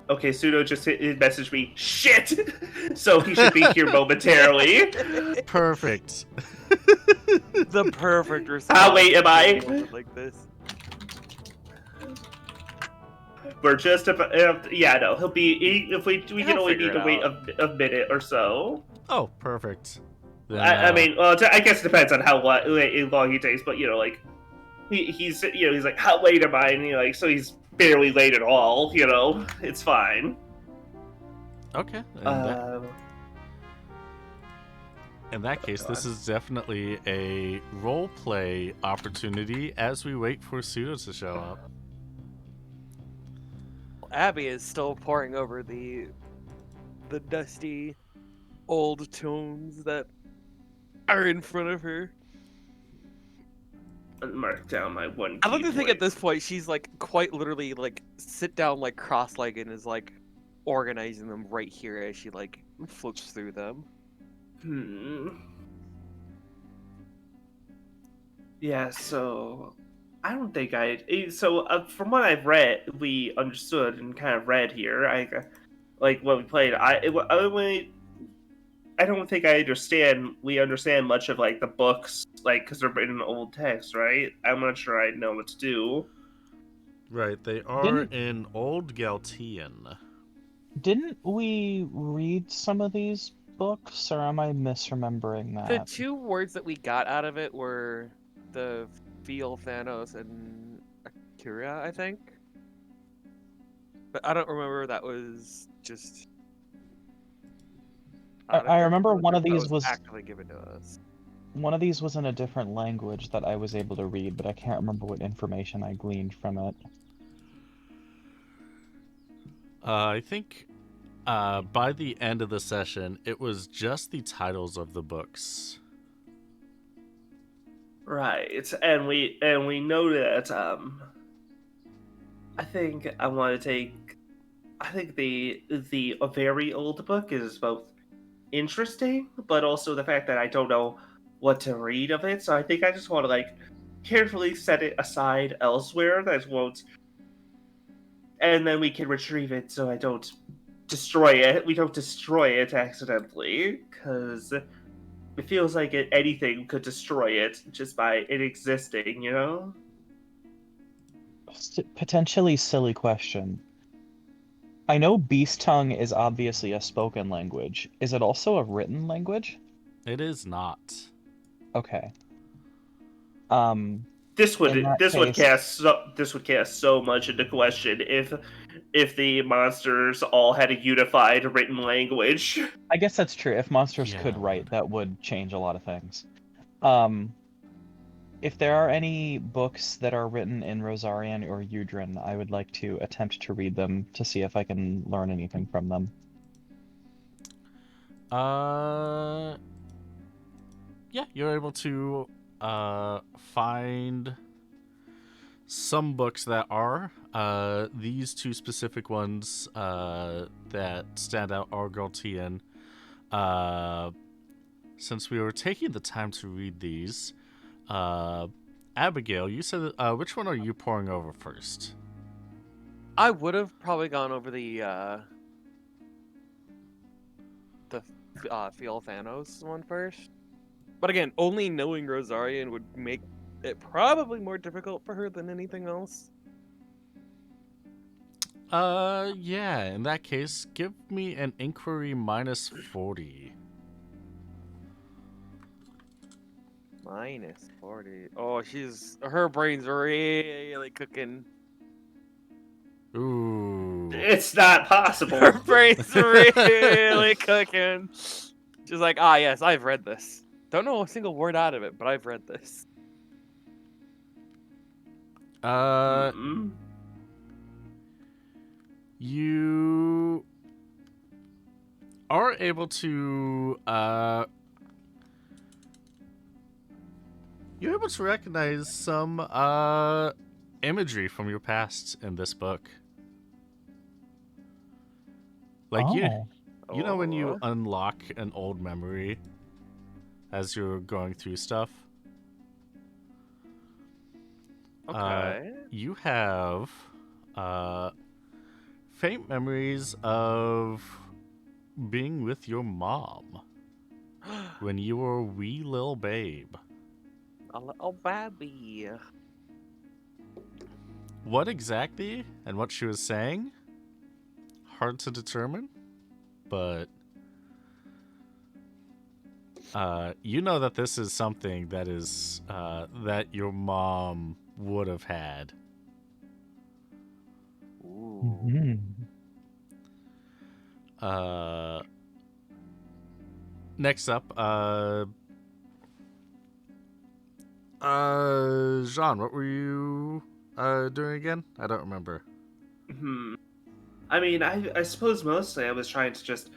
Okay, Sudo just messaged me, shit! So he should be here momentarily. Perfect. The perfect response. How late am to a I? moment like this. We're just about, yeah, no, he'll be, if we can He'll only figure need to it wait out. a minute or so. Oh, perfect. Then, I mean, well, I guess it depends on how long he takes, but, like, he's like, how late am I? And like, so he's barely late at all, it's fine. okay. In that case, this is definitely a role play opportunity as we wait for Pseudo to show up. Abby is still poring over the dusty old tomes that are in front of her. Mark down my one. I like to think at this point she's like quite literally like sit down like cross-legged and is like organizing them right here as she like flips through them. Yeah, so I don't think from what I've read, we understood and kind of read here. Like what we played. I don't think we understand much of like the books, like because they're written in old text, right? I'm not sure I know what to do. Right, they are in Old Galtian. Didn't we read some of these books, or am I misremembering The that? two words that we got out of it were the Feel Thanos and Akira, I think. But I don't remember that was just. I remember one of these was actively given to us. One of these was in a different language that I was able to read, but I can't remember what information I gleaned from it. I think by the end of the session, it was just the titles of the books. Right, and we know that. I think I want to take. I think the a very old book is both interesting, but also the fact that I don't know what to read of it. So I think I just want to like carefully set it aside elsewhere that won't, and then we can retrieve it so I don't destroy it. We don't destroy it accidentally, because it feels like anything could destroy it just by it existing, Potentially silly question. I know Beast Tongue is obviously a spoken language. Is it also a written language? It is not. Okay. This would In that cast so much into question if the monsters all had a unified written language. I guess that's true. If monsters Yeah. could write, that would change a lot of things. If there are any books that are written in Rosarian or Udrin, I would like to attempt to read them to see if I can learn anything from them. Yeah, you're able to find some books that are these two specific ones that stand out are Galtian. Since we were taking the time to read these, Abigail, you said which one are you pouring over first? I would have probably gone over the Feel Thanos one first. But again, only knowing Rosarian would make it probably more difficult for her than anything else. Yeah, in that case, give me an inquiry minus 40. Minus 40. Oh, her brain's really cooking. Ooh. It's not possible. Her brain's really cooking. She's like, yes, I've read this. Don't know a single word out of it, but I've read this. You are able to you're able to recognize some imagery from your past in this book. Like you know when you unlock an old memory as you're going through stuff? Okay. You have faint memories of being with your mom when you were a wee little babe. A little baby. What exactly and what she was saying? Hard to determine, but you know that this is something that is that your mom would have had. Ooh. Mhm. Next up, Jean, what were you doing again? I don't remember. I mean, I suppose mostly I was trying to just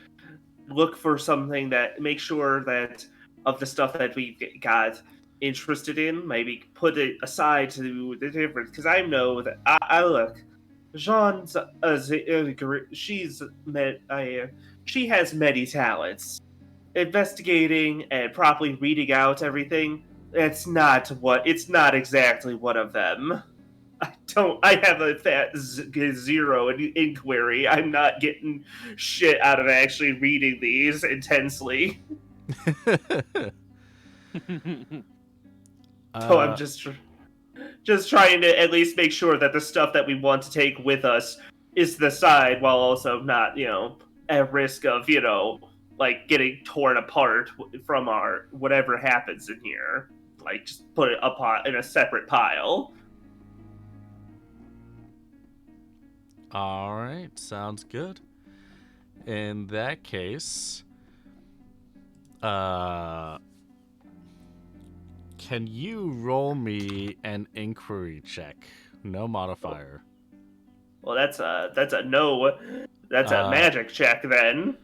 look for something that make sure that of the stuff that we got interested in, maybe put it aside to the difference. Because I know that I look, Jean's she's she has many talents. Investigating and properly reading out everything. It's not exactly one of them. I have a fat zero in inquiry. I'm not getting shit out of actually reading these intensely. So I'm just trying to at least make sure that the stuff that we want to take with us is the side, while also not, at risk of, like getting torn apart from our whatever happens in here. Like, just put it in a separate pile. All right, sounds good. In that case, can you roll me an inquiry check? No modifier. Well, that's a no. That's a magic check then.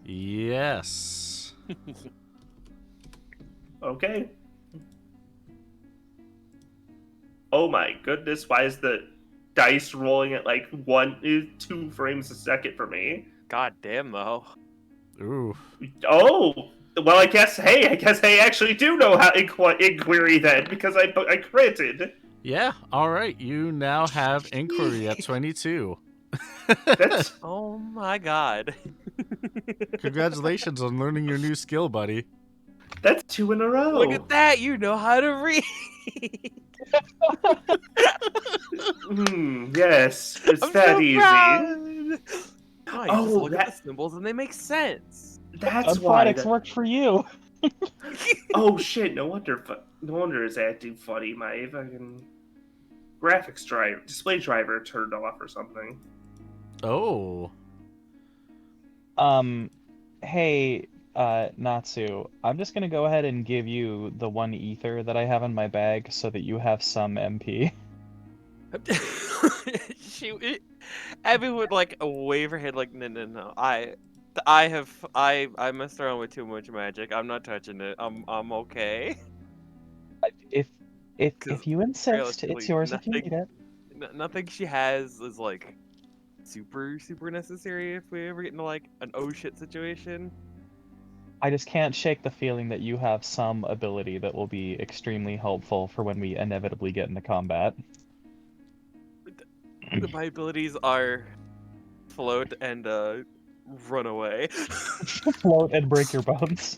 Yes. Okay. Oh my goodness! Why is the dice rolling at like 2 frames a second for me? God damn though. Ooh. Oh, well, I guess I actually do know how inquiry then, because I critted. Yeah, all right. You now have inquiry at 22. That's Oh my god. Congratulations on learning your new skill, buddy. that's 2 in a row. Look at that, you know how to read. Yes, it's I'm that so easy. proud. Oh, you just Oh, look at the symbols and they make sense. that's why. Phonics worked for you. Oh shit! No wonder it's acting funny. My fucking graphics driver, display driver turned off or something. Oh. Hey, Natsu, I'm just gonna go ahead and give you the 1 ether that I have in my bag so that you have some MP. Abby would like wave her head like, no. I messed around with too much magic. I'm not touching it. I'm okay. If if 'Cause if you insist, it's realistically, yours if you need it. nothing she has is like super necessary if we ever get into like an oh shit situation. I just can't shake the feeling that you have some ability that will be extremely helpful for when we inevitably get into combat. My abilities are float and run away. Float and break your bones.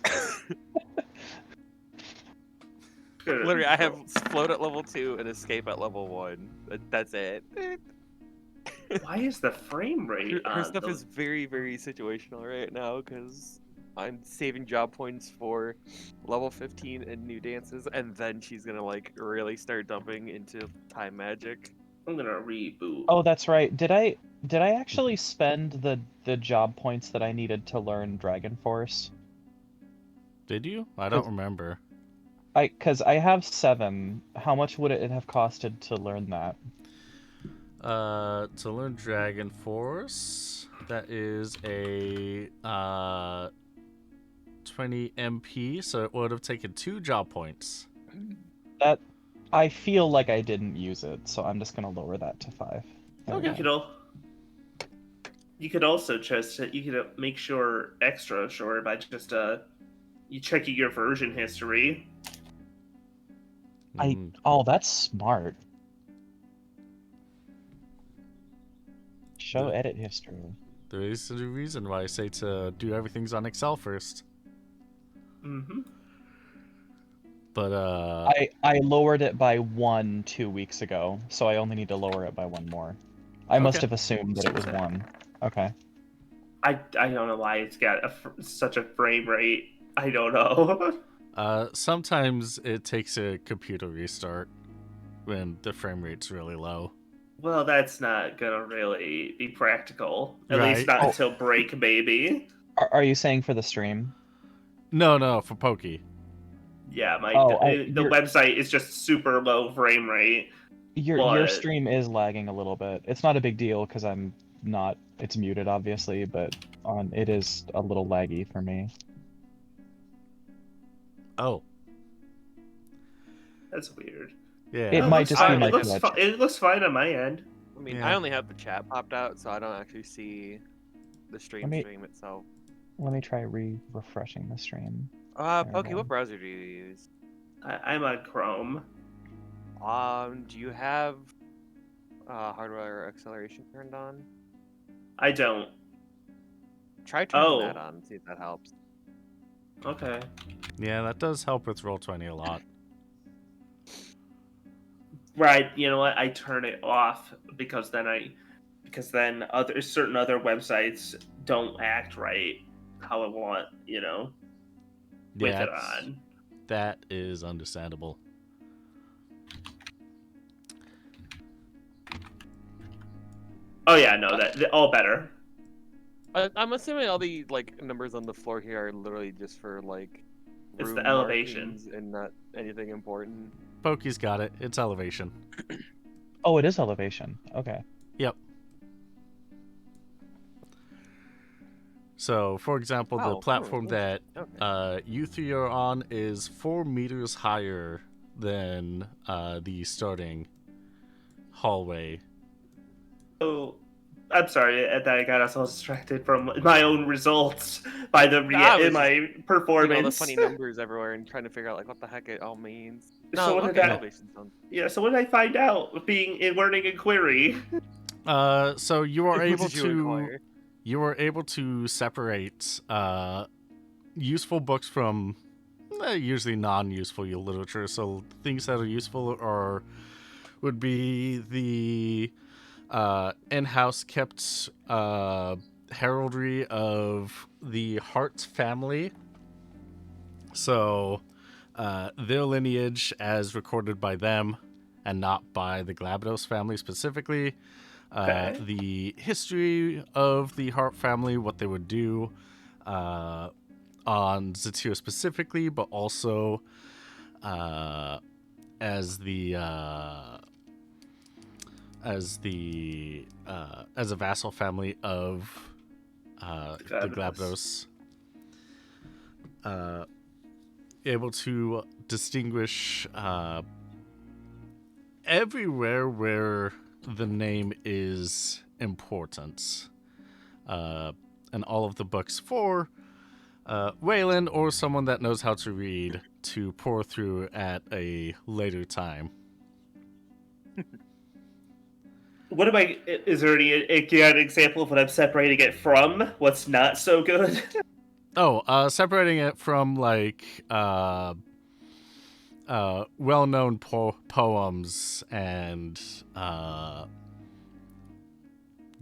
Literally, I have float at level 2 and escape at level 1. That's it. Why is the frame rate Her on stuff the... is very situational right now because I'm saving job points for level 15 and new dances, and then she's gonna like really start dumping into time magic. I'm gonna reboot. Oh, that's right. Did I actually spend the job points that I needed to learn Dragon Force? Did you? I don't remember. Cause I have 7. How much would it have costed to learn that? To learn Dragon Force, that is a 20 MP, so it would have taken 2 job points. That I feel like I didn't use it, so I'm just gonna lower that to 5. Okay. You could also just make sure extra sure by just you checking your version history. Oh, that's smart. Show edit history. There is a reason why I say to do everything's on Excel first. Mm-hmm. But I lowered it by 1 2 weeks ago, so I only need to lower it by 1 more. I must Okay. have assumed that it was 1. Okay. I don't know why it's got such a frame rate. I don't know. sometimes it takes a computer restart when the frame rate's really low. Well, that's not gonna really be practical. At Right. least not Oh. until break, maybe. Are you saying for the stream? No, for Pokey. Yeah, the your website is just super low frame rate. your But stream is lagging a little bit. It's not a big deal because I'm not. It's muted, obviously, but it is a little laggy for me. Oh, that's weird. yeah. It might just be my Twitch. It looks fine on my end. I mean, Yeah. I only have the chat popped out, so I don't actually see the stream Let me- stream itself. Let me try refreshing the stream. Pokey, go. what browser do you use? I'm on Chrome. Do you have hardware acceleration turned on? I don't. Try turning Oh. that on, see if that helps. Okay. Yeah, that does help with Roll20 a lot. Right. You know what? I turn it off because then certain other websites don't act right how I want. With Yeah, it on. that is understandable. Oh yeah, no, all better. I'm assuming all the numbers on the floor here are literally just for It's room the elevation. markings and not anything important. Pokey's got it. It's elevation. Oh, it is elevation. Okay. Yep. So, for example, the Oh, platform that Okay. you three are on is 4 meters higher than the starting hallway. So, I'm sorry that I got us all distracted from my own results by I was my Seeing performance. all the funny numbers everywhere and trying to figure out what the heck it all means. So No, what okay, did that- elevation sounds. Yeah. So what did I find out learning and query? So you are What able did you to inquire? separate useful books from usually non-useful literature. So things that are useful would be the in-house kept heraldry of the Hart family. So their lineage as recorded by them and not by the Glabados family specifically. Okay. The history of the Hart family, what they would do on Zatira specifically, but also as a vassal family of the Glabados. Able to distinguish everywhere where the name is important, and all of the books for Waylon or someone that knows how to read to pour through at a later time. What am I? Is there any an example of what I'm separating it from? What's not so good? Separating it from well-known poems and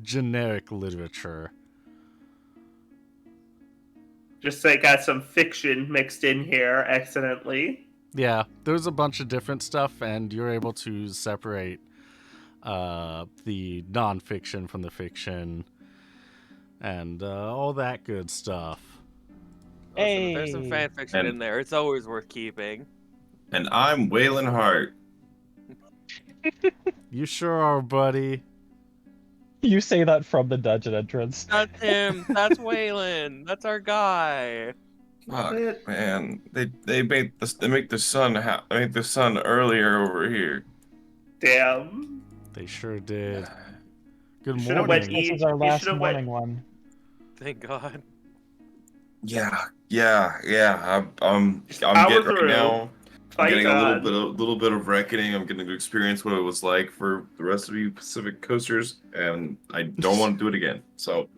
generic literature. Just say got some fiction mixed in here accidentally. Yeah, there's a bunch of different stuff, and you're able to separate the non-fiction from the fiction and all that good stuff. Listen, if there's some Hey. fan fiction in there, it's always worth keeping. And I'm Waylon Hart. You sure are, buddy. You say that from the dungeon entrance. That's him. That's Waylon. That's our guy. Fuck, man, they make the sun earlier over here. Damn. They sure did. Good Should've went morning. This is our You last should've morning one. Thank God. Yeah. I'm Power getting through. right now. I'm Fight getting a on. little bit of reckoning. I'm getting to experience what it was like for the rest of you Pacific Coasters, and I don't want to do it again. So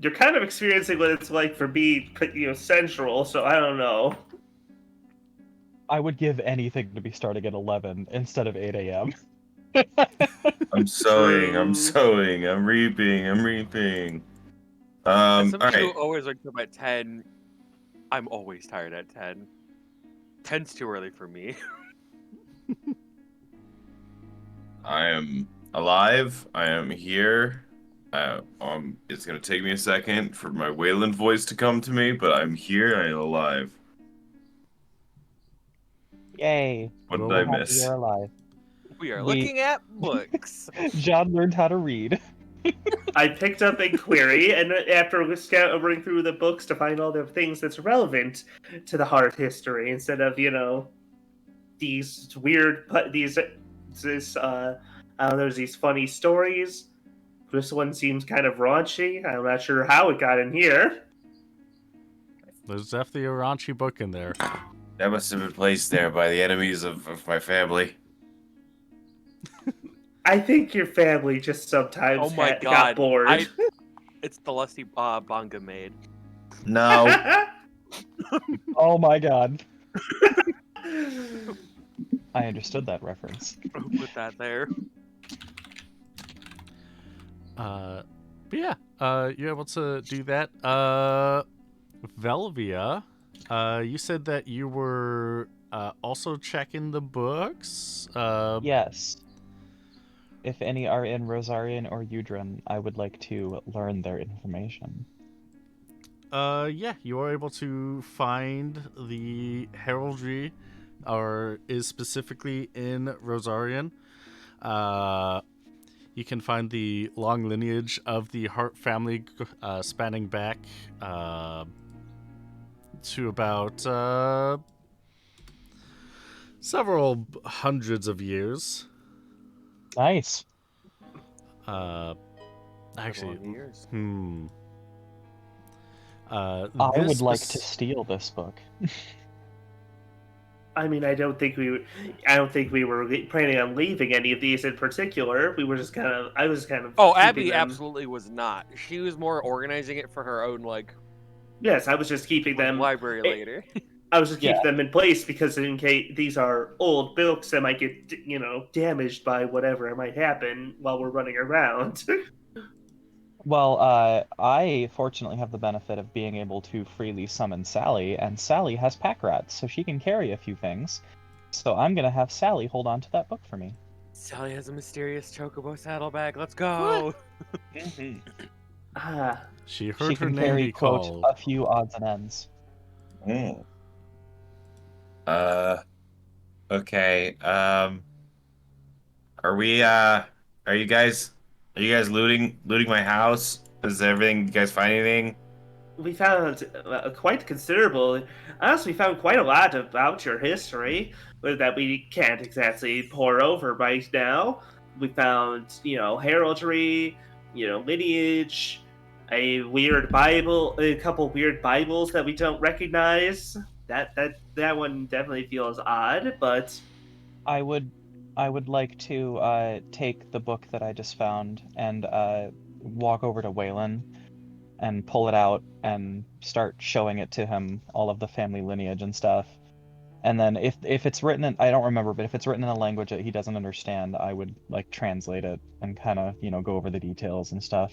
You're kind of experiencing what it's like for me, central. So I don't know. I would give anything to be starting at 11 instead of 8 a.m. I'm sowing, I'm True. sowing, I'm reaping, I'm reaping. As All somebody who right. always wakes up at 10, I'm always tired at 10. 10's too early for me. I am alive. I am here. It's gonna take me a second for my Wayland voice to come to me, but I'm here. I am alive. Yay! What did Well, I Happy miss? you're alive. We are We- looking at books. John learned how to read. I picked up a query, and after scouring through the books to find all the things that's relevant to the heart history, instead of these weird I don't know, there's these funny stories. This one seems kind of raunchy. I'm not sure how it got in here. There's definitely a raunchy book in there. That must have been placed there by the enemies of my family. I think your family just sometimes Oh my got God. bored. It's the lusty Bonga maid. No. Oh my god. I understood that reference. Who put that there? But yeah, you're able to do that. Velvia, you said that you were also checking the books. Yes. If any are in Rosarian or Udrin, I would like to learn their information. Yeah, you are able to find the heraldry, or is specifically in Rosarian. You can find the long lineage of the Hart family, spanning back to about several hundreds of years. Nice. Actually, Several years. I this would like to spec- steal this book. I mean, I don't think we were planning on leaving any of these in particular. We were just kind of. I was kind of. Oh, keeping Abby them. absolutely was not. She was more organizing it for her own, like, Yes, I was just keeping them. library later. I was just keeping Yeah. them in place because in case these are old books that might get damaged by whatever might happen while we're running around. Well, I fortunately have the benefit of being able to freely summon Sally, and Sally has pack rats, so she can carry a few things. So I'm gonna have Sally hold on to that book for me. Sally has a mysterious chocobo saddlebag. Let's go. Ah, she heard She her can name carry, be quote, called. a few odds and ends. Mm. Okay. Are you guys looting my house? Is everything, you guys find anything? we found quite considerable. Honestly, we found quite a lot about your history that we can't exactly pour over right now. We found, heraldry, lineage, a weird Bible, a couple weird Bibles that we don't recognize. That one definitely feels odd, but I would like to take the book that I just found and walk over to Waylon and pull it out and start showing it to him, all of the family lineage and stuff. And then if it's written in, I don't remember, but if it's written in a language that he doesn't understand, I would like translate it and kind of, go over the details and stuff.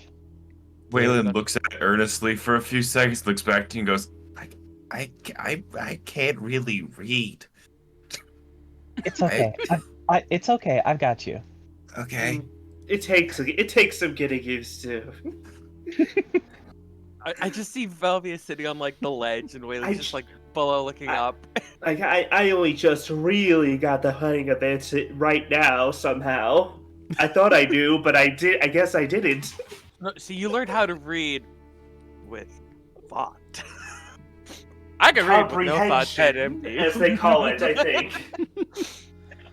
Waylon looks at it earnestly for a few seconds, looks back to you and goes, I can't really read. It's okay. It's okay. I've got you. Okay. it takes some getting used to. I just see Velvia sitting on, like, the ledge, and Waylon's I just, like, below looking up. I only just really got the hang of it right now somehow. I thought I knew, but I guess I didn't. No, see, you learned how to read with thought. I can read with no thought, head empty. as they call it, I think.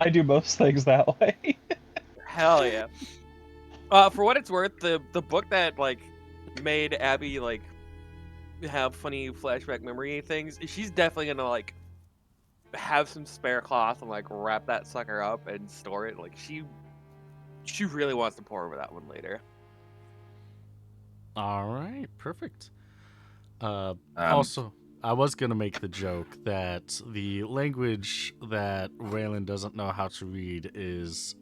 I do most things that way. Hell yeah. For what it's worth, the book that, like, made Abby, like, have funny flashback memory things, she's definitely gonna, like, have some spare cloth and like wrap that sucker up and store it. Like she really wants to pour over that one later. All right, perfect. Um, Also, I was gonna make the joke that the language that Raylan doesn't know how to read is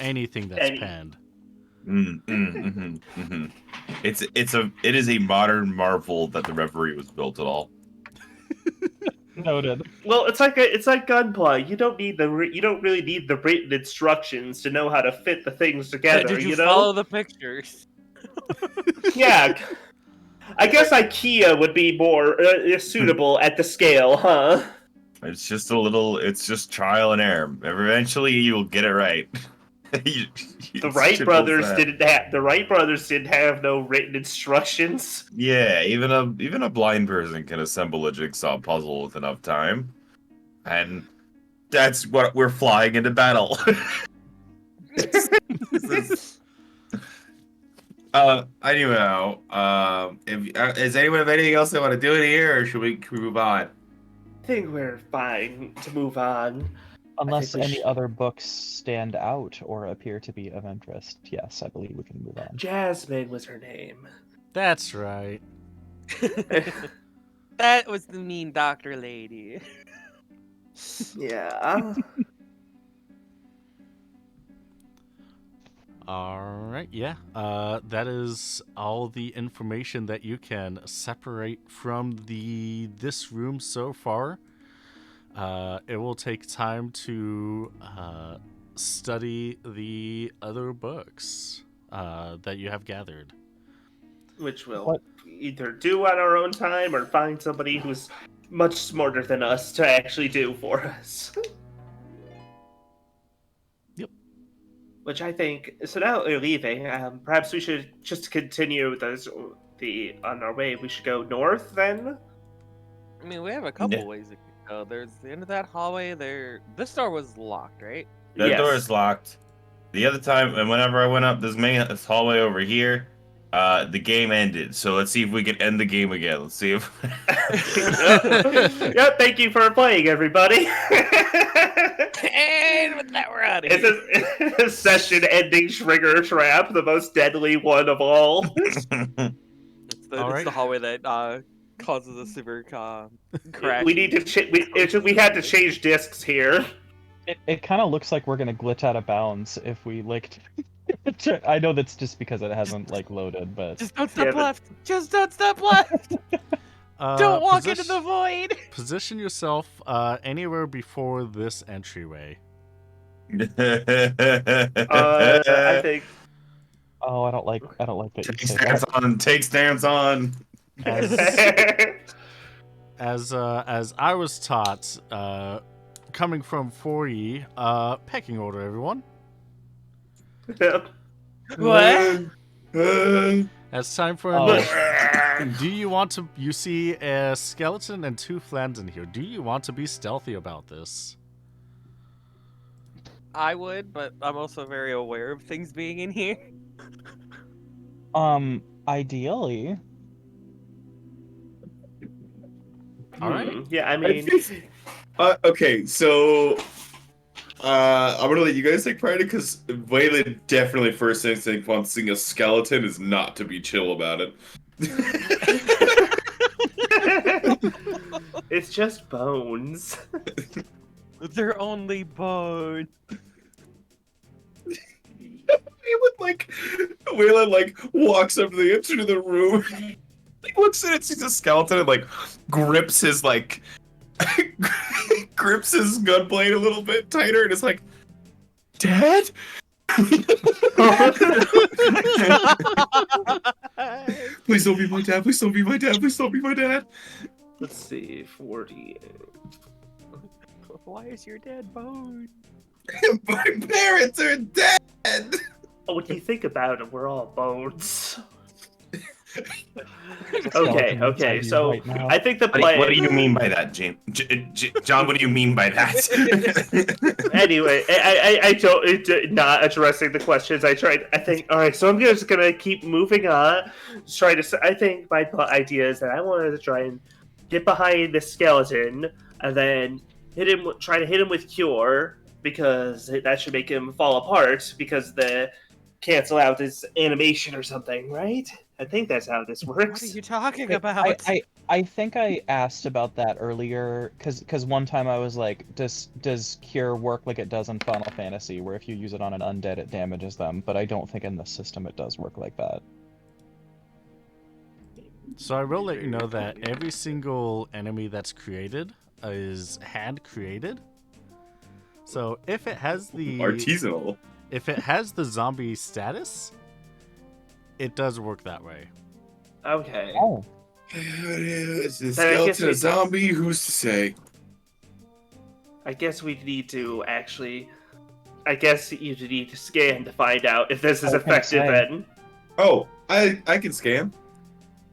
anything that's Any. penned. It is a modern marvel that the Reverie was built at all. Noted. Well, it's like gunplay. You don't really need the written instructions to know how to fit the things together. Did you know? follow the pictures? Yeah. I guess IKEA would be more suitable at the scale, huh? It's just trial and error. Eventually, you'll get it right. The Wright brothers didn't have no written instructions. Yeah, even a blind person can assemble a jigsaw puzzle with enough time, and that's what we're flying into battle. Anyhow, is anyone have anything else they want to do in here, or can we move on? I think we're fine to move on. Unless we any should- other books stand out or appear to be of interest, yes, I believe we can move on. Jasmine was her name. That's right. That was the mean doctor lady. Yeah. All right, yeah. That is all the information that you can separate from this room so far. It will take time to study the other books that you have gathered. Which we'll What? either do on our own time or find somebody who's much smarter than us to actually do for us. Yep. Which I think, so now we're leaving, perhaps we should just continue on our way. We should go north then? I mean, we have a couple Yeah. ways we could go. There's the end of that hallway there. This door was locked, right? That Yes. door is locked. The other time, and whenever I went up this hallway over here, the game ended. So let's see if we can end the game again. Let's see if. Yeah, thank you for playing, everybody. And with that, we're out of here. It's a session-ending trigger trap, the most deadly one of all. It's the Alright. hallway that causes a super crash. We need to. We had to change discs here. It kind of looks like we're gonna glitch out of bounds if we licked. I know that's just because it hasn't like loaded, but Just don't step Yeah, but- left. Just don't step left. Don't walk into the void. Position yourself anywhere before this entryway. I think. oh, I don't like that you Take say stance that. on. Take stance on. As I was taught, coming from 4E, pecking order, everyone. What? It's time for Oh. initiative. Do you want to? You see a skeleton and two flans in here. Do you want to be stealthy about this? I would, but I'm also very aware of things being in here. Ideally, All right. Yeah, I mean. Okay, so I'm gonna let you guys take priority because Waylon definitely first instinct on seeing a skeleton is not to be chill about it. It's just bones. They're only bone. Waylon walks up to the edge of the room. He looks at it, sees a skeleton, and grips his grips his gunblade a little bit tighter, and is like, "Dad." Please don't be my dad. Please don't be my dad. Please don't be my dad. Let's see, 48. Why is your dad bone? My parents are dead. When you think about it, we're all bones. skeleton Okay, inside you so right now. I think the plan. What do you mean by that, James? John, what do you mean by that? Anyway, I don't not addressing the questions. I think all right. So I'm just gonna keep moving on. Just try to. I think my idea is that I wanted to try and get behind the skeleton and then try to hit him with cure, because that should make him fall apart, because the cancel out his animation or something, right? I think that's how this What are works. you talking Wait, about? I think I asked about that earlier, cause one time I was like, does Cure work like it does in Final Fantasy, where if you use it on an undead, it damages them? But I don't think in this system it does work like that. So I will let you know that every single enemy that's created is hand created. So if it has the Artisanal. zombie status, it does work that way. Okay. Oh, Is the Then I guess skeleton a we- zombie? Who's to say? I guess we need to actually. I guess you need to scan to find out if this is I was gonna effective. say. Then Oh, I can scan.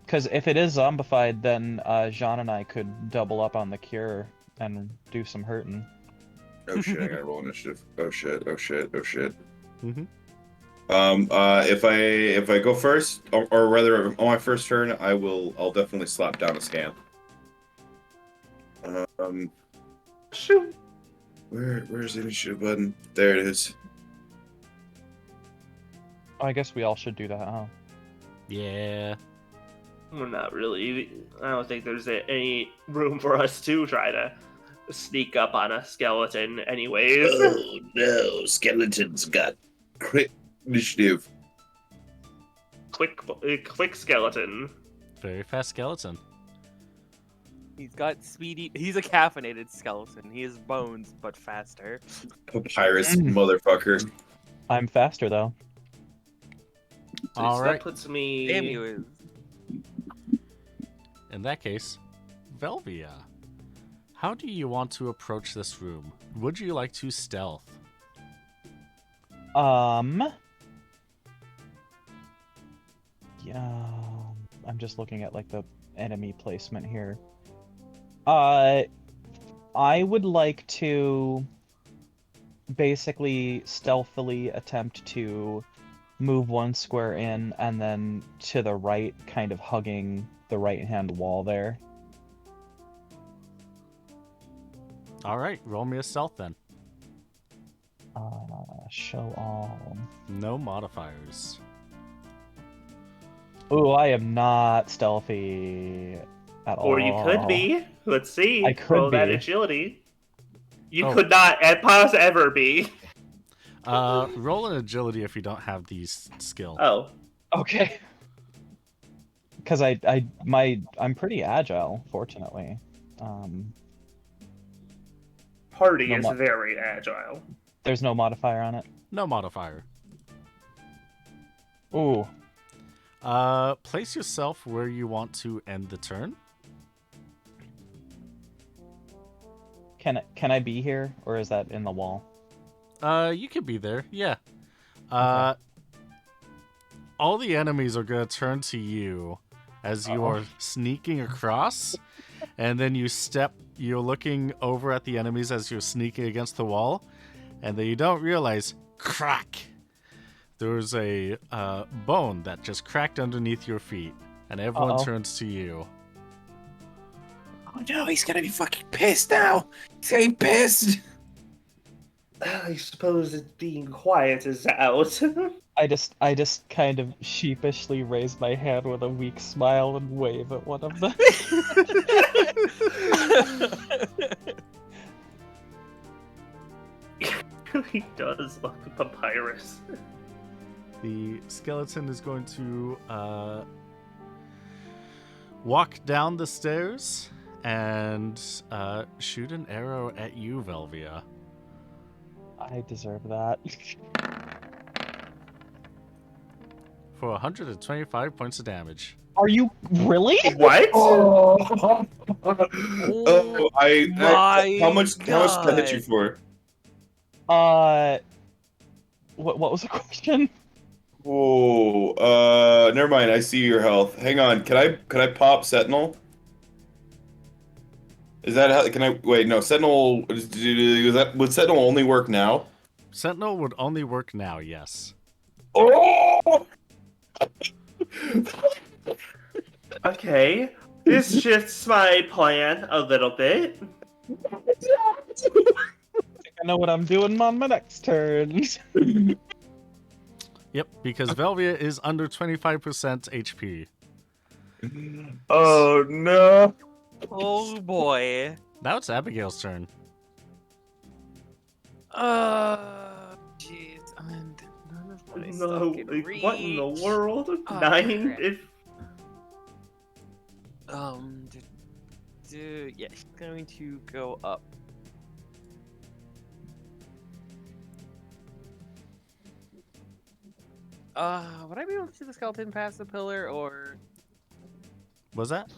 cause if it is zombified, then Jean and I could double up on the Cure and do some hurting. Oh shit! I gotta roll initiative. Oh shit! Oh shit! Oh shit! Mhm. If I go first, or rather on my first turn, I'll definitely slap down a scan. shoot. Where's the initiative button? There it is. Oh, I guess we all should do that, huh? Yeah. Well, not really. I don't think there's any room for us to try to sneak up on a skeleton, anyways. Oh no, skeleton's got crit initiative. Quick skeleton. Very fast skeleton. He's got speedy. He's a caffeinated skeleton. He has bones, but faster. Papyrus Mm. motherfucker. I'm faster though. All So right. that puts me. Damn you is. In that case, Velvia, how do you want to approach this room? Would you like to stealth? Yeah, I'm just looking at like the enemy placement here. I would like to basically stealthily attempt to move one square in and then to the right, kind of hugging the right-hand wall there. All right, roll me a stealth then. Show all. No modifiers. Ooh, I am not stealthy at all. Or you could be. Let's see. I could Roll that be. agility. You Oh. could not at pause ever be. Roll an agility if you don't have these skill. Oh. Okay. Because I'm pretty agile, fortunately. Party No is mo- very agile. There's no modifier on it. No modifier. Ooh. Place yourself where you want to end the turn. Can I be here, or is that in the wall? You could be there, yeah. All the enemies are gonna turn to you as you are sneaking across, and then you're looking over at the enemies as you're sneaking against the wall, and then you don't realize, crack! There's a bone that just cracked underneath your feet, and everyone Uh-oh. turns to you. Oh no, he's gonna be fucking pissed now. He's gonna be pissed. I suppose it being quiet is out. I just kind of sheepishly raise my hand with a weak smile and wave at one of them. He does look a papyrus. The skeleton is going to walk down the stairs and shoot an arrow at you, Velvia. I deserve that. For 125 points of damage. Are you really? What? Oh, my how much did I hit you God. for? What was the question? Oh, never mind. I see your health. Hang on. Can I pop Sentinel? Is that how? Can I wait? No, Sentinel. Would Sentinel only work now? Sentinel would only work now, yes. Oh! Okay. This shifts my plan a little bit. I know what I'm doing on my next turn. Yep, because Velvia is under 25% HP. Oh no! Oh boy. Now it's Abigail's turn. Jeez. And none of my No, stuff can like, what in the reach. world? Oh, 9? crap. If Yeah, she's going to go up. Would I be able to see the skeleton past the pillar, or Was that?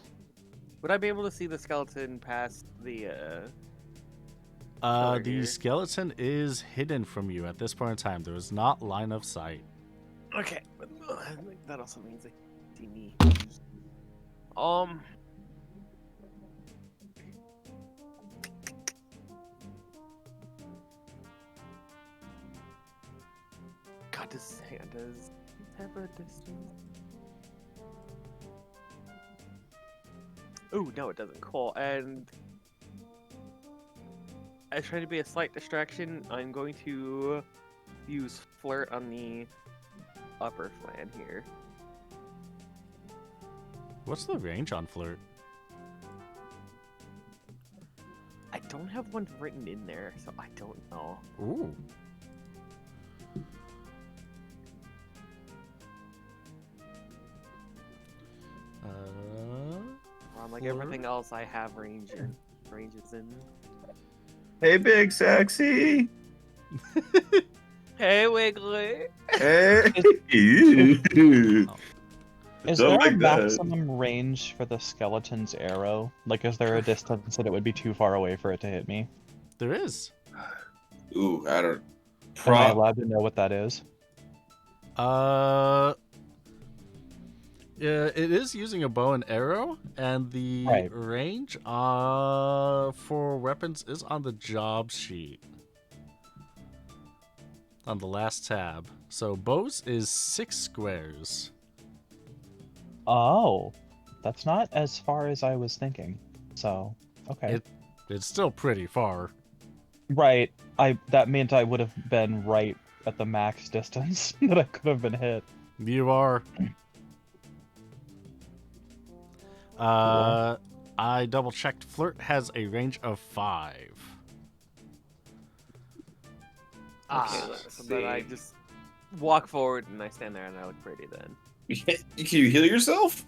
would I be able to see the skeleton past the pillar The here? skeleton is hidden from you at this point in time. There is not line of sight. Okay, but that also means they see me. God, does have a distance? Ooh, no, it doesn't. Cool. And I try to be a slight distraction. I'm going to use flirt on the upper flan here. What's the range on flirt? I don't have one written in there, so I don't know. Ooh. Like Flirt? everything else, I have ranges in. Hey, Big Sexy. Hey, Wiggly. Hey. Is Don't there a like that. maximum range for the skeleton's arrow? Like, is there a distance that it would be too far away for it to hit me? There is. Ooh, I don't. Am I allowed to know what that is? Yeah, it is using a bow and arrow, and the Right. range for weapons is on the job sheet. On the last tab. So bows is 6 squares. Oh, that's not as far as I was thinking. So, okay. It's still pretty far. Right. That meant I would have been right at the max distance that I could have been hit. You are. I double checked. Flirt has a range of 5. So then I just walk forward and I stand there and I look pretty then. Can you heal yourself?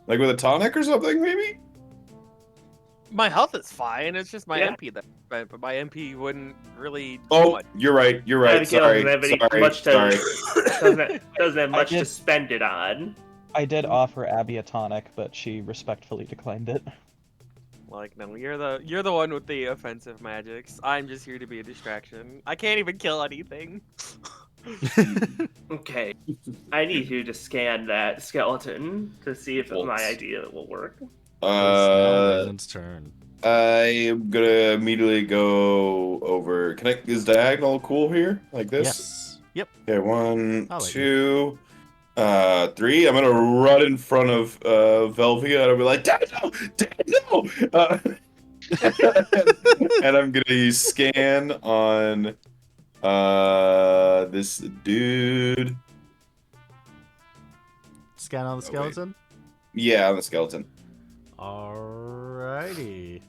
Like with a tonic or something, maybe? My health is fine, it's just my Yeah. MP that but my MP wouldn't really do Oh, much. you're right. You're right. Abigail Sorry. doesn't have any Sorry. much to Sorry. doesn't have much to did- spend it on. I did offer Abby a tonic, but she respectfully declined it. Like, no, you're the one with the offensive magics. I'm just here to be a distraction. I can't even kill anything. Okay, I need you to scan that skeleton to see if Bolts. my idea will work. It's now Uh, Raven's turn. I am gonna immediately go over. Is diagonal cool here? Like this? Yes. Yep. Okay, 1, I like 2, 3. I'm gonna run in front of Velvia and I'll be like, Daniel! Daniel! And I'm gonna use scan on this dude. Scan on the wait. skeleton. Yeah, on the skeleton. Alrighty.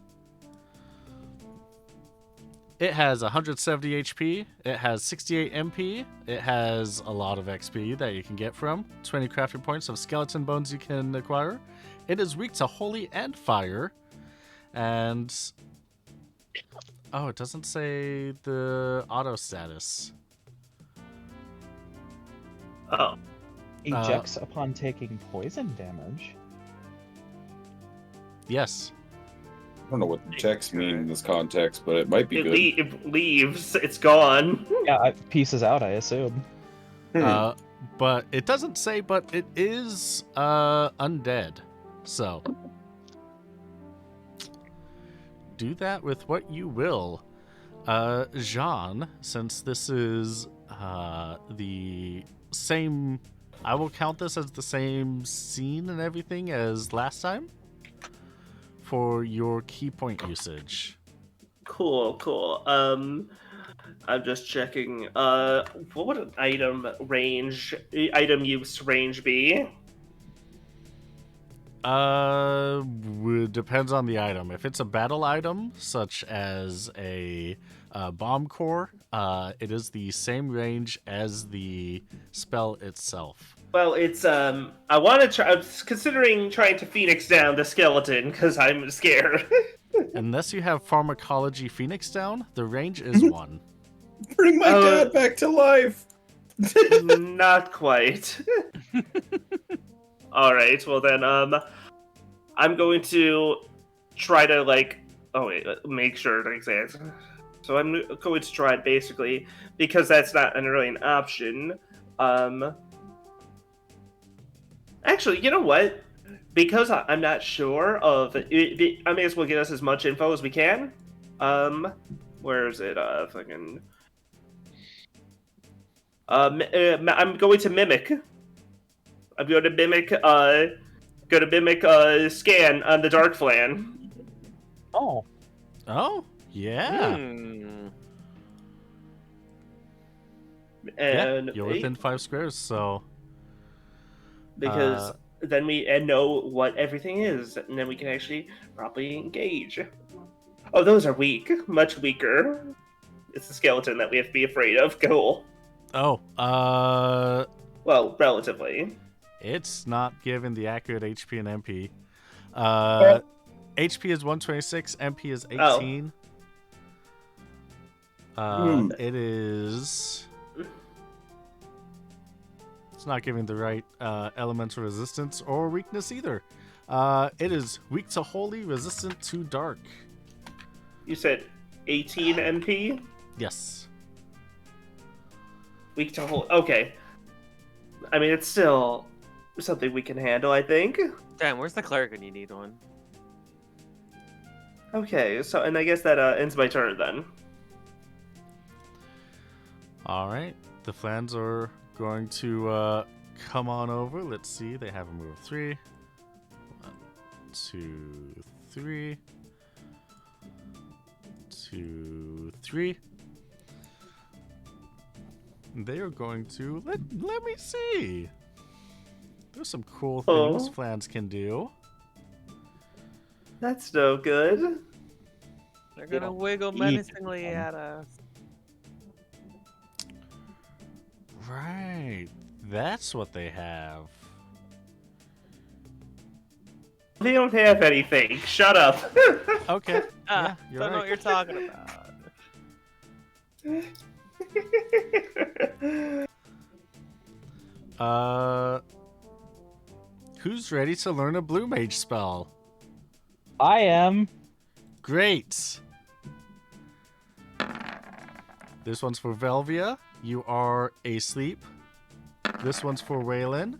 It has 170 HP. It has 68 MP. It has a lot of XP that you can get from. 20 crafting points of skeleton bones you can acquire. It is weak to holy and fire. And oh, it doesn't say the auto status. Oh, Ejects upon taking poison damage. Yes. I don't know what the checks mean in this context, but it might be it good. leaves. It's gone. Yeah, pieces out, I assume. But it doesn't say, but it is undead. So do that with what you will. Jean, since this is the same, I will count this as the same scene and everything as last time for your key point usage. Cool. I'm just checking. What would an item use range be? Depends on the item. If it's a battle item, such as a bomb core, it is the same range as the spell itself. Well, it's I want to try. I'm considering trying to Phoenix down the skeleton because I'm scared. Unless you have Pharmacology Phoenix down, the range is 1. Bring my dad back to life. Not quite. All right. Well then, I'm going to try to make sure to exact. So I'm going to try basically because that's not really an option. Actually, you know what? Because I'm not sure of it, I may as well get us as much info as we can. Where is it? Fucking. I'm going to mimic. I'm going to mimic. Scan on the Dark Flan. Oh, Oh, yeah. And yeah, you're within 5 squares, so... because then we know what everything is, and then we can actually properly engage. Oh, those are weak. Much weaker. It's the skeleton that we have to be afraid of. Cool. Oh, Well, relatively. it's not given the accurate HP and MP. HP is 126, MP is 18. It is... It's not giving the right elemental resistance or weakness either. It is weak to holy, resistant to dark. You said 18 MP? Yes. Weak to hold. Okay. I mean, it's still something we can handle, I think. Damn, where's the cleric when you need one? Okay, so, and I guess that ends my turn then. Alright. The Flans are going to come on over. Let's see. They have a move of 3. 1, 2, 3. 2, 3. They are going to let me see. There's some cool things Flans can do. That's no good. They're gonna wiggle menacingly at us. Right. That's what they have. They don't have anything. Shut up. Okay. Yeah, you're Don't know right. what you're talking about. Who's ready to learn a blue mage spell? I am. Great. This one's for Velvia. You are asleep. This one's for Waylon.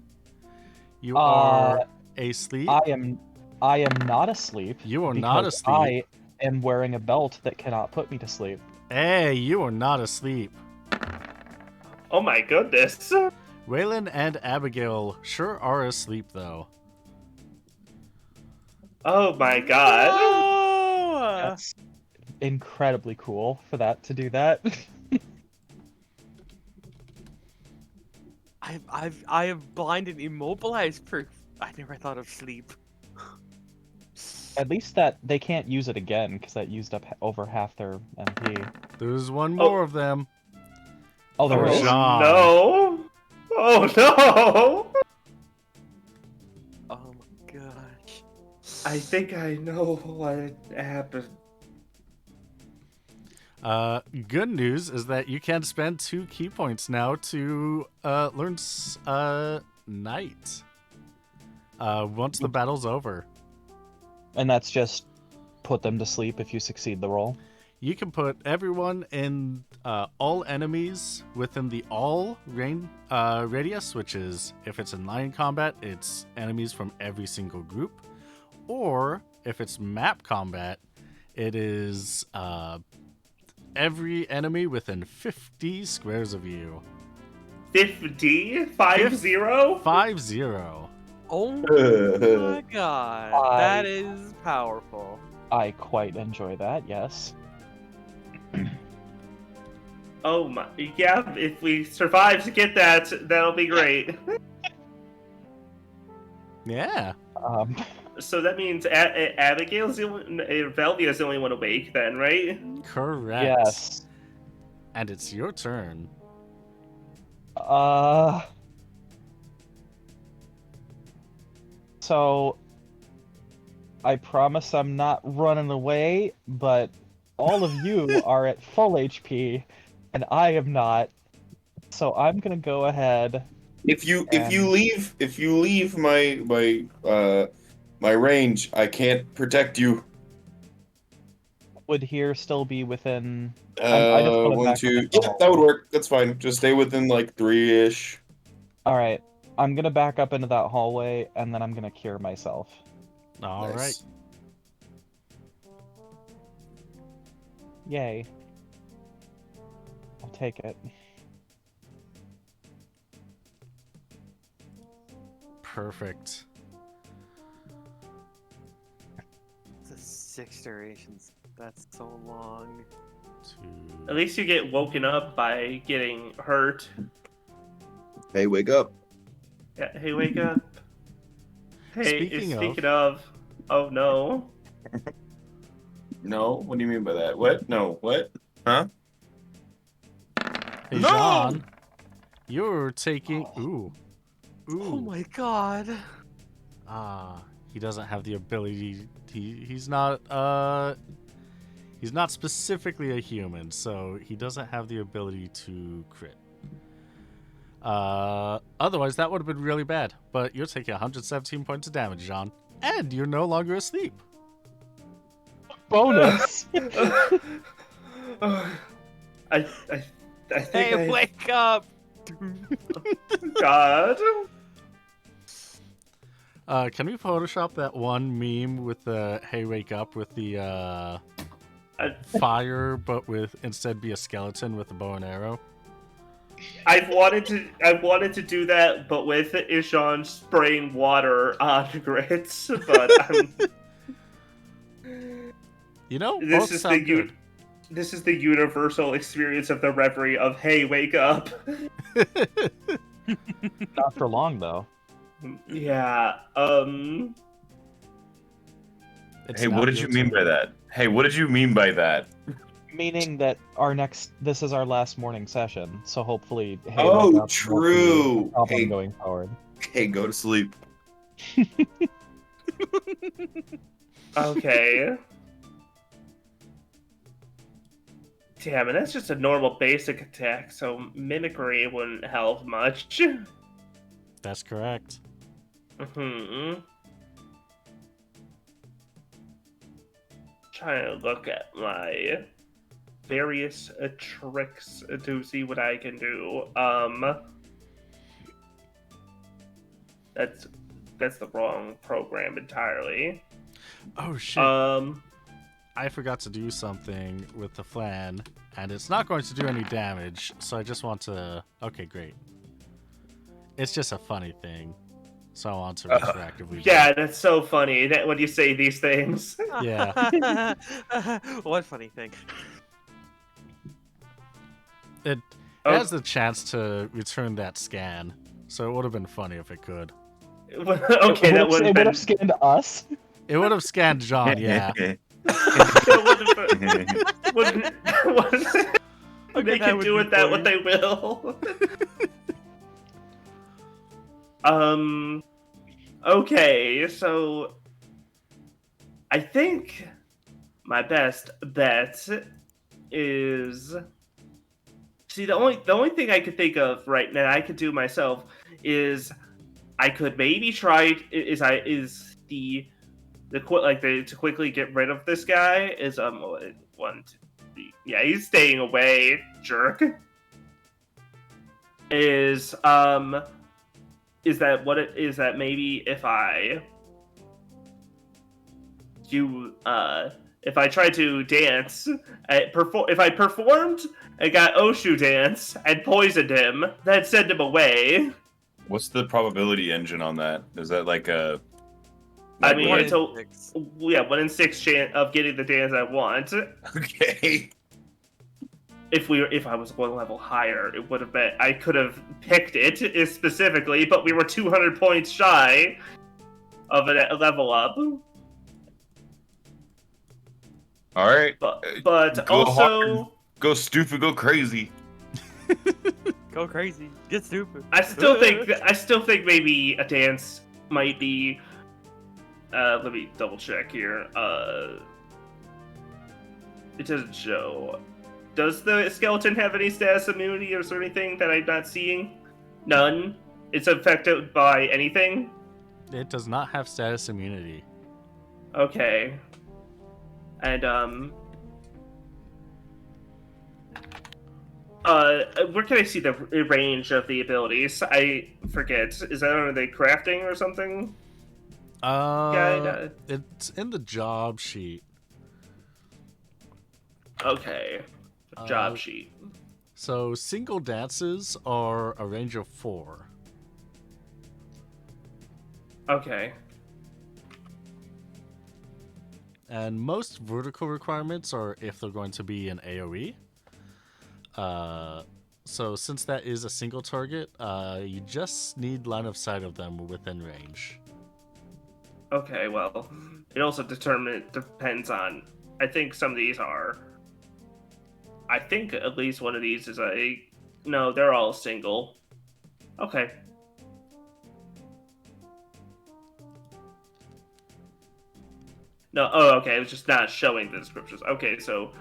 You are asleep. I am not asleep. You are not because asleep. I am wearing a belt that cannot put me to sleep. Hey, you are not asleep. Oh my goodness. Waylon and Abigail sure are asleep, though. Oh my god. Oh! That's incredibly cool for that to do that. I have blind and immobilized proof. I never thought of sleep. At least that they can't use it again because that used up over half their MP. There's one more of them. Oh, there For is. Jean. No. Oh no. Oh my gosh. I think I know what happened. Good news is that you can spend 2 key points now to learn Night. Once the battle's over. And that's just put them to sleep if you succeed the roll. You can put everyone in all enemies within the all radius, which is if it's in line combat, it's enemies from every single group. Or if it's map combat, it is every enemy within 50 squares of you. 50? 50? 50. Oh my god. That is powerful. I quite enjoy that, yes. Oh my, yeah, if we survive to get that, that'll be great. Yeah. So that means Abigail's the only, Velvia's the only one awake then, right? Correct. Yes. And it's your turn. So I promise I'm not running away, but all of you are at full HP, and I am not. So I'm gonna go ahead. If you And- leave my range, I can't protect you. Would here still be within? I just wanna 1, back up 2. into the Yeah, that would hallway. work. That's fine. Just stay within like 3-ish. All right, I'm gonna back up into that hallway, and then I'm gonna cure myself. All right. Nice. Yay! I'll take it. Perfect. The 6 durations. That's so long. At least you get woken up by getting hurt. Hey, wake up. Yeah, hey, wake up. Hey, Speaking of, oh no. No, what do you mean by that? What? No, what? Huh? Hey, No! Jean, you're taking. Ooh. Oh my god. He doesn't have the ability. He's not specifically a human, so he doesn't have the ability to crit. Otherwise that would have been really bad. But you're taking 117 points of damage, Jean, and you're no longer asleep. Bonus. I think Hey, wake up! God. Can we Photoshop that one meme with the "Hey, wake up" with the fire, but with instead be a skeleton with a bow and arrow? I wanted to do that, but with Ishan spraying water on grits. But You know, this both is sound good. this is the universal experience of the Reverie of "Hey, wake up." Not for long though. Yeah. It's Hey, now what did your you mean turn. by that? Hey, what did you mean by that? Meaning that this is our last morning session, so hopefully, hey, Oh, wake up, won't be true. a problem Hey. going forward. Hey, go to sleep. Okay. Damn it, that's just a normal basic attack, so mimicry wouldn't help much. That's correct. Trying to look at my various tricks to see what I can do. That's the wrong program entirely. Oh shit. I forgot to do something with the flan, and it's not going to do any damage, so I just want to... Okay, great. It's just a funny thing, so I want to retroactively... Yeah, that's so funny that when you say these things. Yeah. What funny thing. It has the chance to return that scan, so it would have been funny if it could. Okay, that would It have would been... have scanned us. It would have scanned John, yeah. Wouldn't Okay, they that can would do be with that what funny. they will. Okay, so I think my best bet is... See, the only thing I could think of right now I could do myself is I could maybe try to quickly get rid of this guy is 1, 2, 3. Yeah, he's staying away, jerk. Is that maybe if I try to dance, if I performed and got Oshu dance and poisoned him, then send him away. What's the probability engine on that? Is that like a... I mean, One what? in until 6. yeah, 1 in 6 chance of getting the dance I want. Okay. if I was one level higher, it would have been I could have picked it specifically, but we were 200 points shy of a level up. All right. But Go also, hard, go stupid, go crazy. Go crazy. Get stupid. I still think maybe a dance might be. Let me double check here. It doesn't show. Does the skeleton have any status immunity or anything that I'm not seeing? None. It's affected by anything. It does not have status immunity. Okay. And where can I see the range of the abilities? I forget. Is that under the crafting or something? Guide? It's in the job sheet. Okay. Job sheet. So single dances are a range of 4. Okay. And most vertical requirements are if they're going to be an AoE. So since that is a single target, you just need line of sight of them within range. Okay, well, it also depends on. I think some of these are. I think at least one of these is a. No, they're all single. Okay. No, oh, okay. It was just not showing the descriptions. Okay, so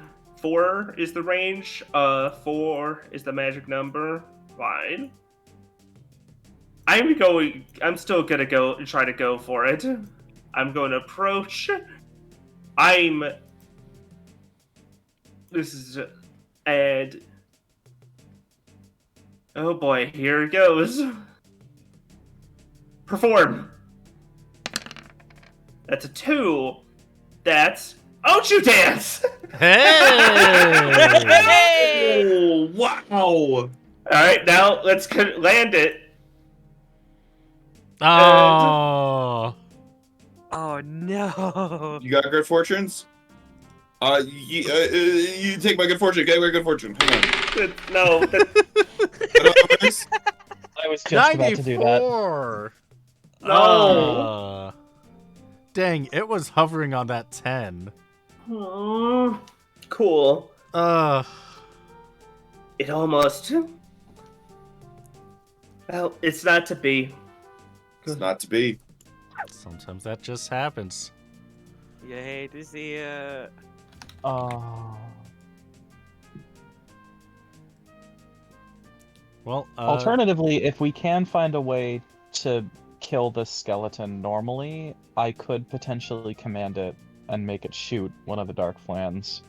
4 is the range. 4 is the magic number. Fine. I'm still gonna try to go for it. I'm going to approach. This is, and oh boy, here it goes. Perform. That's a 2. That's Ochu Dance. Hey! Oh, wow. All right, now let's land it. Oh. Oh no. You got good fortunes? You take my good fortune. Get my good fortune. Hang on. No, I was just about to do that. 94. no. Dang, it was hovering on that 10. Cool. It almost. Well, it's not to be. It's not to be. Sometimes that just happens. You hate to see it. Oh. Well, Alternatively, if we can find a way to kill this skeleton normally, I could potentially command it and make it shoot one of the dark flans.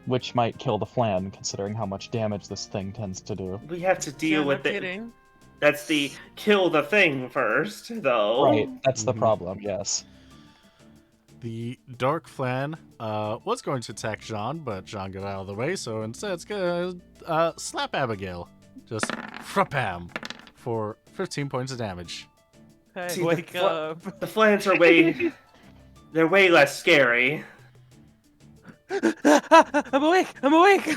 Which might kill the flan, considering how much damage this thing tends to do. We have to deal with it. Kidding. That's the kill the thing first, though. Right, that's the Mhm. problem, yes. the Dark Flan was going to attack Jean, but Jean got out of the way, so instead it's going to slap Abigail. Just frapam for 15 points of damage. Hey, See, wake up. The flans are way... They're way less scary. I'm awake! I'm awake!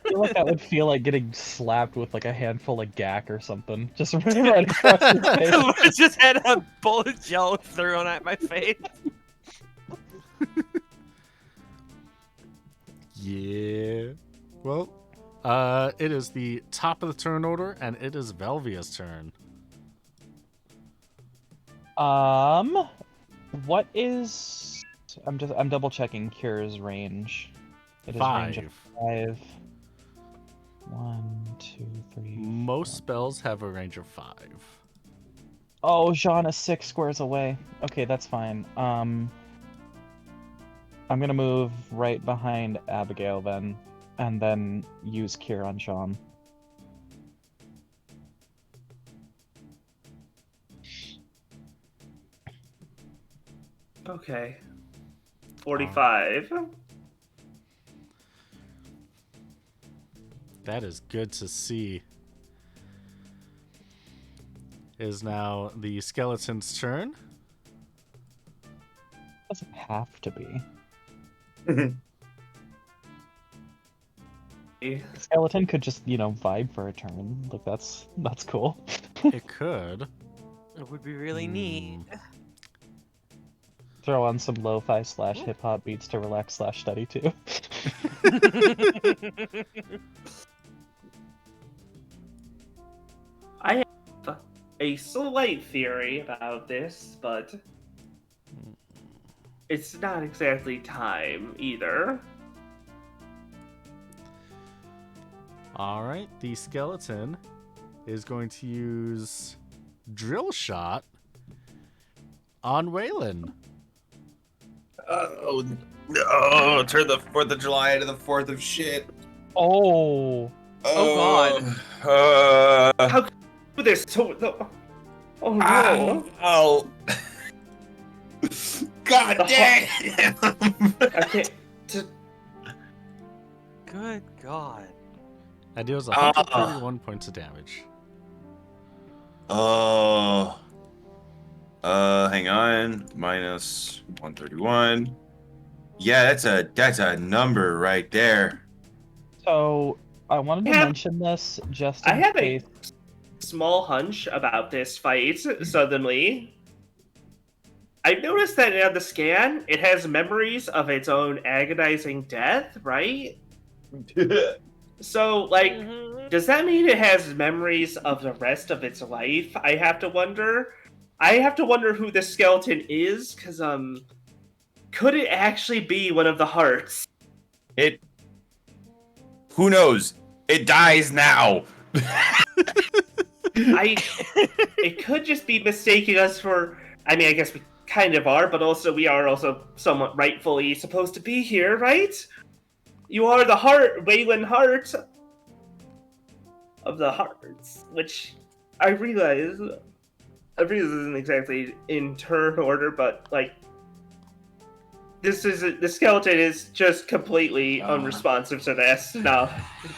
I feel like that would feel like getting slapped with like a handful of gack or something. Just right across your face. I just had a bowl of gel thrown at my face. Yeah. Well, it is the top of the turn order, and it is Velvia's turn. What is... I'm double checking Cure's range. It is 5. range of 5. 1, 2, 3. Most 4. spells have a range of 5. Oh, Jean is 6 squares away. Okay, that's fine. I'm gonna move right behind Abigail then, and then use Cure on Jean. Okay. 45. That is good to see. It is now the skeleton's turn. Doesn't have to be. The skeleton could just, vibe for a turn. Like that's cool. It could. It would be really neat. Throw on some lo-fi / hip hop beats to relax / study too. I have a slight theory about this, but it's not exactly time either. Alright, the skeleton is going to use Drill Shot on Waylon. Oh no! Turn the 4th of July into the 4th of shit. Oh. Oh, God. How could you do this? Oh no! Oh. God The damn! I can't. Good God. That deals 131 points of damage. Oh. Hang on. Minus 131. Yeah, that's a number right there. So I wanted to Yeah. mention this just I in have case. a small hunch about this fight. Suddenly, I noticed that on the scan, it has memories of its own agonizing death, right? So, like, Mhm. does that mean it has memories of the rest of its life? I have to wonder. I have to wonder who this skeleton is, because, could it actually be one of the hearts? Who knows? It dies now. It could just be mistaking us for. I mean, I guess we kind of are, but also we are also somewhat rightfully supposed to be here, right? You are the heart, Waylon Hart of the Hearts, which I realize isn't exactly in turn order, but like the skeleton is just completely unresponsive to this. No,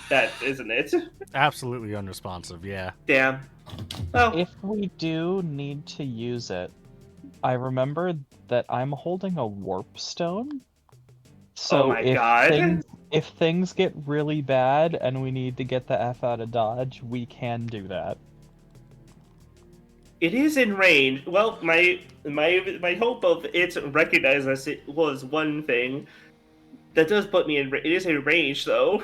that isn't it. Absolutely unresponsive, yeah. Damn. Oh, If we do need to use it, I remembered that I'm holding a warp stone. So oh my god. if things get really bad and we need to get the F out of Dodge, we can do that. It is in range. Well, my hope of it recognize us it was one thing. That does put me in. It is in range though.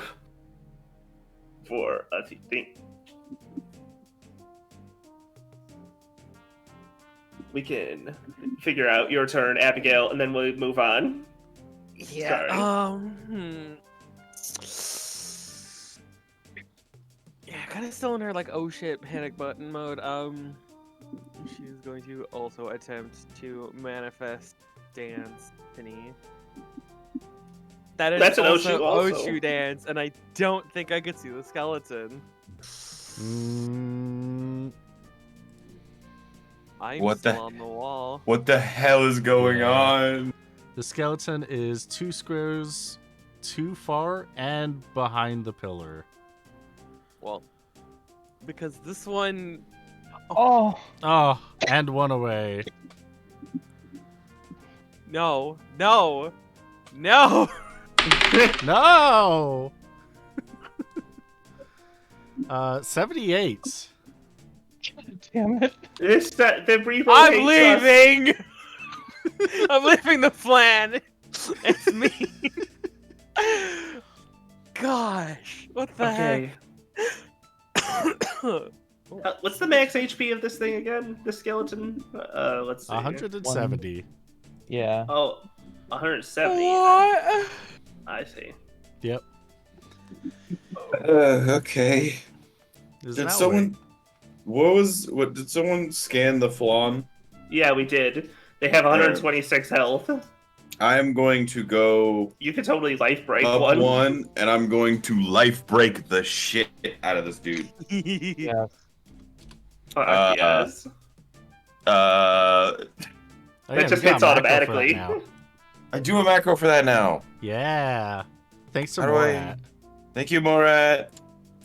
For a thing. We can figure out your turn, Abigail, and then we'll move on. Yeah. Sorry. Yeah, kind of still in her like oh shit panic button mode. She's going to also attempt to manifest Destiny. That is That's an also Oshu also. Oshu dance, and I don't think I could see the skeleton. I'm What still the- on the wall. What the hell is going Yeah. on? The skeleton is 2 squares too far and behind the pillar. Well, because this one. Oh, Oh, and 1 away. No. No! 78. damn it. The reroll I'm hates us. leaving. I'm leaving the plan. It's me. Gosh, what the Okay. heck? What's the max HP of this thing again? The skeleton? Let's see. 170. Yeah. Oh, 170. What? I see. Yep. Okay. There's Did an someone? What did someone scan the flan? Yeah, we did. They have 126 health. I am going to go You could totally life break up one. one, and I'm going to life break the shit out of this dude. Yeah. Yes. Uh, Oh, That yeah, just we got hits a macro for that automatically. now. I do a macro for that now. Yeah. Thanks to How do I- Morat. Thank you, Morat.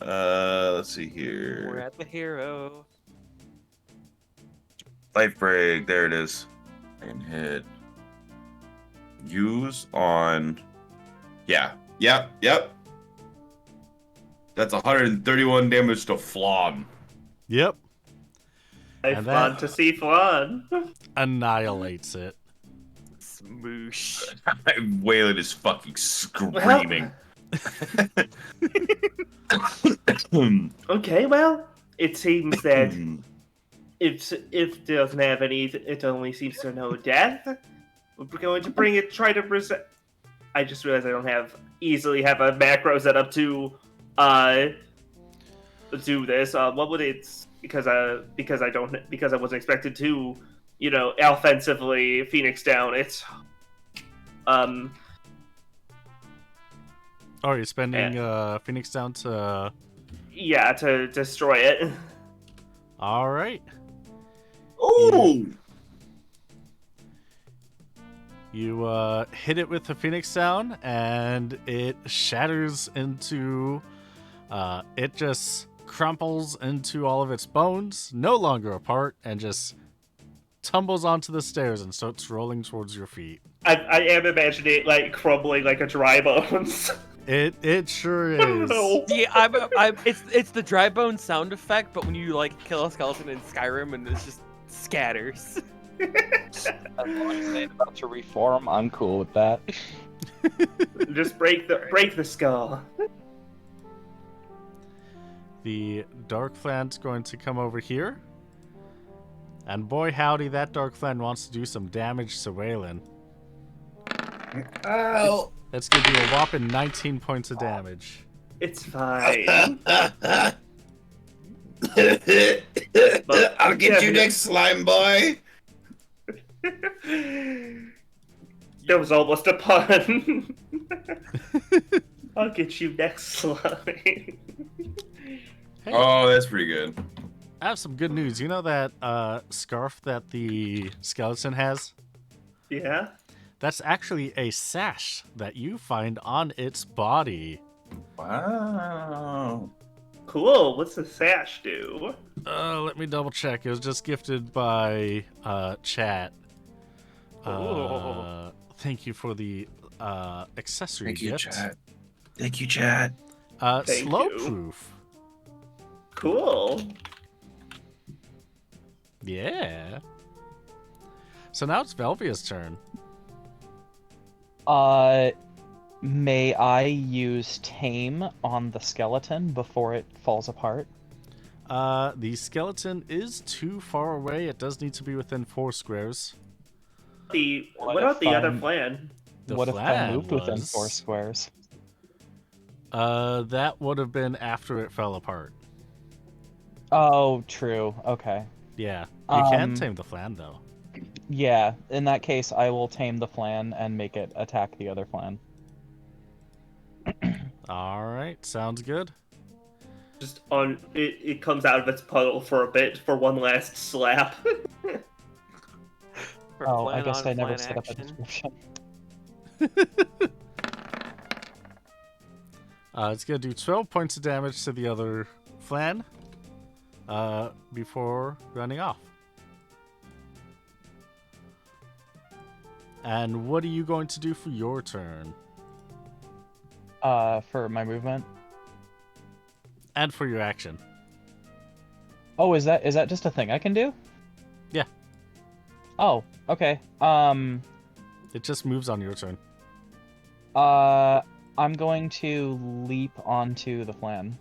Let's see We're here. at the hero. Life break. There it is. And hit. Use on Yeah. Yep. That's 131 damage to Flan. Yep. I've And gone that- to see Flan. Annihilates it. Smoosh. Waylon is fucking screaming. Okay, well, it seems that if it doesn't have any, it only seems to know death. We're going to bring it. Try to present. I just realized I don't easily have a macro set up to do this. What would it? Because I wasn't expected to, offensively Phoenix down. It's Oh, you're spending Phoenix down to. yeah, to destroy it. All right. Ooh! You hit it with the Phoenix Down, and it shatters into. It just crumples into all of its bones, no longer apart, and just tumbles onto the stairs and starts rolling towards your feet. I am imagining it like crumbling like a dry bones. It sure is. Yeah, it's the dry bone sound effect, but when you like kill a skeleton in Skyrim and it just scatters. As long as they're about to reform, I'm cool with that. Just break the skull. The Dark Flan's going to come over here. And boy howdy, that Dark Flan wants to do some damage to Waylon. Ow! Let's give you a whopping 19 points of damage. It's fine. I'll get you next, slime boy. That was almost a pun. I'll get you next slime. Hey, Oh, that's pretty good. I have some good news. You know that scarf that the skeleton has? Yeah? That's actually a sash that you find on its body. Wow. Cool. What's the sash do? Let me double check. It was just gifted by chat. Thank you for the accessory gift. Thank you, chat. Thank Slow you. proof. Cool. Yeah. So now it's Velvia's turn. May I use Tame on the skeleton before it falls apart? The skeleton is too far away. It does need to be within 4 squares. What What about if the other I'm- plan? The What if I flan moved within was- 4 squares? That would have been after it fell apart. Oh, true. Okay. Yeah. You can Um, tame the flan, though. Yeah, in that case, I will tame the flan and make it attack the other flan. Alright, sounds good. Just on it comes out of its puddle for a bit for one last slap. For Oh, I plan guess on I never plan set up a action. description. It's going to do 12 points of damage to the other flan before running off. And what are you going to do for your turn? For my movement. And for your action? Oh, is that just a thing I can do? Yeah. Oh, okay. It just moves on your turn. I'm going to leap onto the flan.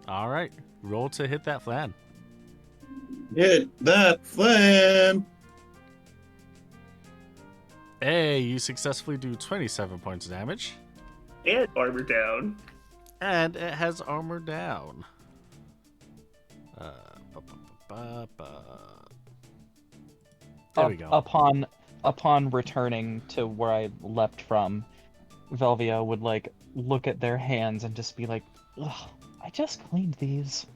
Alright, roll to hit that flan. Hit that flan. Hey, you successfully do 27 points of damage. And armor down. And it has armor down. There we go. Upon returning to where I left from, Velvia would like look at their hands and just be like, "Ugh, I just cleaned these."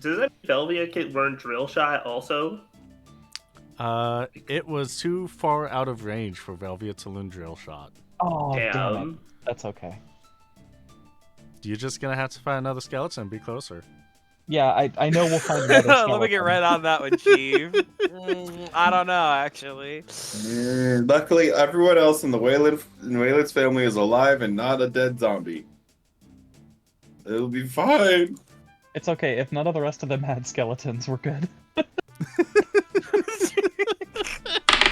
Does that Velvia can learn drill shot also? It was too far out of range for Velvia to learn drill shot. Oh, damn it. Damn. That's okay. You're just gonna have to find another skeleton and be closer. Yeah, I know we'll find another skeleton. Let me get right on that one, Chief. I don't know, actually. Luckily, everyone else in Wayland's family is alive and not a dead zombie. It'll be fine. It's okay. If none of the rest of them had skeletons, we're good.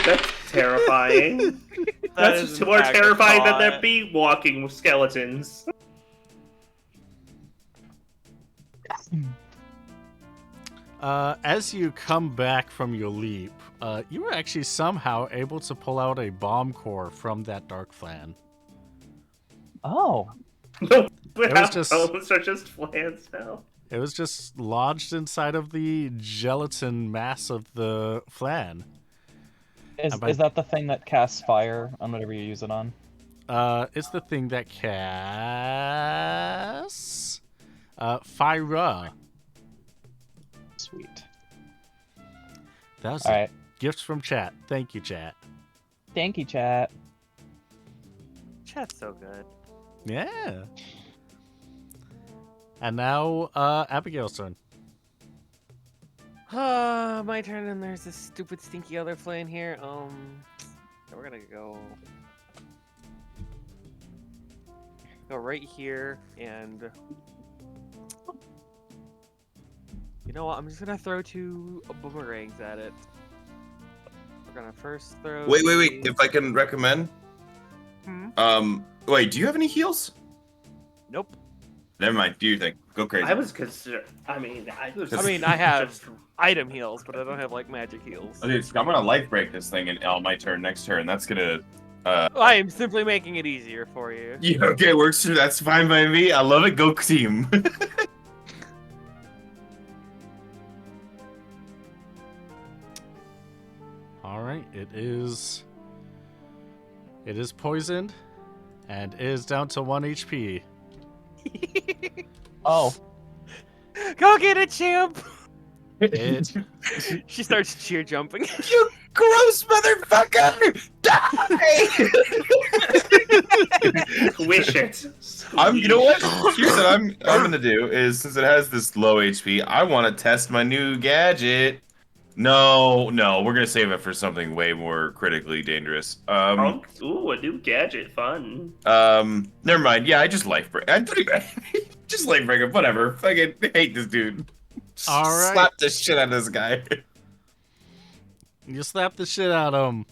That's terrifying. That's is just in more fact a terrifying than there thought. be walking skeletons. As you come back from your leap, you were actually somehow able to pull out a bomb core from that dark flan. Oh. But was just- bones are just flans now. It was just lodged inside of the gelatin mass of the flan. Is that the thing that casts fire on whatever you use it on? It's the thing that casts fire. Sweet. That was All a right. gift from chat. Thank you, chat. Thank you, chat. Chat's so good. Yeah. And now, Abigail's turn. My turn, and there's this stupid, stinky other flame here. We're gonna go right here, and you know what? I'm just gonna throw 2 boomerangs at it. We're gonna first throw. Wait. the- If I can recommend. Wait, do you have any heals? Nope. Never mind. Do your thing. Go crazy. I was consider. I mean, I have just- item heals, but I don't have like magic heals. Okay, so I'm gonna life break this thing on my turn next turn. That's gonna. I am simply making it easier for you. Yeah, okay, works. That's fine by me. I love it. Go team. All right, it is poisoned and is down to 1 HP. Oh. Go get it, champ! It She starts cheer jumping. You gross motherfucker! Die! Wish it. You know what? Here's what I'm gonna do is, since it has this low HP, I want to test my new gadget. No, we're gonna save it for something way more critically dangerous. Ooh, a new gadget, fun. Never mind. Yeah, I just life break. Just life break him. Whatever. Fucking hate this dude. All right. Slap the shit out of this guy. You slap the shit out of him.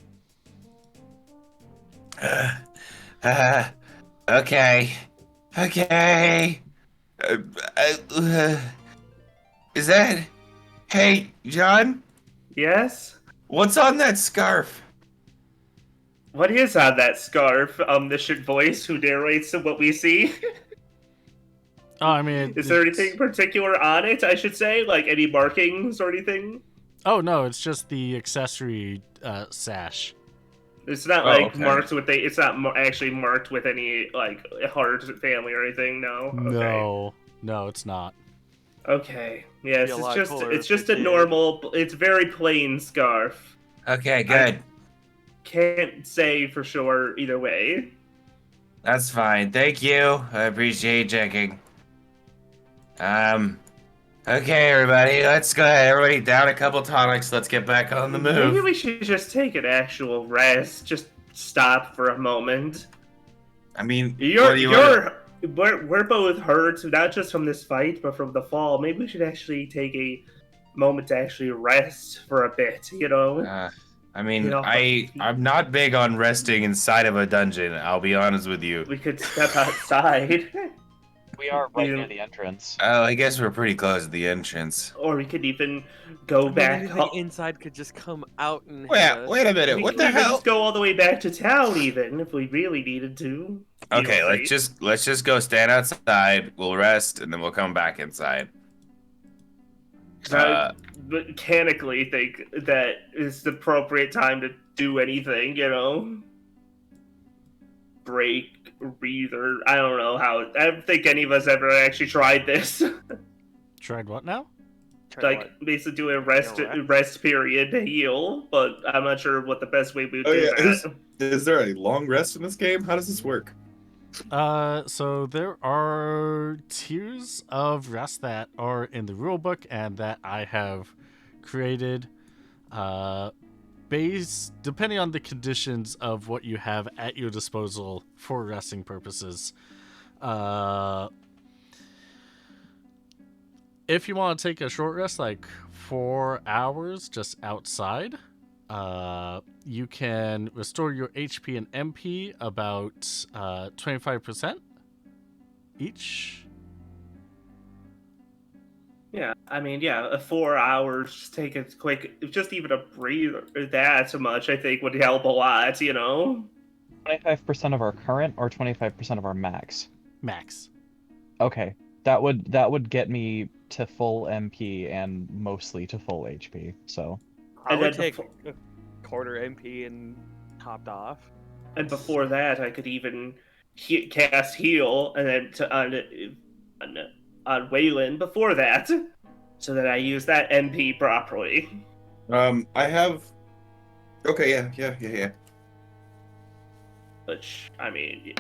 Okay. Is that? Hey, John. Yes. What's on that scarf? What is on that scarf? Omniscient voice who narrates what we see. Oh, I mean, Is there anything particular on it? I should say, like any markings or anything. Oh no, it's just the accessory sash. It's not okay. marked with it's not actually marked with any like Hart family or anything. No. Okay. No, it's not. Okay. Yes, Be a lot it's cooler just if it a did. normal. It's very plain scarf. Okay, good. Can't say for sure either way. That's fine. Thank you. I appreciate checking. Okay, everybody, let's go ahead. Everybody down a couple tonics. Let's get back on the Maybe move. we should just take an actual rest. Just stop for a moment. I mean, what do you want? We're both hurt, not just from this fight, but from the fall. Maybe we should actually take a moment to actually rest for a bit. You know. I mean, You know, I'm not big on resting inside of a dungeon. I'll be honest with you. We could step outside. We are right You- near the entrance. Oh, I guess we're pretty close to the entrance. Or we could even go back. Anything inside could just come out and Wait, hit us. wait a minute. We What could the even hell? just go all the way back to town, even if we really needed to. Okay, You know, let's just go stand outside. We'll rest, and then we'll come back inside. 'Cause I mechanically think that is the appropriate time to do anything. You know, break, breather. I don't know how. I don't think any of us ever actually tried this. Tried what now? Try Like what? basically do a Yeah, rest period to heal, but I'm not sure what the best way we would Oh, do yeah, that. Is there a long rest in this game? How does this work? So there are tiers of rest that are in the rulebook and that I have created, based depending on the conditions of what you have at your disposal for resting purposes. If you want to take a short rest, like 4 hours just outside, you can restore your HP and MP about 25% each. Yeah, I mean, yeah, 4 hours, just take a quick, just even a breather, that much, I think, would help a lot, 25% of our current or 25% of our max? Max. Okay. That would get me to full MP and mostly to full HP. So I And would then take before, a quarter MP and topped off. and before that, I could even cast heal, and then on, on Waylon before that, so that I use that MP properly. I have. Okay, yeah. Which, I mean,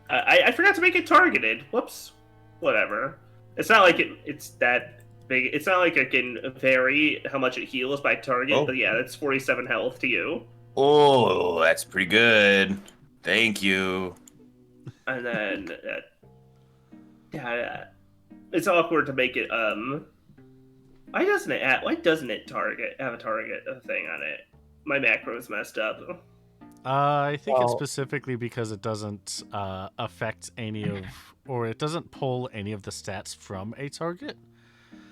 I forgot to make it targeted. Whoops. Whatever. It's not like it's that big. It's not like it can vary how much it heals by target, Oh. but yeah, that's 47 health to you. Oh, that's pretty good. Thank you. And then, yeah, it's awkward to make it, why doesn't it have a target thing on it? My macro's messed up. I think it's Well- specifically because it doesn't affect any of, or it doesn't pull any of the stats from a target.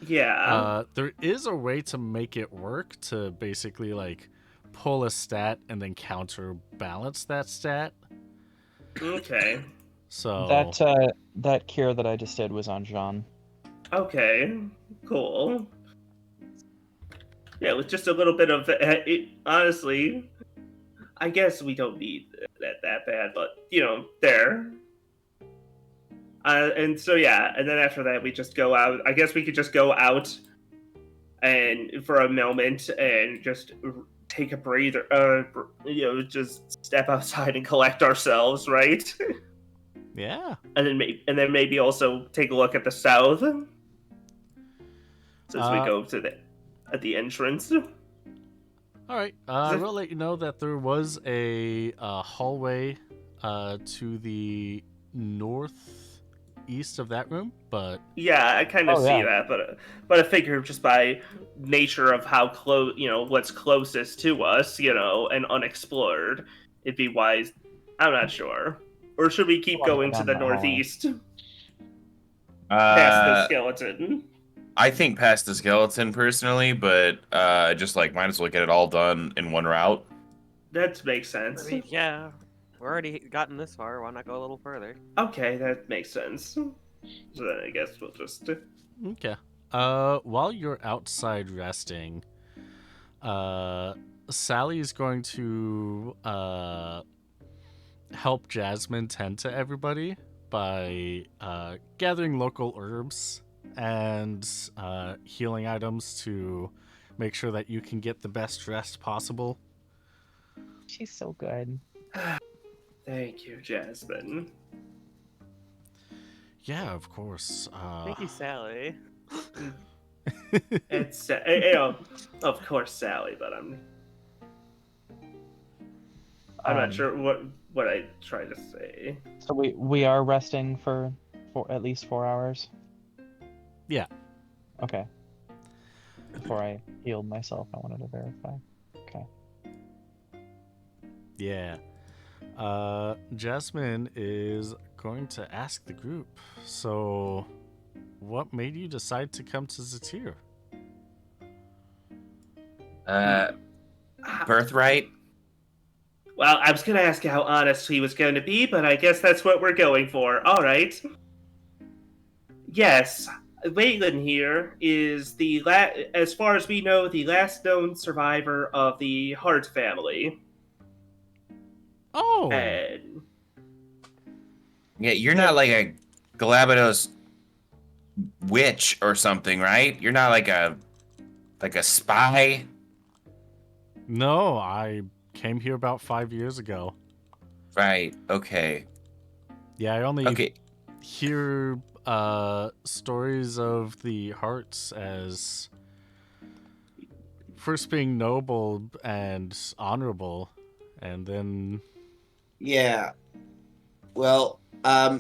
Yeah. There is a way to make it work to basically like pull a stat and then counterbalance that stat. Okay. So that cure that I just did was on Jean. Okay. Cool. Yeah, with just a little bit of honestly, I guess we don't need that bad, but there. And so yeah, and then after that we just go out. I guess we could just go out and for a moment and just take a breather. Just step outside and collect ourselves, right? yeah. and then maybe also take a look at the south, since we go to at the entrance. All right. I will let you know that there was a hallway to the northeast of that room, but Yeah, I kind of Oh, see yeah. that, but I figure just by nature of how close, what's closest to us, and unexplored, it'd be wise. I'm not sure. Or should we keep I'll go going to down the that hallway. northeast, past the Uh, skeleton? I think past the skeleton personally, but just like might as well get it all done in one route. That makes I sense. mean, yeah, we're already gotten this far. Why not go a little further? Okay, that makes sense. So then I guess we'll just. okay. While you're outside resting, Sally's going to help Jasmine tend to everybody by gathering local herbs and healing items to make sure that you can get the best rest possible. She's so good. Thank you, Jasmine. Yeah, of course. Thank you, Sally. It's of course Sally, but I'm not sure what I tried to say. So we are resting for at least 4 hours. Yeah. Okay. Before I healed myself, I wanted to verify. Okay. Yeah. Jasmine is going to ask the group. So, what made you decide to come to Zatir? Birthright. Well, I was going to ask how honest he was going to be, but I guess that's what we're going for. All right. Yes, Waylon here is as far as we know, the last known survivor of the Hart family. Oh, And Yeah, you're not like a Glabados witch or something, right? You're not like a spy. no, I came here about 5 years ago. Right. Okay. Yeah, I only Okay. hear stories of the hearts as first being noble and honorable, and then Yeah. Well,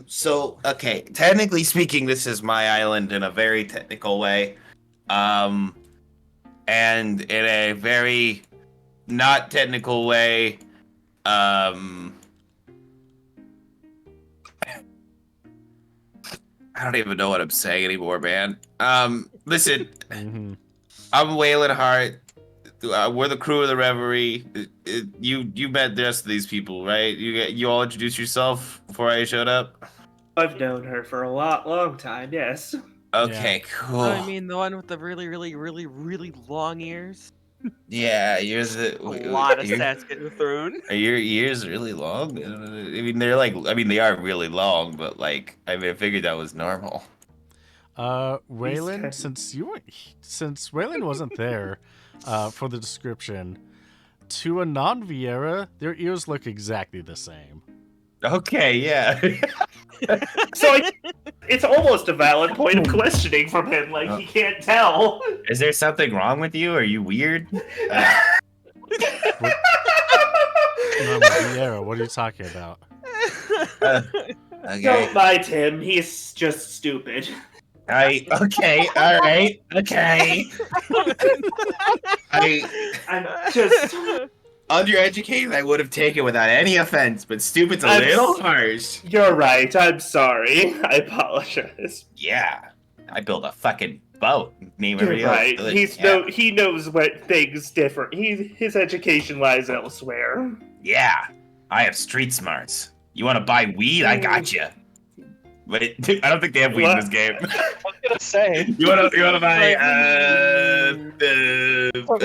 so okay, technically speaking, this is my island in a very technical way. Um, and in a very not technical way, um, I don't even know what I'm saying anymore, man. Listen, mhm. I'm Waylon Hart. We're the crew of the Reverie. You met the rest of these people, right? You all introduced yourself before I showed up. I've known her for a long time. Yes. Okay, Oh, cool. I mean the one with the really, really, really, really long ears. Yeah, yours. A lot of stats getting thrown. Are your ears really long? I mean, they're like. I mean, they are really long, but like, I mean, I figured that was normal. Waylon, kind- since Waylon wasn't there, for the description, to a non-Vieira, their ears look exactly the same. Okay, yeah. So it's almost a valid point of questioning from him. Like he can't tell. Is there something wrong with you? Are you weird? Non-Vieira, what are you talking about? Okay. Don't mind him. He's just stupid. Okay. All right. Okay. I'm just. Undereducated, I would have taken without any offense, but stupid's a I'm little s- harsh. You're right. I'm sorry. I apologize. Yeah. I built a fucking boat. Name You're everybody right. else. He's Yeah. he knows what things different. His education lies elsewhere. Yeah, I have street smarts. You want to buy weed? I got you. But I don't think they have weed in this game. I was gonna say. You want to buy?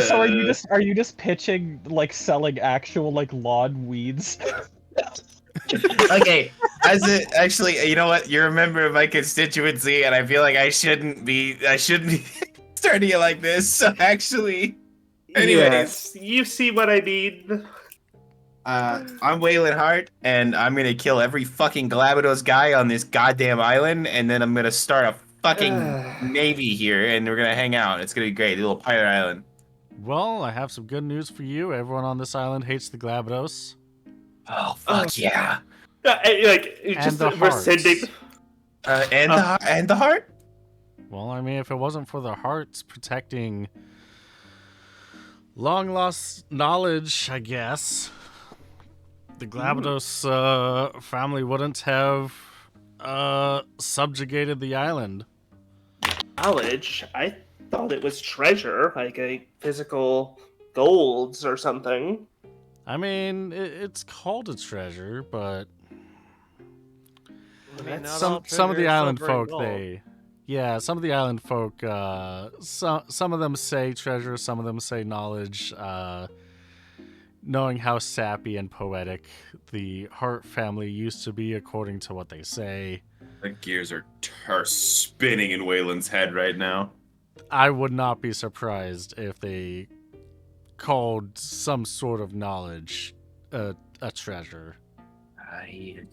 So are you just pitching like selling actual like lawn weeds? Okay, actually, you know what? You're a member of my constituency, and I feel like I shouldn't be starting it like this. So actually, anyways. Yes, you see what I mean. I'm Waylon Hart, and I'm gonna kill every fucking Glabados guy on this goddamn island, and then I'm gonna start a fucking navy here, and we're gonna hang out. It's gonna be great, a little pirate island. Well, I have some good news for you. Everyone on this island hates the Glabados. Oh fuck yeah! Just the we're hearts. sending. And the heart. Well, I mean, if it wasn't for the hearts protecting long lost knowledge, I guess the Glabados family wouldn't have subjugated the island. Knowledge. I thought it was treasure, like a physical golds or something. I mean, it's called a treasure, but I mean, not some all of the treasure is island silver and folk gold. some of the island folk some of them say treasure, some of them say knowledge. Knowing how sappy and poetic the Hart family used to be, according to what they say, The gears are spinning in Waylon's head right now. I would not be surprised if they called some sort of knowledge a treasure. I'm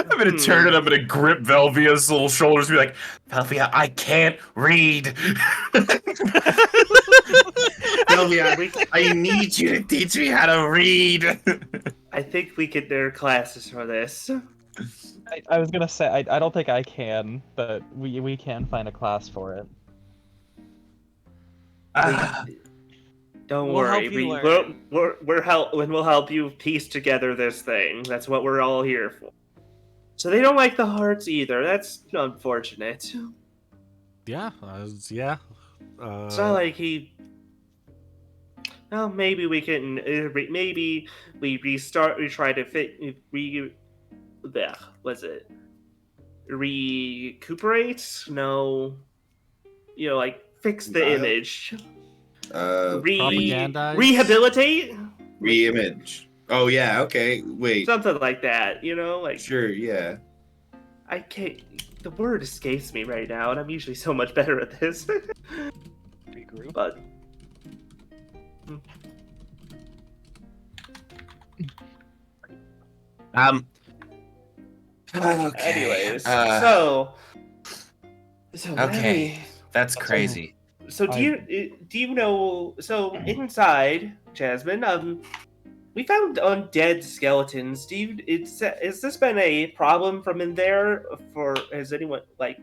gonna turn it. I'm gonna grip Velvia's little shoulders and be like, Velvia, I can't read. Velvia, I need you to teach me how to read. I think we could there are classes for this. I was gonna say I don't think I can, but we can find a class for it. Don't We'll help worry, you we'll help you piece together this thing. That's what we're all here for. So they don't like the hearts either. That's unfortunate. Yeah. It's not like he. Well, maybe we can. Maybe we restart. We try to was it? Recuperate? No. Like fix the image. Propagandize? Rehabilitate? Re-image. Oh yeah, okay. Wait. Something like that, like Sure, yeah. I can't the word escapes me right now, and I'm usually so much better at this. Regroup. But Okay. Anyways, so let Okay. me. That's So- crazy. So do you know? So inside Jasmine, we found undead skeletons. Has this been a problem from in there? Has anyone like?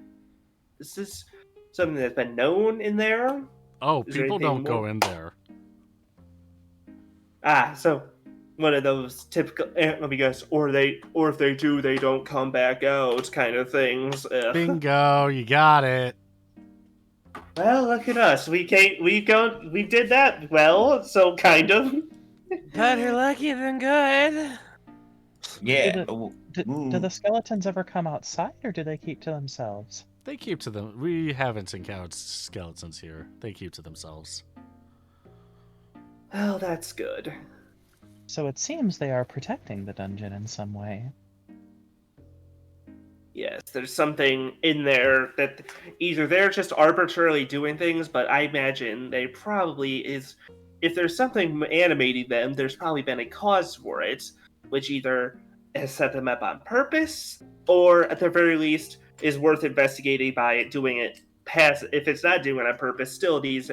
Is this something that's been known in there? Oh, Is there people anything don't go more? in there. So one of those typical. Let me guess. Or if they do, they don't come back out, kind of things. Ugh. Bingo, you got it. Well, look at us. We did that well. So kind of. Better lucky than good. Yeah. Do the skeletons ever come outside, or do they keep to themselves? They keep to them. We haven't encountered skeletons here. They keep to themselves. Well, that's good. So it seems they are protecting the dungeon in some way. Yes, there's something in there that either they're just arbitrarily doing things, but I imagine they probably is. If there's something animating them, there's probably been a cause for it, which either has set them up on purpose, or at the very least is worth investigating by doing it past. If it's not doing it on purpose, still deems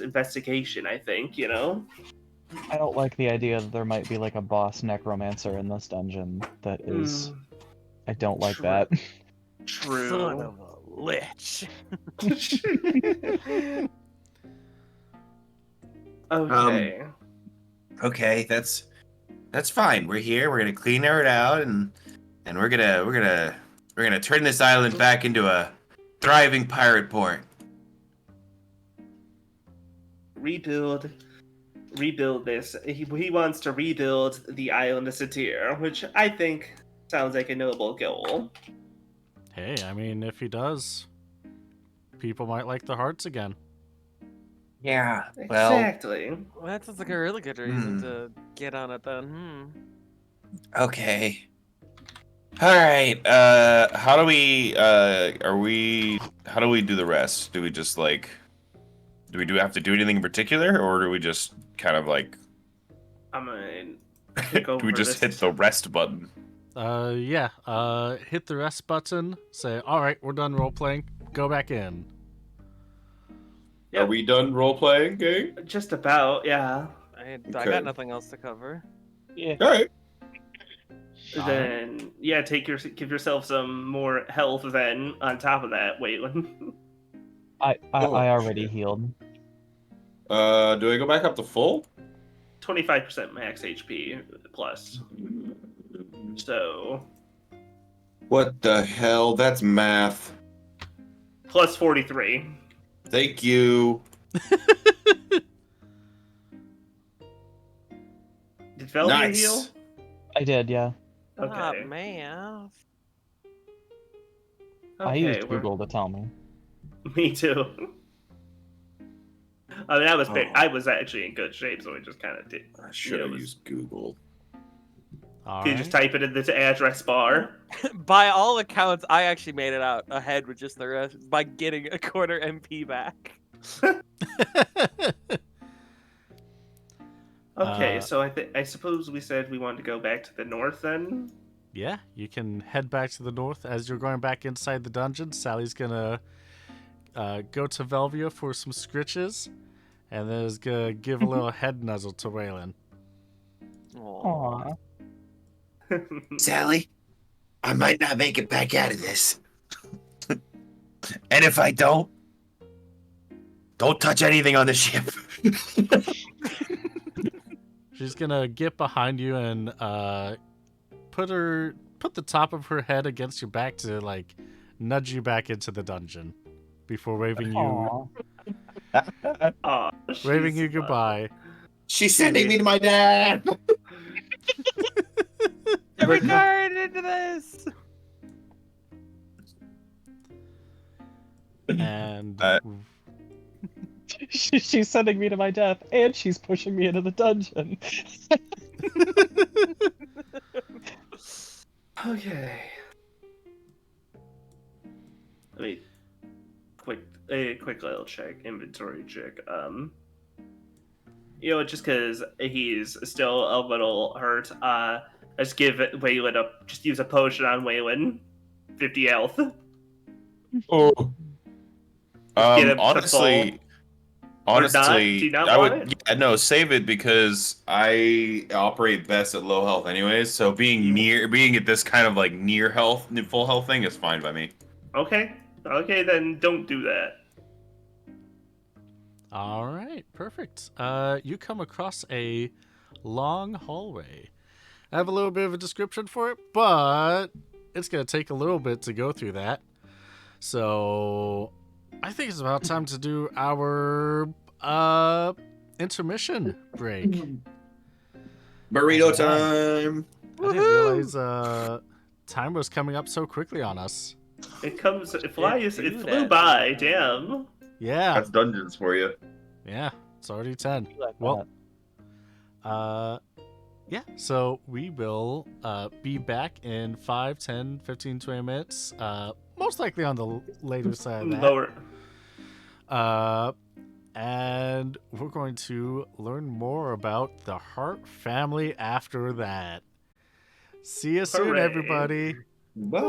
investigation. I think I don't like the idea that there might be like a boss necromancer in this dungeon that is. Hmm, I don't like true. that. True. Son of a lich. Okay. Okay, that's fine. We're here. We're gonna clean it out, and we're gonna turn this island back into a thriving pirate port. Rebuild this. He wants to rebuild the island of Satir, which I think sounds like a noble goal. Hey, I mean, if he does, people might like the hearts again. Yeah. Well. Exactly. Well, that sounds like a really good reason Hmm. to get on it then. Okay. All right. How do we? How do we do the rest? Do we just like? Do we have to do anything in particular, or do we just kind of like? I'm gonna click Do over we just this. hit the rest button? Yeah. Hit the rest button. Say, all right, we're done role playing. Go back in. Yep. Are we done role playing, gang? Just about, yeah. I Okay. got nothing else to cover. Yeah. All right. Then give yourself some more health. Then on top of that, Waylon. I Oh, already shit. healed. Do I go back up to full? 25% max HP plus. So What the hell? That's math. plus 43. Thank you. Did Velvia Nice. heal? I did, yeah. Okay. Ah, man. I Okay, used Google to tell me. Me too. I mean, Oh. I was actually in good shape, so I just kind of did. I should have it was- used Google. All You right. just type it in the address bar. By all accounts, I actually made it out ahead with just the rest by getting a quarter MP back. Okay, Uh, so I suppose we said we wanted to go back to the north then. Yeah, you can head back to the north. As you're going back inside the dungeon, Sally's gonna go to Velvia for some scritches, and then is gonna give a little head nuzzle to Waylon. Aww. Sally, I might not make it back out of this. And if I don't touch anything on the ship. She's gonna get behind you and put the top of her head against your back to like nudge you back into the dungeon before waving you Aw. Aw, waving she's you goodbye. She's sending me to my dad. We're going into this. And She's sending me to my death, and she's pushing me into the dungeon. Okay. Let me a quick little inventory check. Just because he's still a little hurt. Let's give Waylon just use a potion on Waylon. 50 health. Oh. Get him to Honestly, honestly, Do you not I want would. it? Yeah, no, save it because I operate best at low health, anyways. So being at this kind of like near health, full health thing is fine by me. Okay. Okay, then don't do that. All right, perfect. You come across a long hallway. I have a little bit of a description for it, but it's going to take a little bit to go through that. So I think it's about time to do our intermission break. Burrito time. I didn't realize time was coming up so quickly on us. It flew that by, sometimes. damn. Yeah, That's dungeons for you. yeah, it's already 10. You like Well, yeah, so we will be back in 5, 10, 15, 20 minutes. Most likely on the later side of that. Lower. And we're going to learn more about the Hart family after that. See you soon, Hooray. everybody. Bye.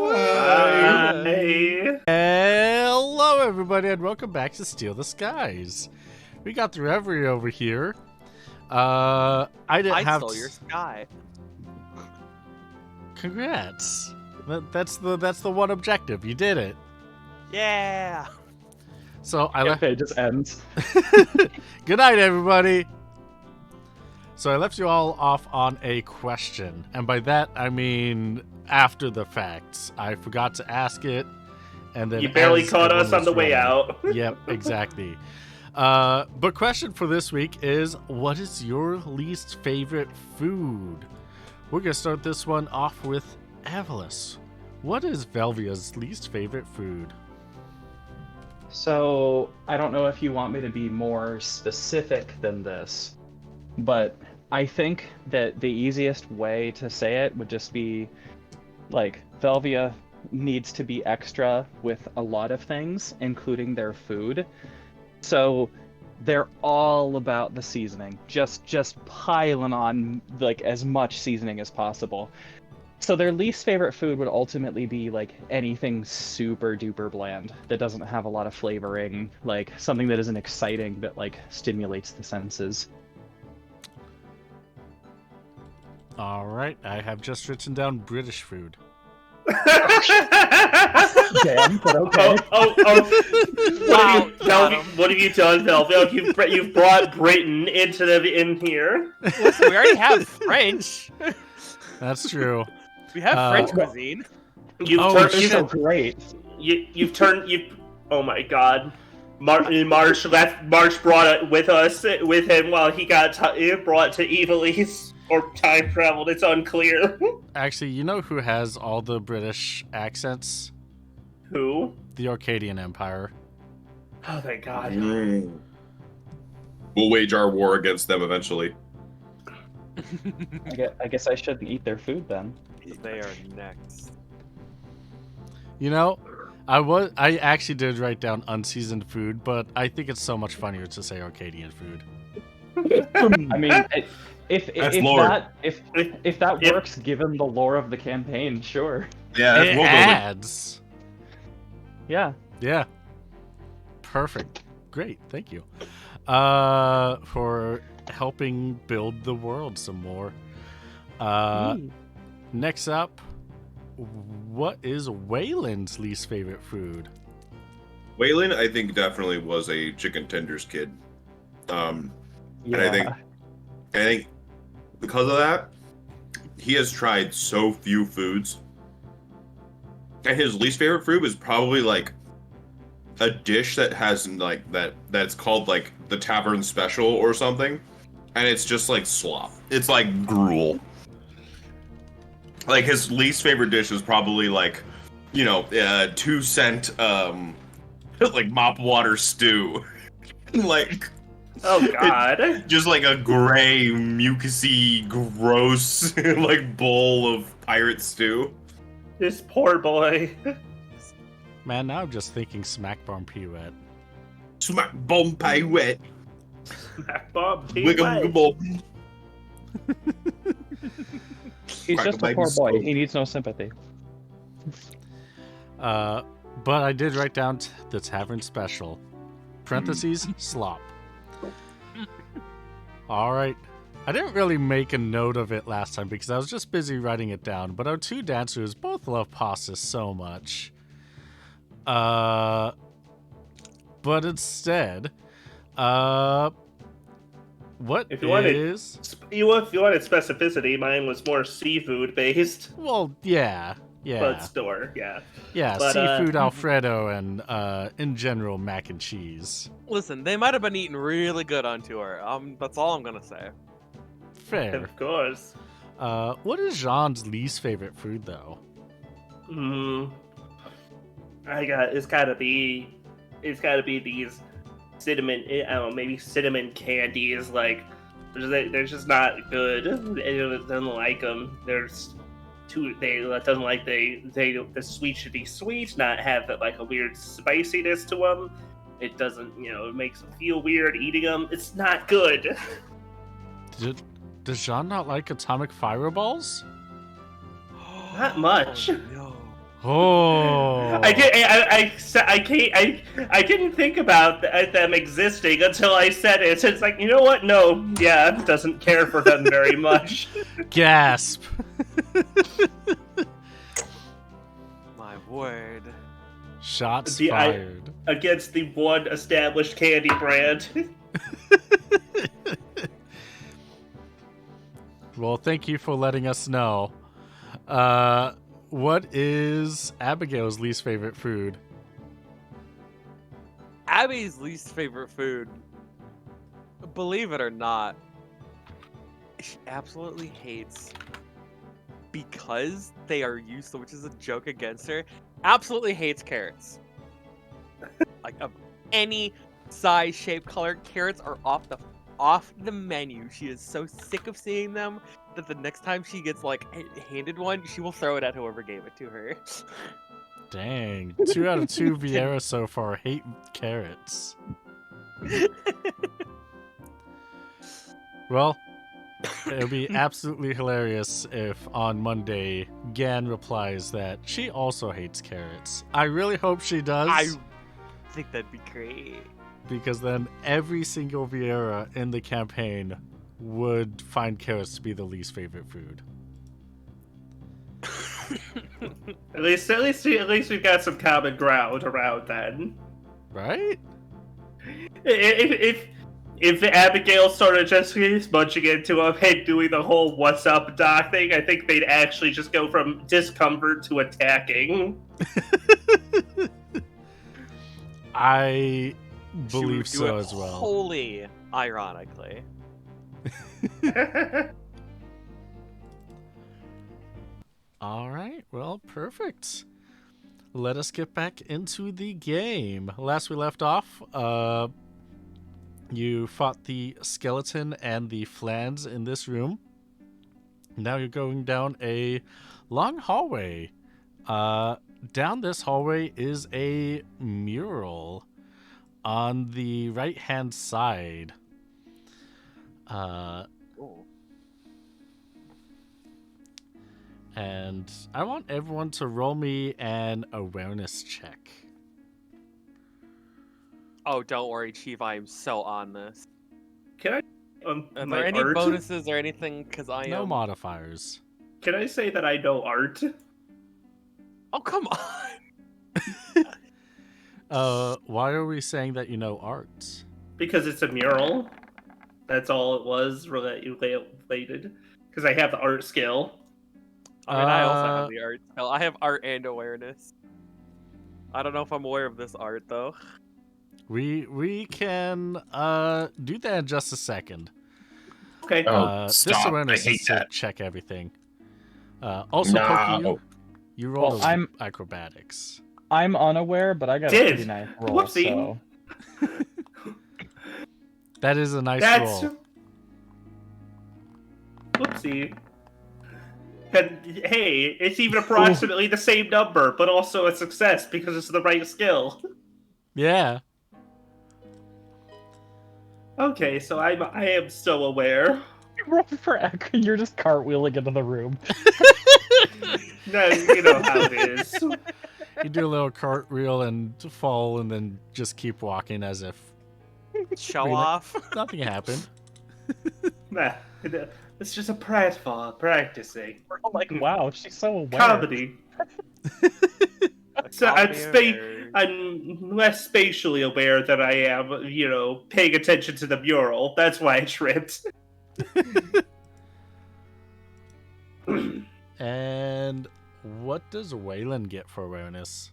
Hello, everybody, and welcome back to Steal the Skies. We got the Reverie over here. I stole your sky. Congrats. That's the one objective. You did it. Yeah. So I left. It just ends. Good night, everybody. So I left you all off on a question, and by that I mean after the fact. I forgot to ask it, and then You barely as caught everyone us on was the way running- out. Yep, exactly. But question for this week is, what is your least favorite food? We're gonna start this one off with Avalis. What is Velvia's least favorite food? So, I don't know if you want me to be more specific than this, but I think that the easiest way to say it would just be, like, Velvia needs to be extra with a lot of things, including their food. So, they're all about the seasoning, just piling on, like, as much seasoning as possible. So their least favorite food would ultimately be like anything super duper bland that doesn't have a lot of flavoring, like something that isn't exciting but like stimulates the senses. All right, I have just written down British food. Damn, but okay. Wow, What have you done, Velvia? You've brought Britain in here. Listen, we already have French. That's true. We have French cuisine. Great. You've turned. Oh my God. Marsh brought it with him while he got brought to Evilise or time traveled. It's unclear. Actually, you know who has all the British accents? Who? The Arcadian Empire. Oh thank God. We'll wage our war against them eventually. I guess I shouldn't eat their food then. They are next. You know, I actually did write down unseasoned food, but I think it's so much funnier to say Arcadian food. I mean, if lore. that works given the lore of the campaign, sure. Yeah, that's It world building. adds. Yeah. Yeah. Perfect. Great. Thank you. For helping build the world some more. Next up, what is Waylon's least favorite food? Waylon, I think, definitely was a chicken tenders kid. And I think because of that, he has tried so few foods. And his least favorite food is probably like a dish that has like that's called like the tavern special or something. And it's just like slop. It's like gruel. Like his least favorite dish is probably like, 2-cent like mop water stew. Like Oh God. just like a gray, mucusy, gross like bowl of pirate stew. This poor boy. Man, now I'm just thinking Smack Bomb Pirouette. Smack bomb pie wet. Bob, Wiggle bob. He's Crack just a back poor and boy. smoke. He needs no sympathy. But I did write down the tavern special. Parentheses, slop. All right. I didn't really make a note of it last time because I was just busy writing it down, but our two dancers both love pasta so much. But instead, what If you wanted- is... If you wanted specificity, mine was more seafood based, Well, yeah. but store, yeah. Yeah, But, seafood Alfredo and, in general, mac and cheese. Listen, they might have been eating really good on tour. That's all I'm gonna say. Fair. Of course. What is Jean's least favorite food, though? It's gotta be these cinnamon. I don't know, maybe cinnamon candies. Like they're just not good. It doesn't like them. There's too. They doesn't like the sweet should be sweet, not have like a weird spiciness to them. It doesn't, it makes them feel weird eating them. It's not good. Does Jean not like atomic fireballs? Not much. Oh, no. Oh, I didn't think about them existing until I said it. So it's like, you know what? No, yeah, doesn't care for them very much. Gasp! My word. Shots The- fired. Against the one established candy brand. Well, thank you for letting us know. What is Abigail's least favorite food? Abby's least favorite food, believe it or not, she absolutely hates, because they are used to, which is a joke against her, absolutely hates carrots. Like, of any size, shape, color, carrots are off the menu. She is so sick of seeing them that the next time she gets like handed one, she will throw it at whoever gave it to her. Dang. 2 out of 2 Vieira so far hate carrots. Well, it would be absolutely hilarious if on Monday Gan replies that she also hates carrots. I really hope she does. I think that'd be great. Because then every single Vieira in the campaign would find carrots to be the least favorite food. At least we've got some common ground around that. Right? If Abigail sort of just munching into him and doing the whole "what's up, doc" thing, I think they'd actually just go from discomfort to attacking. I She would believe do so it as well. Wholly ironically. All right, well, perfect. Let us get back into the game. Last we left off, you fought the skeleton and the flans in this room. Now you're going down a long hallway. Down this hallway is a mural on the right-hand side. And I want everyone to roll me an awareness check. Oh, don't worry, Chief. I am so on this. Can I? Are My there any art? bonuses or anything? Because I No am. modifiers. Can I say that I know art? Oh, come on. Why are we saying that you know art? Because it's a mural. That's all it was related. Because I have the art skill. I mean, I also have the art skill. I have art and awareness. I don't know if I'm aware of this art though. We can do that in just a second. Okay. Oh, This stop. I awareness hate is to that. check everything. Also, No. Pokey, you rolled Well, I'm- acrobatics. I'm unaware, but I got Did. a pretty nice roll. Whoopsie. So That is a nice That's roll. whoopsie. And hey, it's even approximately the same number, but also a success because it's the right skill. Yeah. Okay, so I am so aware. Roll for echo. You're just cartwheeling into the room. No, you know how it is. You do a little cartwheel and fall, and then just keep walking as if Show Really? off. nothing happened. Nah, it's just a pratfall, practicing. We're all like, wow, she's so aware. Comedy. So Comedy or- I'm less spatially aware than I am, paying attention to the mural. That's why I tripped. And what does Waylon get for awareness?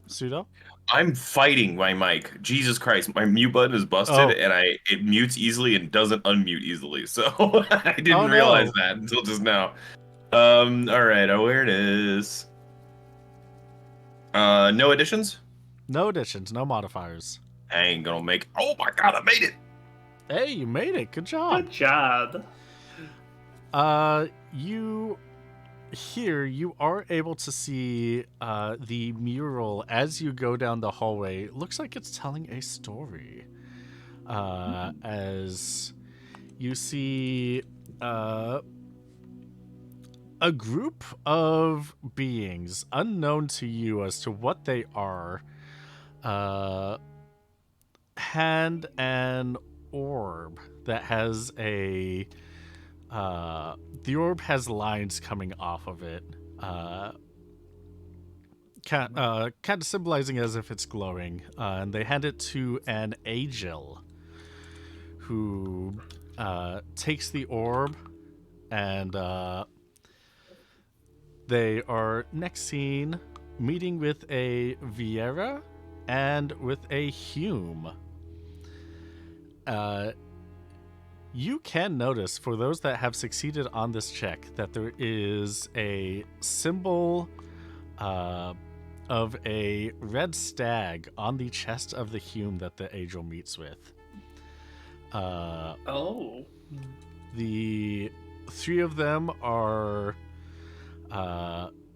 Pseudo? I'm fighting my mic. Jesus Christ, my mute button is busted, Oh. and it mutes easily and doesn't unmute easily. So I didn't Oh, no. realize that until just now. All right, awareness. No additions. No additions, no modifiers. I ain't gonna make. Oh my God, I made it. Hey, you made it. Good job. Good job. You are able to see the mural as you go down the hallway. It looks like it's telling a story. As you see a group of beings unknown to you as to what they are hand an orb that has the orb has lines coming off of it, kind of symbolizing as if it's glowing, and they hand it to an Agil, who takes the orb, and they are next seen meeting with a Vieira and with a Hume. You can notice, for those that have succeeded on this check, that there is a symbol of a red stag on the chest of the Hume that the Angel meets with. Oh. The three of them are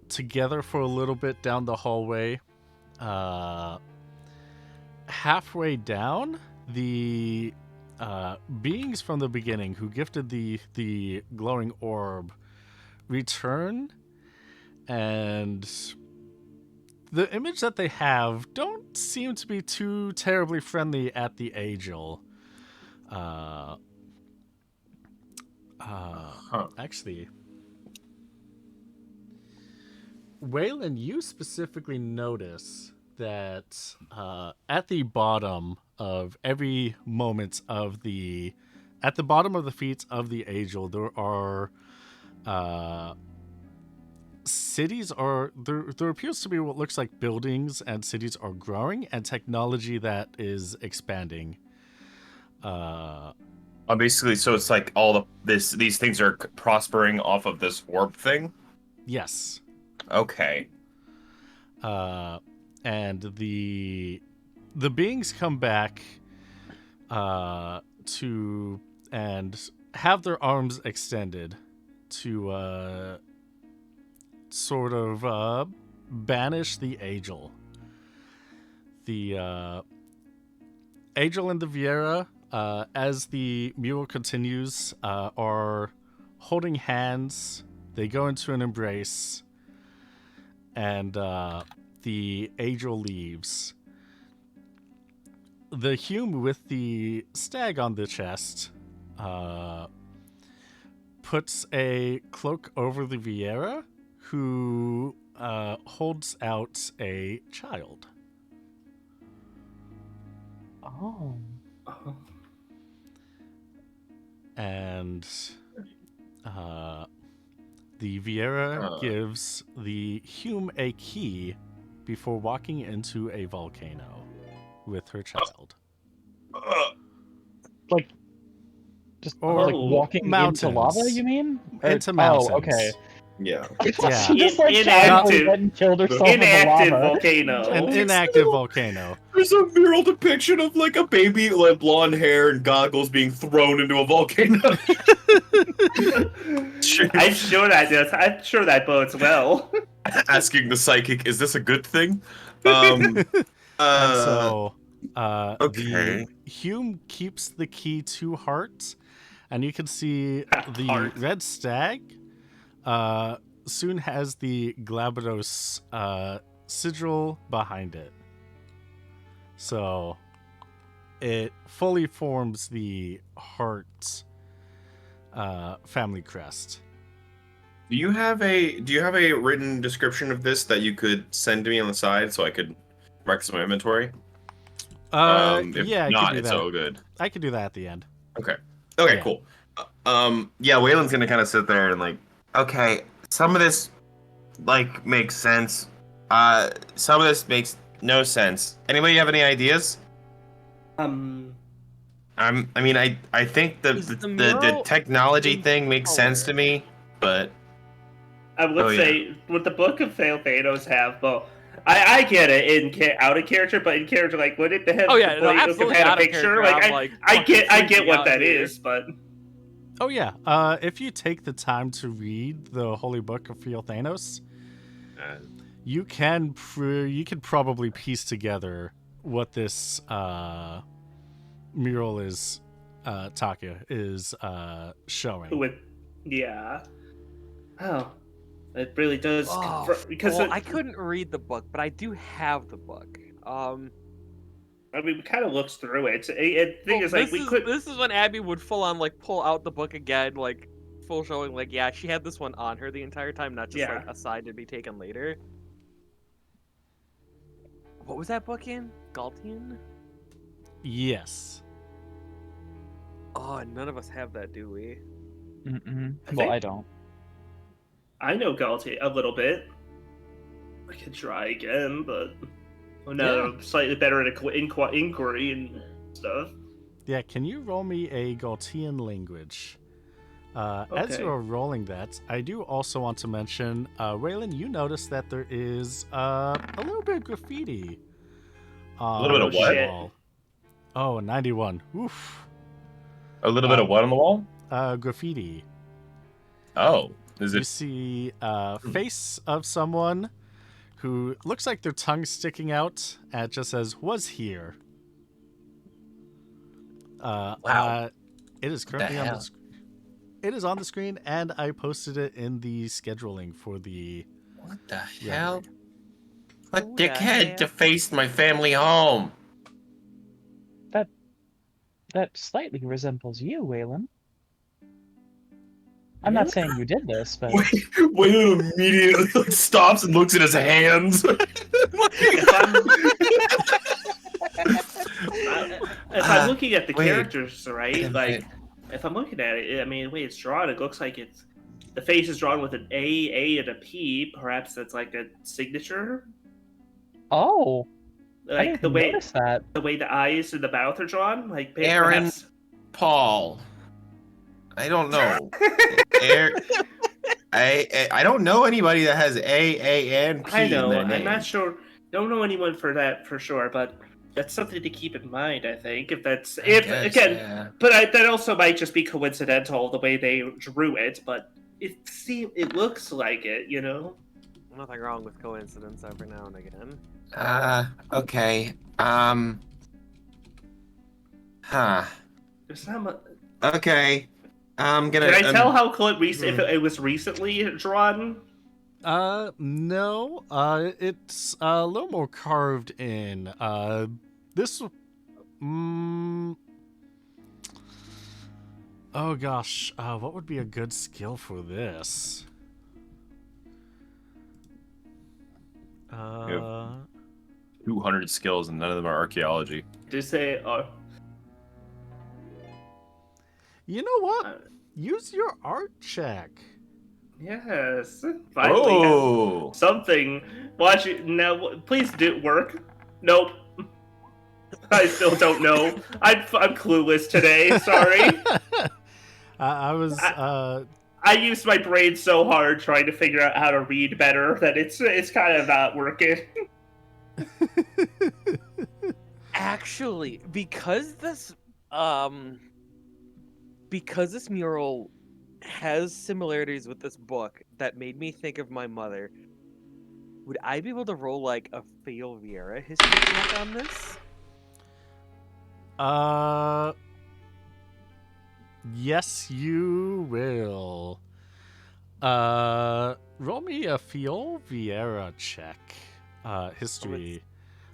together for a little bit down the hallway. Halfway down, the beings from the beginning who gifted the glowing orb return, and the image that they have don't seem to be too terribly friendly at the Agil. Actually, Waylon, you specifically notice that at the bottom of every moment of at the bottom of the feet of the Angel, there are cities there appears to be what looks like buildings, and cities are growing, and technology that is expanding. Basically, so it's like these things are prospering off of this orb thing. Yes. Okay. And the beings come back to and have their arms extended to sort of banish the Angel. The Angel and the Vieira, as the mural continues, are holding hands. They go into an embrace, and the Angel leaves. The Hume with the stag on the chest puts a cloak over the Vieira, who holds out a child. Oh. And the Vieira gives the Hume a key before walking into a volcano with her child. Like, just Or like walking mountains. into lava, you mean? Into mountains. Oh, okay. Yeah. Yeah. She just like Inactive. casually went and killed herself in the Inactive lava. volcano. An inactive volcano. There's a mural depiction of like a baby, like blonde hair and goggles, being thrown into a volcano. I'm sure that does. I'm sure that bodes well. Asking the psychic, "Is this a good thing?" And so, okay. the Hume keeps the key to Heart, and you can see the Heart. red stag soon has the Glabados sigil behind it. So it fully forms the Heart family crest. Do you have a written description of this that you could send to me on the side so I could mark this in my inventory? If Yeah, I not, could do it's that. all good. I could do that at the end. Okay, Yeah. cool. Yeah, Waylon's gonna kind of sit there and like, okay, some of this like makes sense. Some of this makes no sense. Anybody have any ideas? I think Is the the mural technology in thing makes sense to color? me, but I would say what the Book of Thanos have, well, I get it out of character, but in character, like, would it have? Oh yeah, no, like, absolutely had a out of picture? character. Like, I'm, like, I fucking get freaking what out that here. is, but Oh yeah, if you take the time to read the Holy Book of Thanos, you can probably piece together what this mural is Taka is showing. with yeah, oh, it really does Oh, because well, I couldn't read the book, but I do have the book. I mean, we kind of looks through it. The thing is, like, This is when Abby would full on like pull out the book again, like full showing, like yeah, she had this one on her the entire time, not just like aside to be taken later. What was that book in? Galtian? Yes. Oh, none of us have that, do we? Well, I don't. I know Galti a little bit. I could try again, but I'm slightly better at inquiry and stuff. Yeah, can you roll me a Galtian language? As Okay. you're rolling that, I do also want to mention, Waylon, you notice that there is a little bit of graffiti. A little bit of what? Wall. Oh, 91. Oof. A little bit of what on the wall? Graffiti. Oh, is You it? see a face of someone who looks like their tongue sticking out, and it just says, "was here." Wow. It is currently on the screen. It is on the screen, and I posted it in the scheduling for the... What the Yeah. hell? What Who the dickhead hell? defaced my family home? That slightly resembles you, Waylon. I'm not saying you did this, but Waylon immediately like, stops and looks at his hands. If I'm looking at the wait. characters, right? Like, if I'm looking at it, I mean, the way it's drawn, it looks like the face is drawn with an A, and a P. Perhaps that's like a signature. oh, I Like didn't the way notice that. the way the eyes and the mouth are drawn. Like Aaron. perhaps. Paul. I don't know. I don't know anybody that has A and P I know. in their I'm name. not sure. Don't know anyone for that for sure, but that's something to keep in mind. I think if that's I guess, again. yeah. But that also might just be coincidental the way they drew it, but it looks like it, you know. Nothing wrong with coincidence every now and again. Okay. Huh. There's not much... Okay. I'm gonna. Can I tell how if it was recently drawn? No. It's a little more carved in. This... Oh gosh, what would be a good skill for this? 200 skills and none of them are archaeology. Just say, You know what? Use your art check. yes, finally Oh, something. Watch it now. Please do work. Nope. I still don't know. I'm clueless today. Sorry. I was I used my brain so hard trying to figure out how to read better that it's kind of not working. Actually, because this mural has similarities with this book that made me think of my mother, would I be able to roll like a Fail Viera history check on this? Yes, you will. Roll me a Fiol Vieira check. History.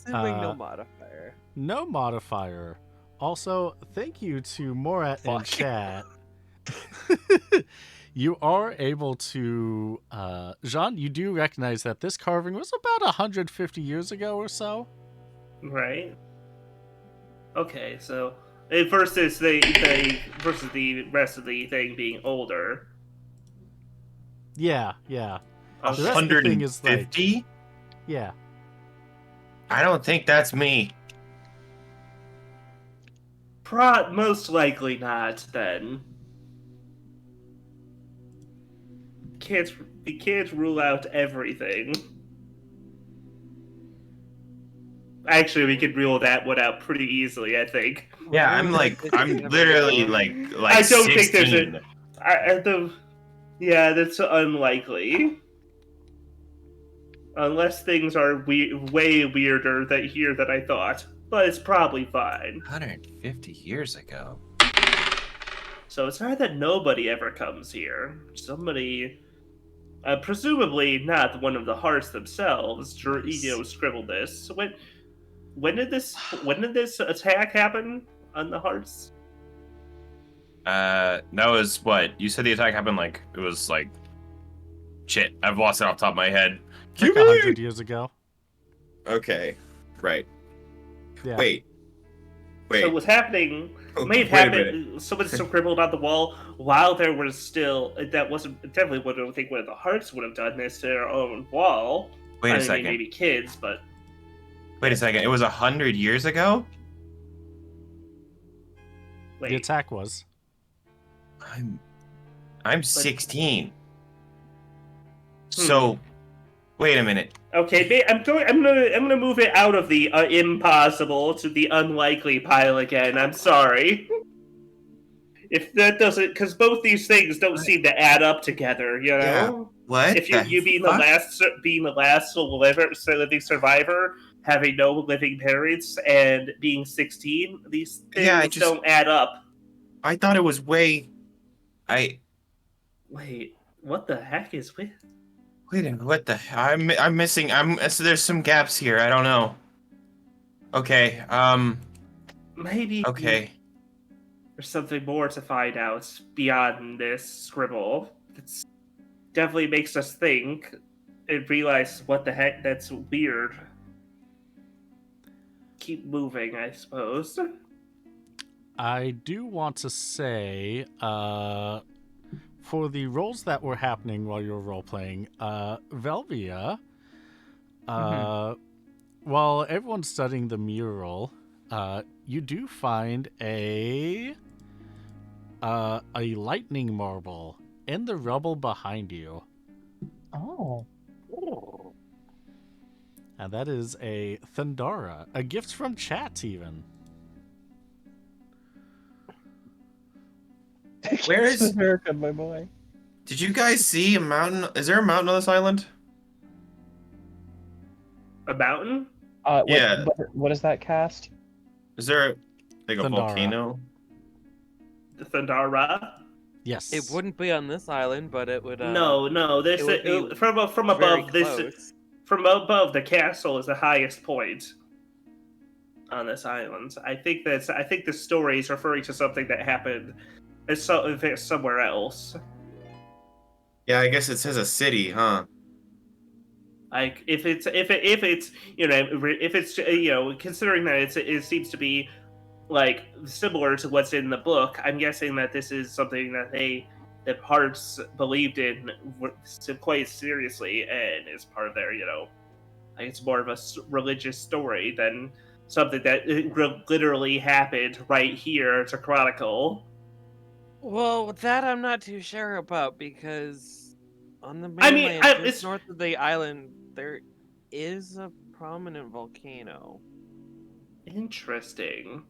Assuming no modifier. No modifier. Also, thank you to Morat in Fuck. chat. You are able to, Jean, you do recognize that this carving was about 150 years ago or so. Right. Okay, so versus versus the rest of the thing being older. Yeah. Okay. The rest of the thing is like, 150? yeah. I don't think that's me. Most likely not. Then we can't rule out everything. Actually, we could rule that one out pretty easily, I think. Yeah, I'm literally like I don't think there's 16. Yeah, that's unlikely. Unless things are way weirder than I thought. But it's probably fine. 150 years ago. So it's not that nobody ever comes here. Somebody, presumably not one of the hearts themselves, scribbled this. So when did this attack happen on the hearts? That was what you said. The attack happened like it was like shit. I've lost it off the top of my head. Like 100 years ago. Okay, right. Yeah. Wait. So what's happening may have Wait a happened. Someone scribbled on the wall while there was still. That wasn't definitely what I think one of the hearts would have done this to their own wall. Wait a I mean, second. maybe kids, but Wait a second. It was 100 years ago. wait. The attack was. I'm 16. So, wait a minute. Okay, I'm gonna move it out of the impossible to the unlikely pile again. I'm sorry. If that doesn't, because both these things don't seem to add up together, you know. Yeah. What? If you being the last living survivor, having no living parents, and being 16, these things don't add up. I thought it was way. Wait, what the heck is with? Wait a minute. What the? I'm missing. So there's some gaps here. I don't know. Okay. Maybe. Okay. There's something more to find out beyond this scribble. It's definitely makes us think and realize what the heck. That's weird. Keep moving, I suppose. I do want to say, for the roles that were happening while you were role-playing, Velvia, while everyone's studying the mural, you do find a lightning marble in the rubble behind you. Oh. And that is a Thundara, a gift from chat even. Where is America, my boy? Did you guys see a mountain? Is there a mountain on this island? A mountain? Yeah. What is that cast? Is there like a Thundara. volcano? The Thundara? Yes. It wouldn't be on this island, but it would. No. There's it would be from very above this. close. From above, the castle is the highest point on this island. I think the story is referring to something that happened somewhere else. Yeah, I guess it says a city, huh? Like if it's considering that it seems to be like similar to what's in the book, I'm guessing that this is something that the Hearts believed in quite seriously and is part of their, like it's more of a religious story than something that literally happened right here to chronicle. Well, that I'm not too sure about because on the I mean, mainland, just it's north of the island, there is a prominent volcano. interesting.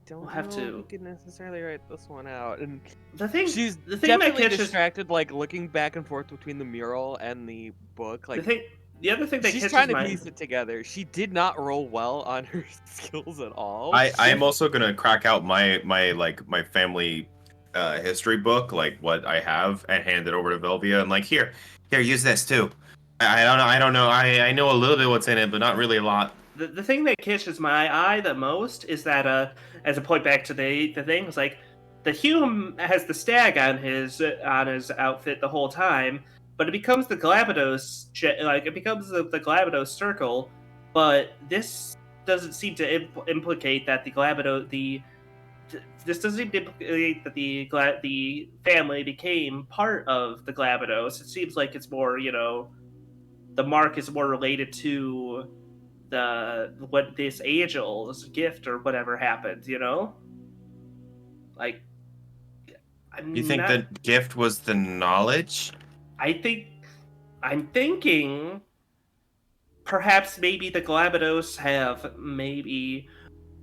We'll Don't have know if we to. could necessarily write this one out. And The thing, she's the thing that definitely catches distracted, like looking back and forth between the mural and the book. the Like thing, the other thing that she's trying catches to my piece it together. She did not roll well on her skills at all. I am also gonna crack out my family history book, like what I have, and hand it over to Velvia and like here, use this too. I don't know. I know a little bit what's in it, but not really a lot. the thing that catches my eye the most is that as a point back to the thing is like the Hume has the stag on his outfit the whole time, but it becomes the Glabados like it becomes the Glabados circle, but this doesn't seem to implicate that the Glabados the this doesn't seem to implicate that the family became part of the Glabados. It seems like it's more, the mark is more related to the what this angel's gift or whatever happened, like You I'm think not. the gift was the knowledge? I think I'm thinking perhaps maybe the Glabados have maybe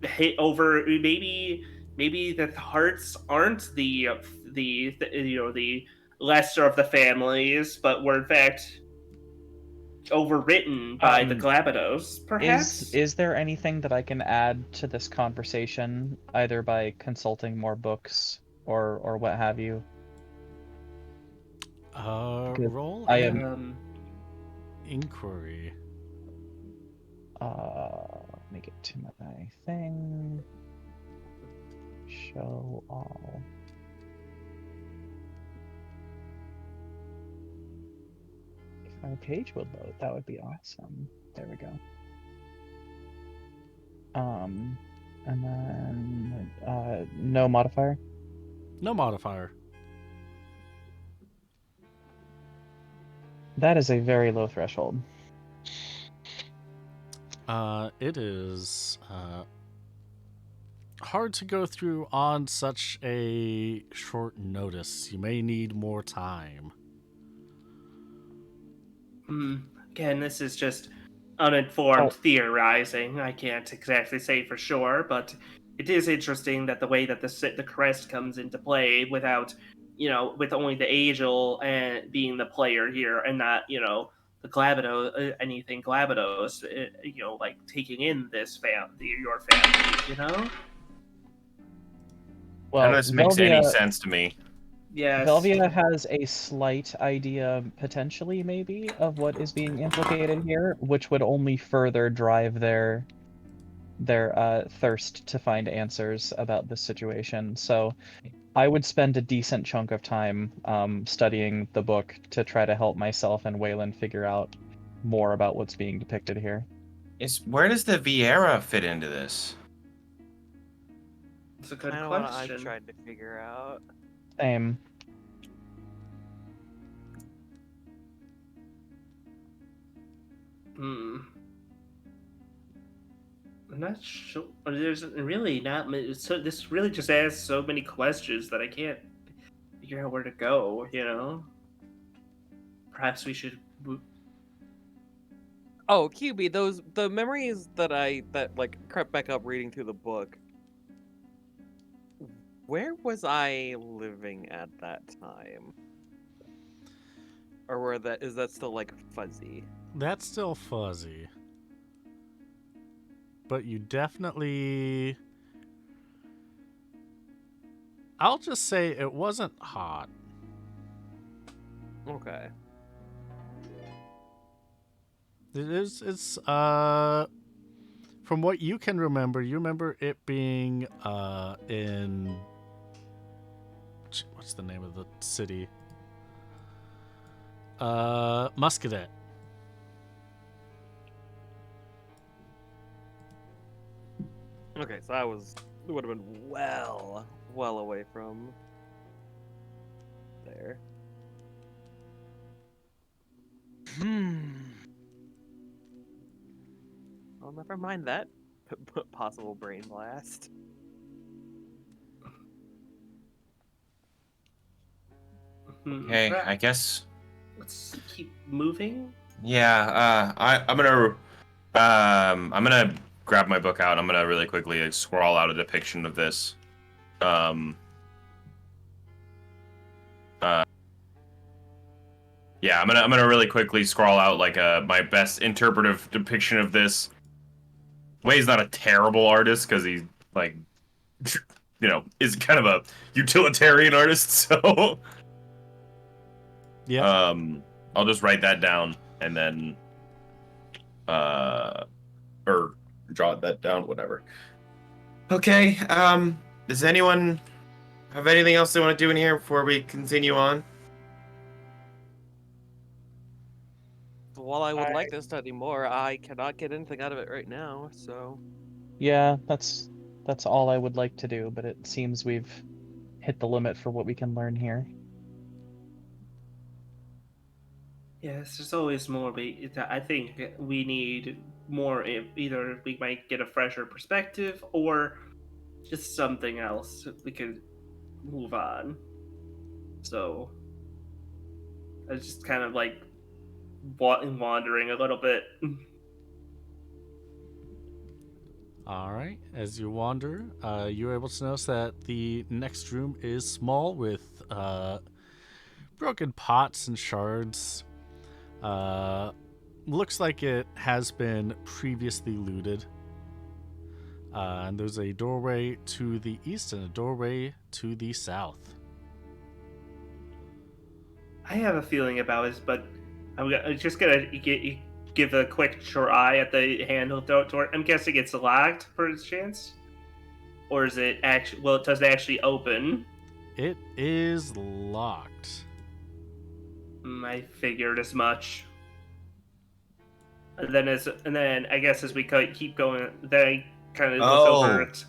hit over, maybe the hearts aren't the lesser of the families, but were in fact overwritten by the Um, Glabados, perhaps. is there anything that I can add to this conversation, either by consulting more books or what have you? Because Roll I an am inquiry. let me get to my thing. Show all. If my page would load, that would be awesome. There we go. And then no modifier. No modifier. That is a very low threshold. It is hard to go through on such a short notice. You may need more time. Again, this is just uninformed Oh. theorizing. I can't exactly say for sure, but it is interesting that the way that the crest comes into play without, with only the angel and being the player here, and not, the Glabados, anything Glabados, like taking in your family, None Well, of this makes any sense to me. Yes. Velvia has a slight idea, potentially, maybe, of what is being implicated here, which would only further drive their thirst to find answers about this situation. So I would spend a decent chunk of time studying the book to try to help myself and Waylon figure out more about what's being depicted here. Where does the Vieira fit into this? It's a good Kind of what I question. tried to figure out. Same. Hmm. I'm not sure. There's really not. So this really just asks so many questions that I can't figure out where to go. Perhaps we should. Oh, QB, the memories that like crept back up reading through the book. Where was I living at that time? Or is that still like fuzzy? That's still fuzzy. But you definitely... I'll just say it wasn't hot. Okay. It's from what you can remember, you remember it being in what's the name of the city? Muscadet. Okay, so it would have been well away from there. Well, never mind that possible brain blast. Okay, Right. I guess. Let's keep moving. Yeah. I'm gonna grab my book out. I'm gonna really quickly scrawl out a depiction of this. Yeah, I'm gonna really quickly scrawl out like my best interpretive depiction of this. Way's not a terrible artist because he's like, is kind of a utilitarian artist. So, Yeah. I'll just write that down and then, or jot that down, whatever. Okay. Does anyone have anything else they want to do in here before we continue on? While I would like to study more, I cannot get anything out of it right now, so... Yeah, that's all I would like to do, but it seems we've hit the limit for what we can learn here. Yes, there's always more. I think we need more. Either we might get a fresher perspective, or just something else. We could move on. So I was just kind of like wandering a little bit. All right. As you wander, you're able to notice that the next room is small with broken pots and shards. Looks like it has been previously looted. And there's a doorway to the east and a doorway to the south. I have a feeling about this, but I'm just gonna give a quick try at the handle door. I'm guessing it's locked for a chance, or is it actually? Well, does it actually open? It is locked. I figured as much. And then I guess as we keep going, they kind of look over it.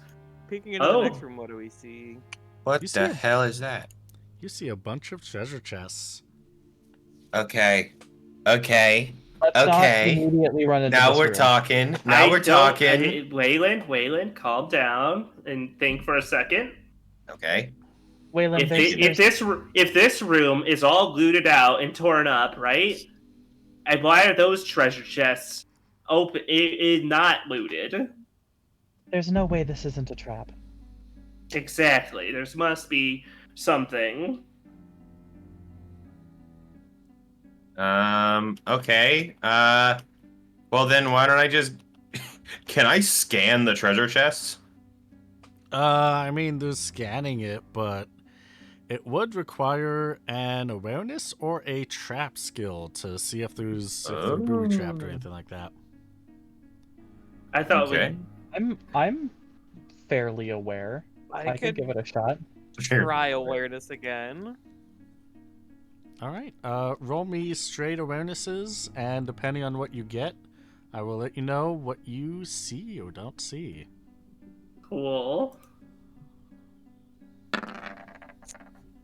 Peeking into the next room, what do we see? What You see the it? hell is that? You see a bunch of treasure chests. Okay. Let's not Okay. immediately run into Now this we're room. talking. Waylon, calm down and think for a second. Okay. Waylon, If this room is all looted out and torn up, right? And why are those treasure chests open? It not looted. there's no way this isn't a trap. Exactly. There must be something. Okay. Well then, why don't I just? Can I scan the treasure chests? I mean, there's scanning it, but it would require an awareness or a trap skill to see if they're booby trapped or anything like that. I thought Okay. I'm fairly aware. I could give it a shot. Try awareness again. All right. Roll me straight awarenesses, and depending on what you get, I will let you know what you see or don't see. Cool.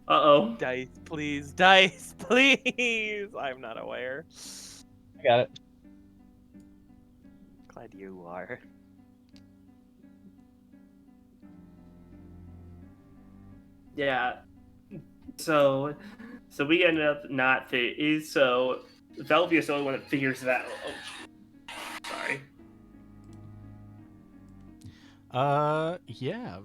Uh-oh. Dice, please. Dice, please. I'm not aware. I got it. Glad you are. Yeah. So we ended up not so Velvia's the only one that figures that out. Oh, sorry. Yeah.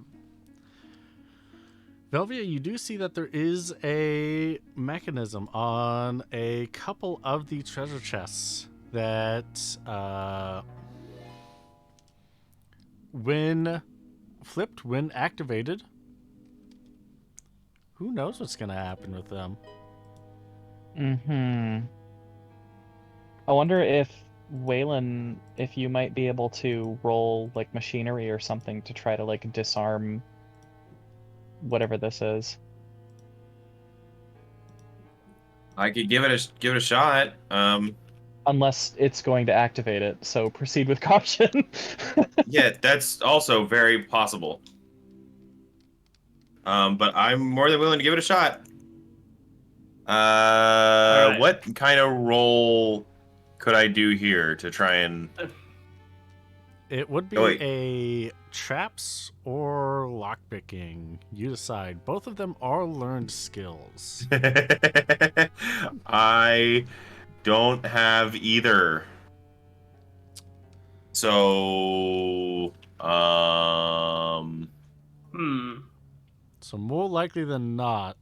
Velvia, you do see that there is a mechanism on a couple of the treasure chests that, when flipped, when activated, who knows what's going to happen with them? I wonder if Waylon, if you might be able to roll like machinery or something to try to like disarm whatever this is. I could give it a shot. Unless it's going to activate it, so proceed with caution. Yeah, that's also very possible. But I'm more than willing to give it a shot. Alright. What kind of roll could I do here to try and? It would be Oh, wait. a traps or lockpicking. You decide. Both of them are learned skills. I don't have either. So, Hmm. So more likely than not,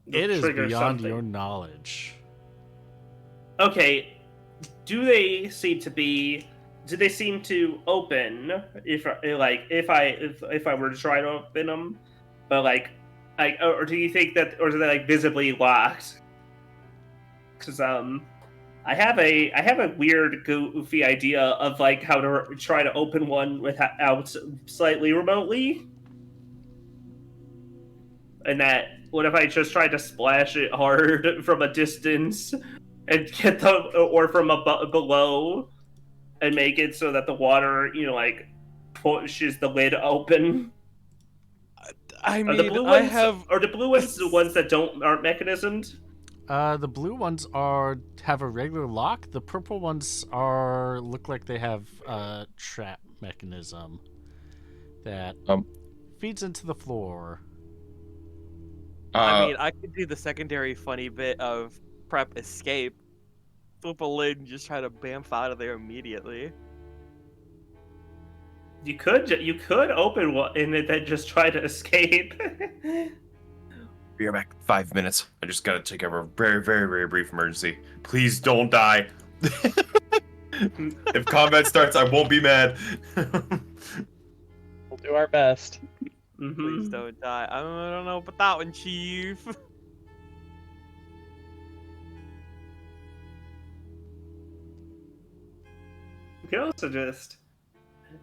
You'll it is trigger beyond something. your knowledge. Okay. Do they seem to be? Do they seem to open if I were to try to open them? But or do you think that, or are they like visibly locked? Because I have a weird goofy idea of like how to try to open one without slightly remotely, and that what if I just tried to splash it hard from a distance and get the or from below and make it so that the water like pushes the lid open. I Are the mean, blue I ones have. are the blue ones the ones that aren't mechanismed? The blue ones have a regular lock. The purple ones look like they have a trap mechanism that feeds into the floor. I mean, I could do the secondary funny bit of prep escape, flip a lid, and just try to bamf out of there immediately. You could open one and then just try to escape. be back 5 minutes. I just gotta take over a very, very, very brief emergency. Please don't die. If combat starts, I won't be mad. We'll do our best. Please don't die. I don't know about that one, Chief. You can also just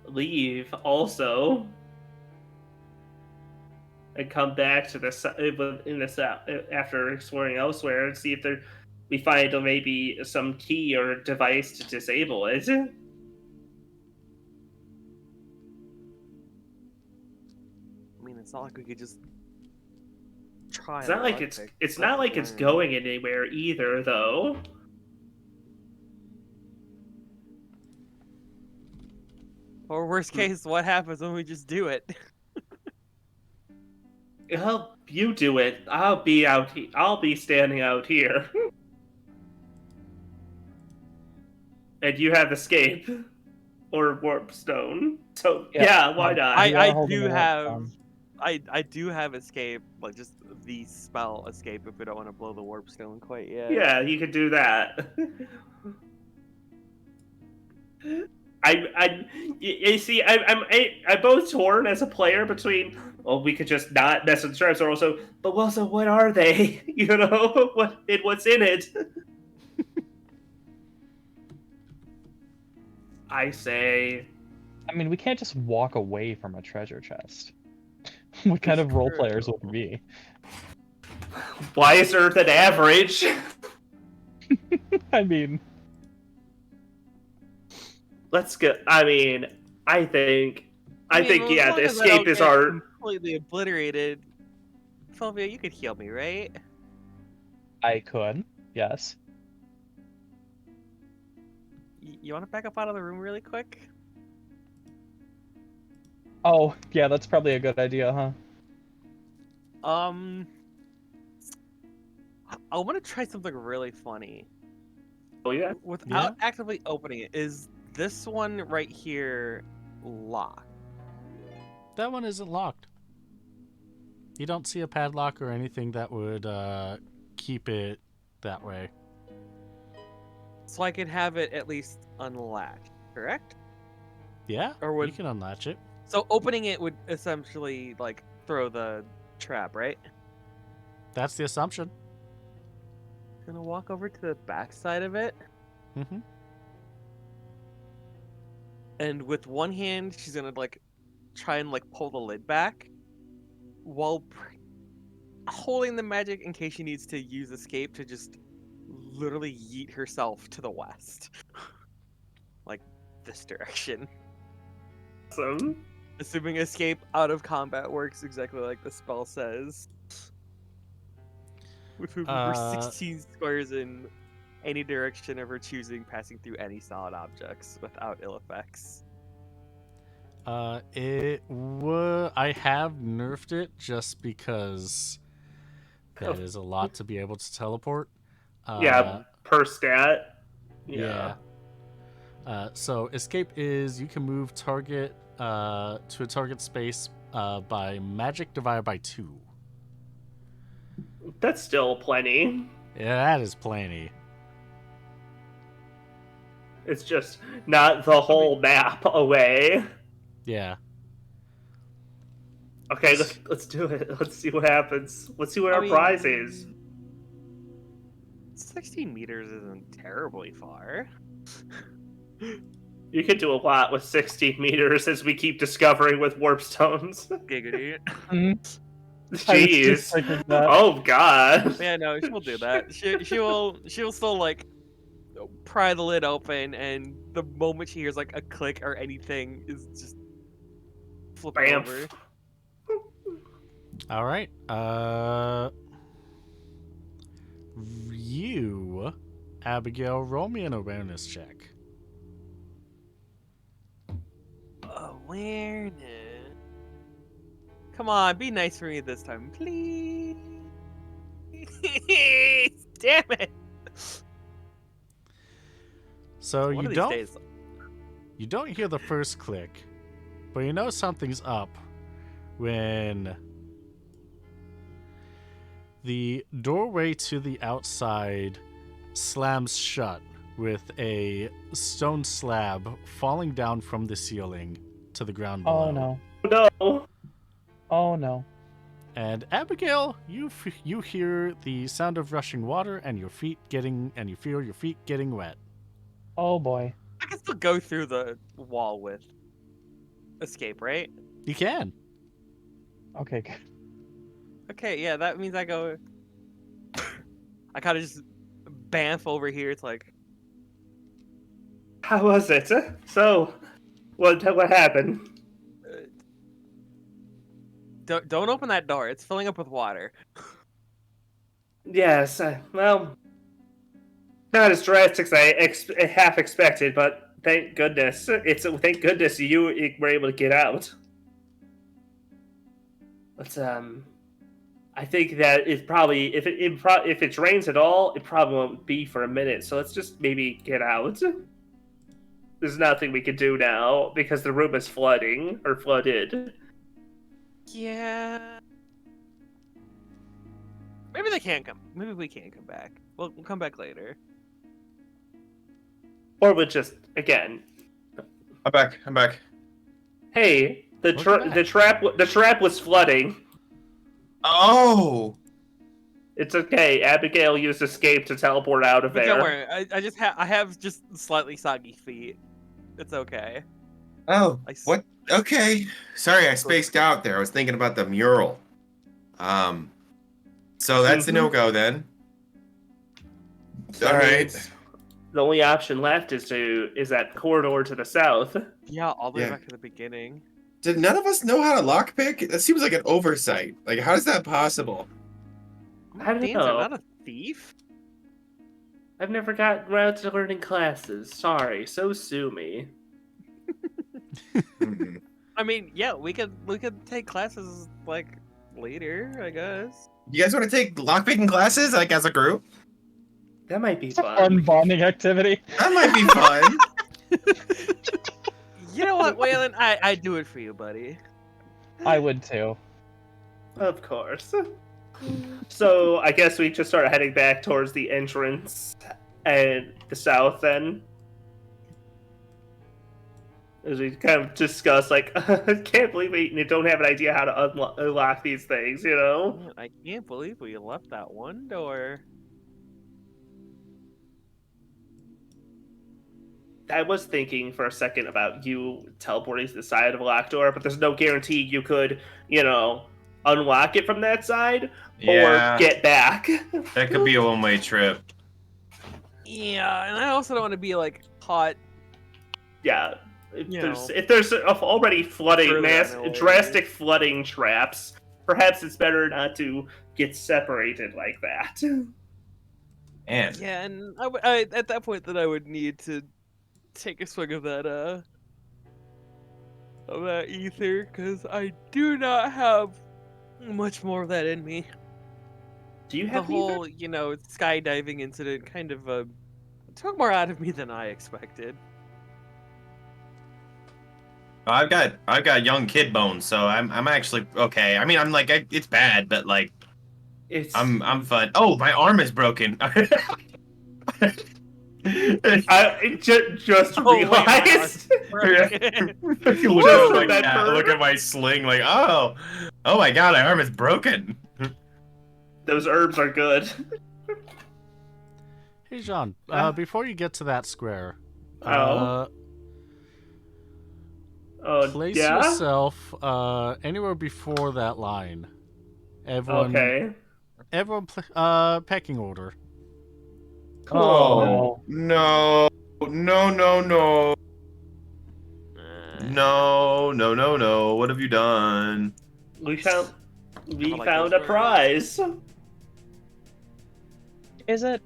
leave also and come back to the after exploring elsewhere and see if we find maybe some key or device to disable it. I mean, it's not like we could just try. It's not like it's not like it's going anywhere either, though. Or worst case, what happens when we just do it? Well, you do it. I'll be out. I'll be standing out here, and you have escape or warp stone. So yeah, why not? I do have. I do have escape, like just the spell escape if we don't want to blow the warp stone quite yet. Yeah, you could do that. You see, I'm both torn as a player between, well, we could just not mess with the traps, or also, but well, so what are they? You know, what's in it? I say, I mean, we can't just walk away from a treasure chest. What kind of role players would we be? wiser than average. I mean, Let's go. I mean, I think, well, yeah, as long the as I escape don't is get our. completely obliterated. Fulvia, you could heal me, right? I could, yes. You want to back up out of the room really quick? Oh, yeah, that's probably a good idea, huh? I want to try something really funny. Oh yeah. Without actively opening it, is this one right here locked? That one isn't locked. You don't see a padlock or anything that would keep it that way. So I could have it at least unlatched, correct? Yeah, Or you can unlatch it. So opening it would essentially like throw the trap, right? That's the assumption. Gonna walk over to the back side of it. Mm-hmm. And with one hand, she's gonna like try and like pull the lid back while holding the magic in case she needs to use escape to just literally yeet herself to the west. Like this direction. Awesome. Assuming escape out of combat works exactly like the spell says. We're 16 squares in any direction of her choosing, passing through any solid objects without ill effects. I have nerfed it just because that is a lot to be able to teleport. Yeah, per stat. Yeah. So escape is you can move target to a target space by magic divided by 2. That's still plenty. Yeah, that is plenty. It's just not the whole map away. Yeah. Okay, let's do it. Let's see what happens. Let's see what our prize is. 16 meters isn't terribly far. You could do a lot with 16 meters, as we keep discovering with warp stones. Giggity. Jeez. Oh god. Yeah, no, she'll do that. She'll still like pry the lid open, and the moment she hears like a click or anything, is just flip it over. All right. You, Abigail, roll me an awareness check. Awareness. Come on, be nice for me this time, please. Damn it. So One you of these don't days- you don't hear the first click, but you know something's up when the doorway to the outside slams shut with a stone slab falling down from the ceiling to the ground below. Oh no. No. Oh no. And Abigail, you hear the sound of rushing water and you feel your feet getting wet. Oh boy. I can still go through the wall with escape, right? You can. Okay. Good. Okay, yeah, that means I go. I kind of just bamf over here. It's like, How was it? So, what happened? don't open that door. It's filling up with water. Yes, well, not as drastic as I half expected, but thank goodness. Thank goodness you were able to get out. But I think that it's probably if it rains at all, it probably won't be for a minute. So let's just maybe get out. There's nothing we can do now because the room is flooding or flooded. Yeah. Maybe they can't come. Maybe we can't come back. We'll come back later. Or we'll just again. I'm back. Hey, the trap was flooding. Oh. It's okay. Abigail used escape to teleport out of But there. don't worry. I have just slightly soggy feet. It's okay. Oh. What? Okay. Sorry, I spaced out there. I was thinking about the mural. So that's a no-go then. All right. The only option left is that corridor to the south. Yeah, all the way Yeah. back to the beginning. Did none of us know how to lockpick? That seems like an oversight. Like, how is that possible? I don't Dan's know. not a thief. I've never gotten around to learning classes. Sorry, so sue me. Mhm. I mean, yeah, we could take classes like later, I guess. You guys want to take lockpicking classes, like as a group? That might be Fun fun. bonding activity. That might be fun. You know what, Waylon? I do it for you, buddy. I would too. Of course. So I guess we just start heading back towards the entrance and the south then. As we kind of discuss, like, I can't believe we don't have an idea how to unlock these things, you know? Man, I can't believe we left that one door. I was thinking for a second about you teleporting to the side of a locked door, but there's no guarantee you could, unlock it from that side Yeah. or get back. That could be a one-way trip. Yeah, and I also don't want to be like caught. Yeah. You If there's already flooding, Further away. drastic flooding traps, perhaps it's better not to get separated like that. Man. Yeah, and at that point, then I would need to take a swig of that ether, because I do not have much more of that in me. Do you The have whole, skydiving incident kind of took more out of me than I expected. I've got young kid bones, so I'm actually okay. I mean, I'm like it's bad, but like It's I'm fine. Oh, my arm is broken. I just Oh wait, my realized. broken. Look Just at my remembered. look at my sling, like oh my god, my arm is broken. Those herbs are good. Hey, John. Before you get to that square, Oh. Oh place yeah. yourself anywhere before that line. Everyone, Okay. pecking order. Cool. Oh, no, no, no, no, no. What have you done? We found like found those a words. prize. is it?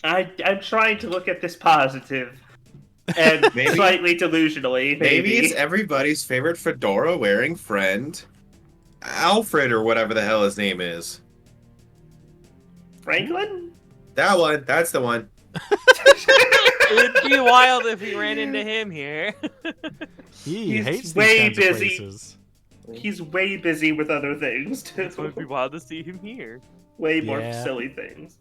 I'm trying to look at this positive and Maybe- slightly delusionally. Maybe Maybe it's everybody's favorite fedora-wearing friend, Alfred, or whatever the hell his name is. Franklin. That one. That's the one. It'd be wild if we ran into him here. He He's hates way these kinds of busy. places. He's way busy with other things too. It would be wild to see him here. Way more Yeah. silly things.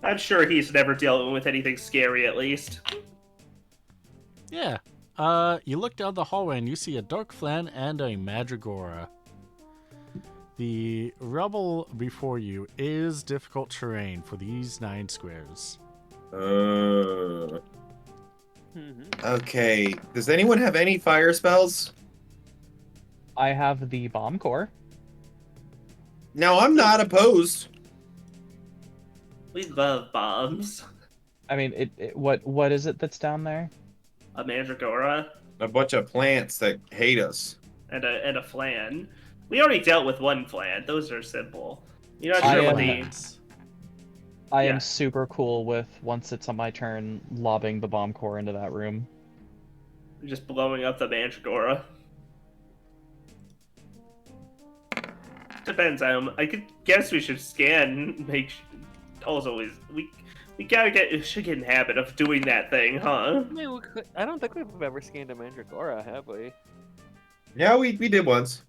I'm sure he's never dealing with anything scary, at least. Yeah. You look down the hallway and you see a dark flan and a mandragora. The rubble before you is difficult terrain for these 9 squares. Okay. Does anyone have any fire spells? I have the bomb core. No, I'm not opposed. We love bombs. I mean, what is it that's down there? A mandragora A bunch of plants that hate us. and a flan. We already dealt with one flan. Those are simple. You're not I sure what am- the. Plans. I Yeah. am super cool with, once it's on my turn, lobbing the bomb core into that room. Just blowing up the mandragora. Depends. I could guess we should scan. Also, we should get in the habit of doing that thing, huh? I don't think we've ever scanned a mandragora, have we? Yeah, we did once.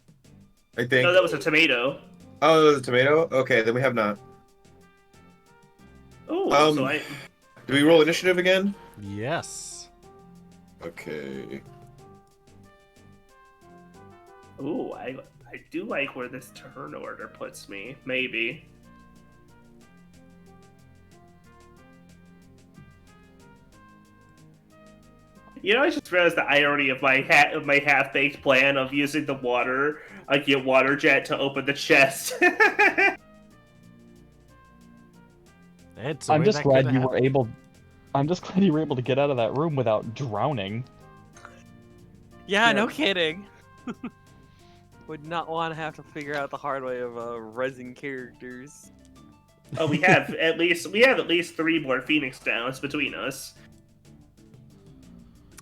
I think. No, that was a tomato. Oh, it was a tomato? Okay, then we have not. Oh, so I. Do we roll initiative again? Yes. Okay. Ooh, I do like where this turn order puts me. Maybe. You know, I just realized the irony of my half-baked plan of using the water, water jet to open the chest. It's a I'm way just that glad coulda you were happened. able. I'm just glad you were able to get out of that room without drowning. Yeah, no Yeah. kidding. Would not want to have to figure out the hard way of resin characters. Oh, we have at least 3 more Phoenix Downs between us.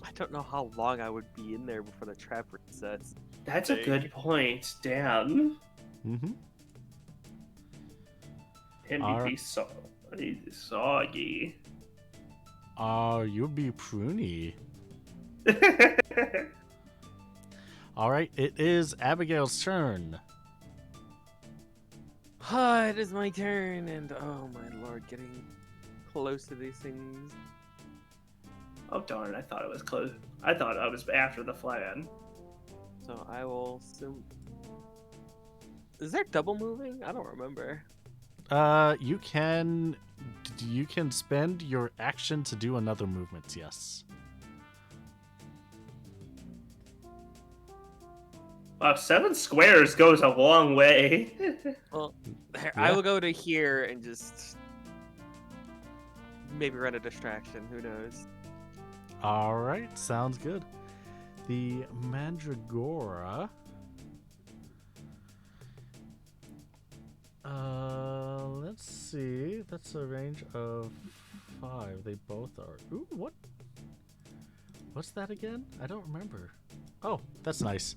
I don't know how long I would be in there before the trap resets. That's a good point. Damn. Mm-hmm. MVP soggy. You'll be pruny. Alright, it is Abigail's turn. It is my turn, and oh my lord, getting close to these things. Oh darn! I thought it was close. I thought I was after the flan. So I will. Is there double moving? I don't remember. You can spend your action to do another movement, yes. Wow, 7 squares goes a long way. Well, I Yeah. will go to here and just maybe run a distraction. Who knows? Alright, sounds good. The Mandragora Let's see. That's a range of 5. They both are. Ooh, what? What's that again? I don't remember. Oh, that's nice.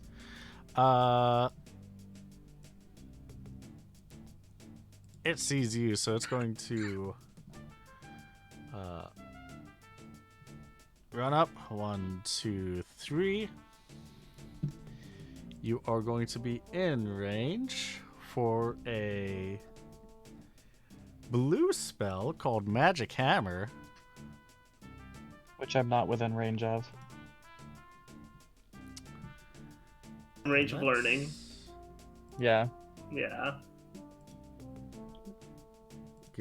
It sees you, so it's going to run up. 1, 2, 3. You are going to be in range for a blue spell called Magic Hammer. Which I'm not within range of. Range of Let's- learning. Yeah. Yeah.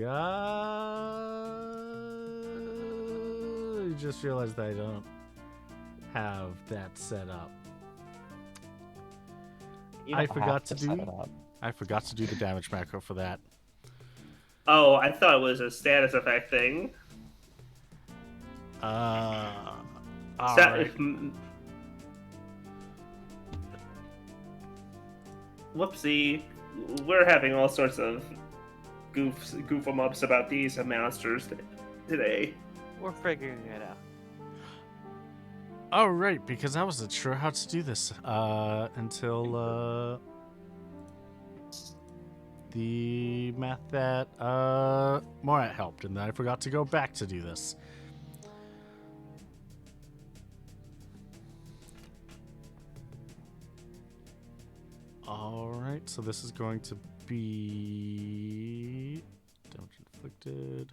I just realized that I don't have that set up. You I don't forgot have to set do- it up. I forgot to do the damage macro for that. Oh, I thought it was a status effect thing. Alright. Whoopsie. We're having all sorts of goof 'em ups about these monsters today. We're figuring it out. Alright, because I wasn't sure how to do this until the math that Morat helped, and then I forgot to go back to do this. Alright, so this is going to be damage inflicted.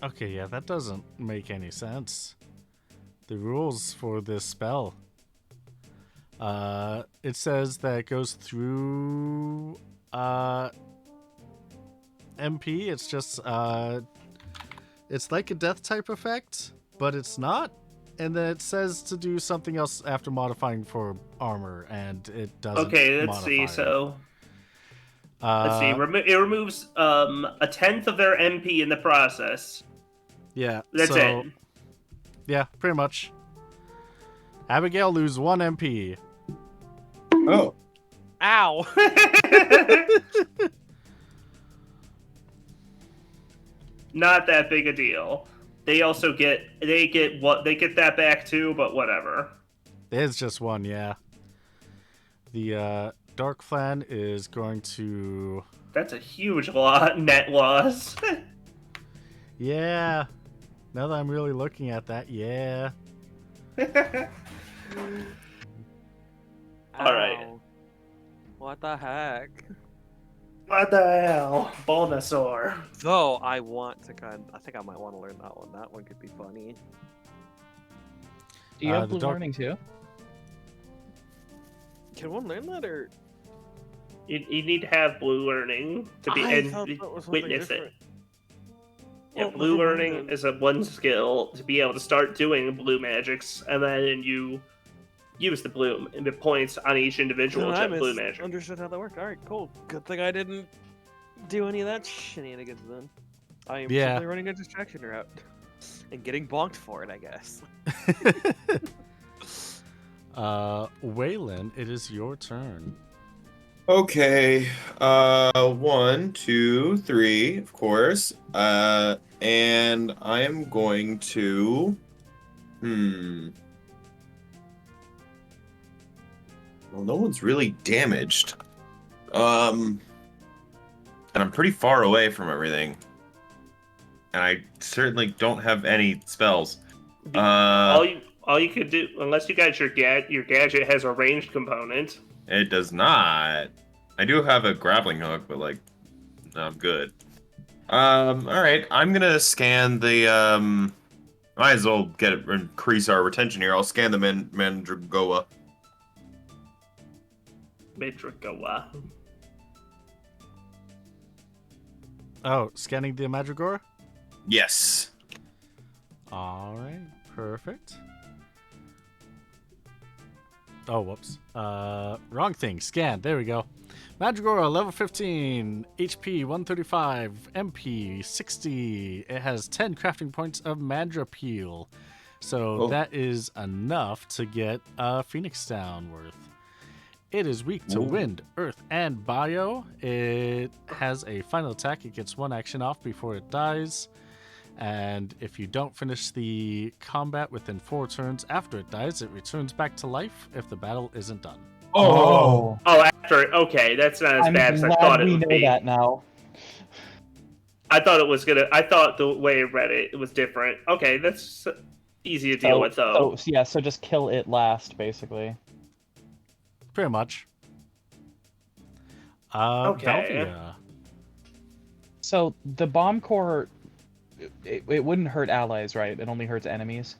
Okay, yeah, that doesn't make any sense. The rules for this spell. It says that it goes through MP. It's just it's like a death type effect, but it's not. And then it says to do something else after modifying for armor, and it doesn't. Okay, let's see. So let's see. It removes a tenth of their MP in the process. Yeah. That's it. Yeah, pretty much. Abigail lose 1 MP. Oh. Ow! Not that big a deal. They also get that back too, but whatever. It's just 1, yeah. The Dark Flan is going to. That's a huge net loss. Yeah. Now that I'm really looking at that, yeah. All right. Ow. What the heck? What the hell, Bulbasaur? Though I think I might want to learn that one. That one could be funny. Do you have the blue dark- learning too? Can one learn that or? You need to have blue learning to be I and thought that was something witness different. it. Yeah, Well, blue never mind learning then. is a one skill to be able to start doing blue magics, and then you use the points on each individual No, I blue magic. understood how that worked. All right, cool. Good thing I didn't do any of that shenanigans then. I am Yeah. simply running a distraction route and getting bonked for it, I guess. Waylon, it is your turn. Okay. 1, 2, 3, of course. And I am going to. Well, no one's really damaged. And I'm pretty far away from everything. And I certainly don't have any spells. All you could do, unless you got your gadget has a ranged component. It does not. I do have a grappling hook, but like, no, I'm good. All right. I'm gonna scan the. Might as well increase our retention here. I'll scan the Mandragoa. Madragoa. Oh, scanning the Madrigora? Yes. Alright, perfect. Oh, whoops. Wrong thing. Scan. There we go. Mandragora, level 15, HP 135, MP 60. It has 10 crafting points of Mandra Peel. So that is enough to get a Phoenix Down worth. It is weak to wind, earth, and bio. It has a final attack. It gets 1 action off before it dies. And if you don't finish the combat within 4 turns after it dies, it returns back to life if the battle isn't done. Oh, After. Okay, that's not as I'm bad as I glad thought it we would know be. that now. I thought it was gonna. I thought the way I read it, it was different. Okay, that's easy to deal with, though. So just kill it last, basically. Pretty much. Okay. Velvia. So the bomb core, it wouldn't hurt allies, right? It only hurts enemies.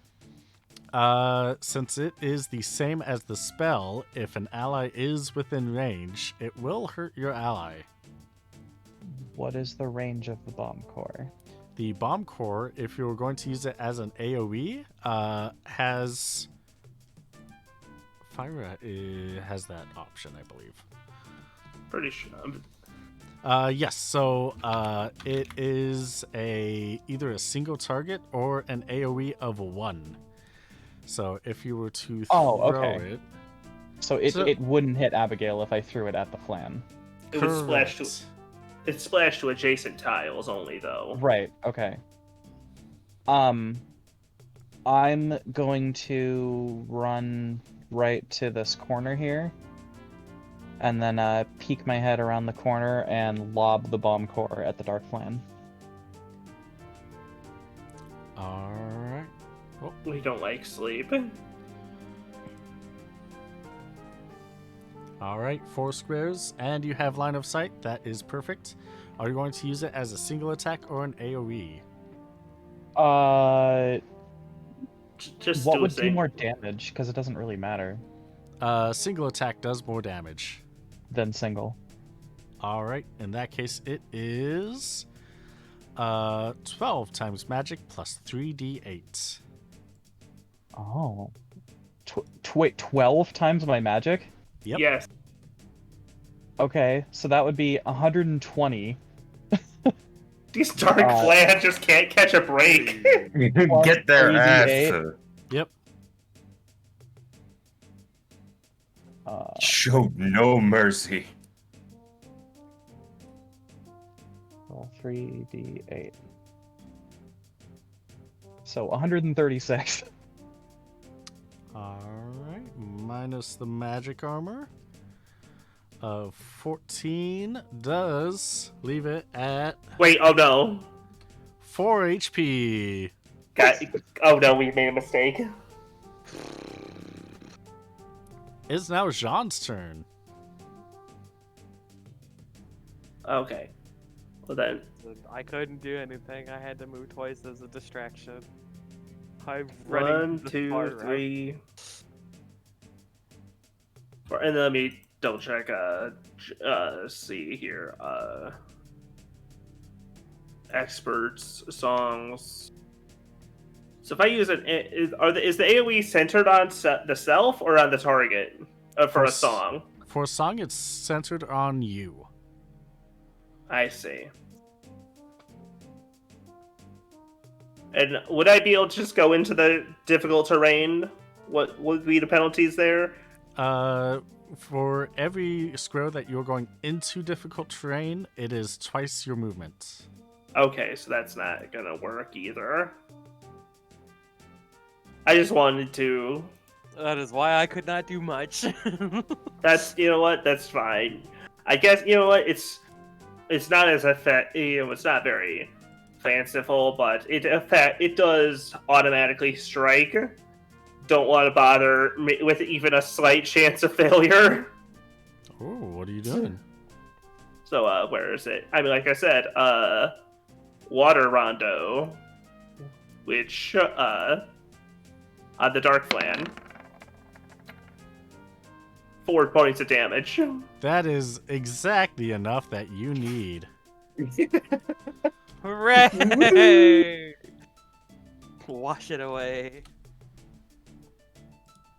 Since it is the same as the spell, if an ally is within range, it will hurt your ally. What is the range of the bomb core? The bomb core, if you're going to use it as an AoE, has Fire has that option, I believe. Pretty sure. Yes. So it is either a single target or an AoE of 1. So if you were to throw it, so it wouldn't hit Abigail if I threw it at the flan. It would splash to. It splashed to adjacent tiles only, though. Right. Okay. I'm going to run right to this corner here, and then peek my head around the corner and lob the bomb core at the dark flan. All right. Well, We don't like sleep. all right, 4 squares, and you have line of sight. That is perfect. Are you going to use it as a single attack or an AoE? Just What do would a do thing. more damage? Because it doesn't really matter Single attack does more damage. than single. All right, in that case, it is 12 times magic plus 3d8. Oh. Wait, 12 times my magic? Yep. Yes. Okay, so that would be 120. These dark flan just can't catch a break. Get their 3d8. ass. Yep. Show no mercy. Roll 3d8. So 136. All right, minus the magic armor of 14 does leave it at Wait, oh no. 4 HP. Oh no, we made a mistake. It's now Jean's turn. Okay. Well then. I couldn't do anything. I had to move twice as a distraction. I'm running 1, to the far 2, right. 3. And let me double check. See here. Experts, songs. So if I use it, is the AOE centered on the self or on the target for a song? For a song, it's centered on you. I see. And would I be able to just go into the difficult terrain? What would be the penalties there? For every square that you're going into difficult terrain, it is twice your movement. Okay, so that's not gonna work either. I just wanted to. That is why I could not do much. That's what. That's fine. I guess what. It's not as it's not very fanciful, but it does automatically strike. Don't want to bother with even a slight chance of failure. Oh, what are you doing? So where is it? I mean, like I said, Water Rondo, which on the Dark Flan, 4 points of damage. That is exactly enough that you need. Hooray! Wash it away.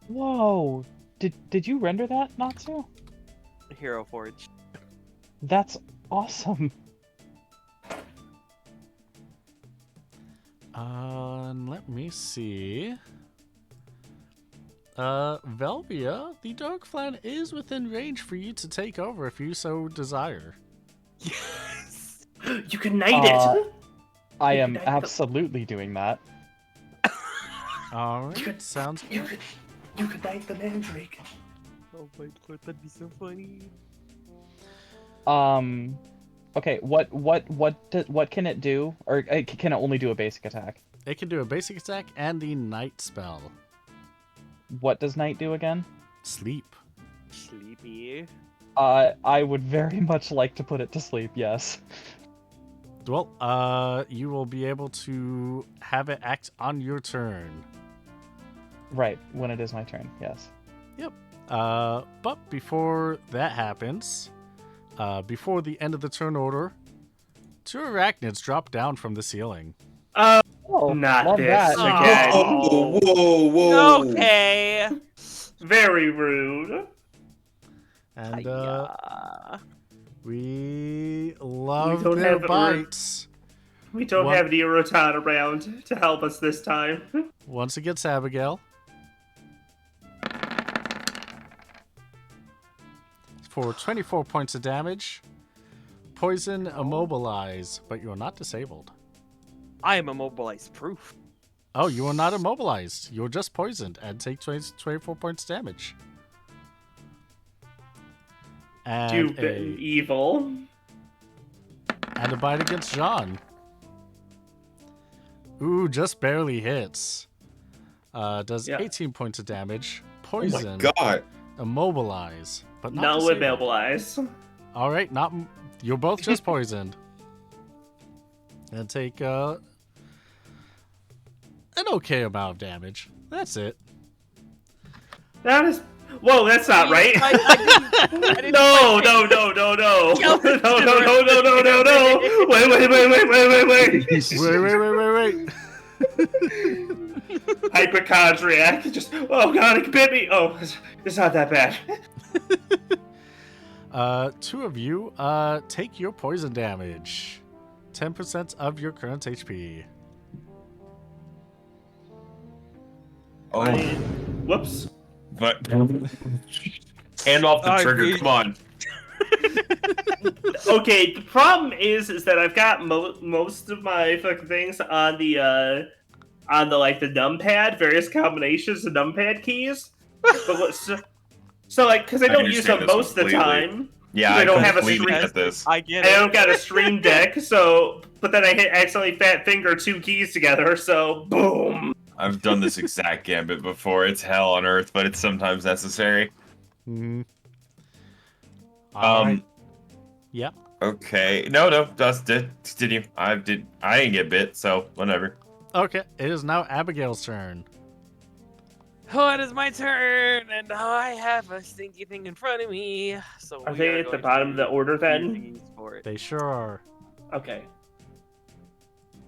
Whoa! Did you render that, Natsu? Hero Forge. That's awesome. Let me see. Velvia, the Dark Flan is within range for you to take over if you so desire. Yes. You can knight Uh, it. I You am can knight the- absolutely doing that. All right, You could- sounds You good. could, you could knight the mandrake. Oh my god, that'd be so funny. Okay, what can it do? Or can it only do a basic attack? It can do a basic attack and the night spell. What does Knight do again? Sleep. Sleepy. I would very much like to put it to sleep, yes. Well, you will be able to have it act on your turn. Right, when it is my turn, yes. But before that happens, before the end of the turn order, 2 arachnids drop down from the ceiling. Oh, Not love this that. again. Whoa, whoa, whoa. Okay. Very rude. And Yeah. we love don't their have bites. We don't What? have the Urotan around to help us this time. Once against Abigail. For 24 points of damage. Poison, immobilize, but you are not disabled. I am immobilized proof. Oh, you are not immobilized. You're just poisoned and take 24 points damage. And You've been evil. a bite against John. Ooh, just barely hits. Does Yeah. 18 points of damage. Oh my Poison, god. immobilize, but not No disabled. immobilize. All right, you're both just poisoned. And take an okay amount of damage. That's it. That is. Whoa, that's not right. I didn't No, quite- no, no, no, no. Yo, No, no, no, no, no, no, no. Wait. Wait. Hypochondriac. Just, oh god, it bit me. Oh, it's not that bad. 2 of you, take your poison damage. 10% of your current HP. Oh, Whoops. but hand off the trigger. dude. Come on. Okay, the problem is that I've got most of my fucking things on the like the numpad, various combinations of numpad keys. But so like, because I don't use understand them this most of the completely. time. Yeah, I don't have a completely stream- get this. I get I it. don't got a stream deck, but then I accidentally fat finger 2 keys together, so boom. I've done this exact gambit before. It's hell on earth, but it's sometimes necessary. Mm-hmm. All right. Yep. Okay. No, did you? I didn't get bit, so whatever. Okay, it is now Abigail's turn. Oh, it is my turn, and I have a stinky thing in front of me. So Are we they at the going bottom of to the order use then? these for it. They sure are. Okay.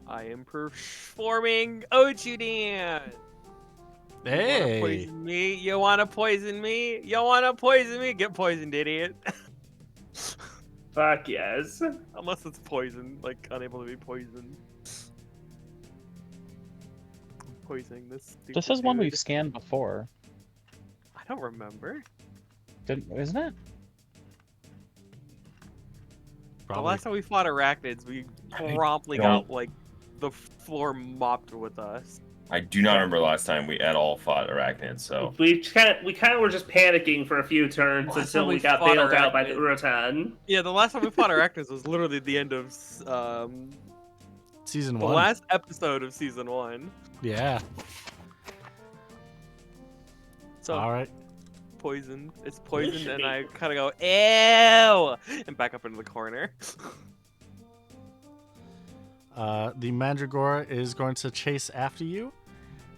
I am performing Ochu dance. You wanna Hey. poison me? You wanna poison me? You wanna poison me? Get poisoned, idiot. Fuck yes. Unless it's poison, like unable to be poisoned. Poisoning this. This stupid is one dude. we've scanned before, I don't remember. isn't it? The last time we fought arachnids, we promptly don't- got like the floor mopped with us. I do not remember last time we at all fought arachnids, so We kind of were just panicking for a few turns Last until time we we got fought bailed out by the arachnids. Urotan. Yeah, the last time we fought arachnids was literally the end of Season the 1. last episode of season 1. Yeah. So All right. poisoned. It's poisoned, and I kind of go ew, and back up into the corner. The Mandragora is going to chase after you,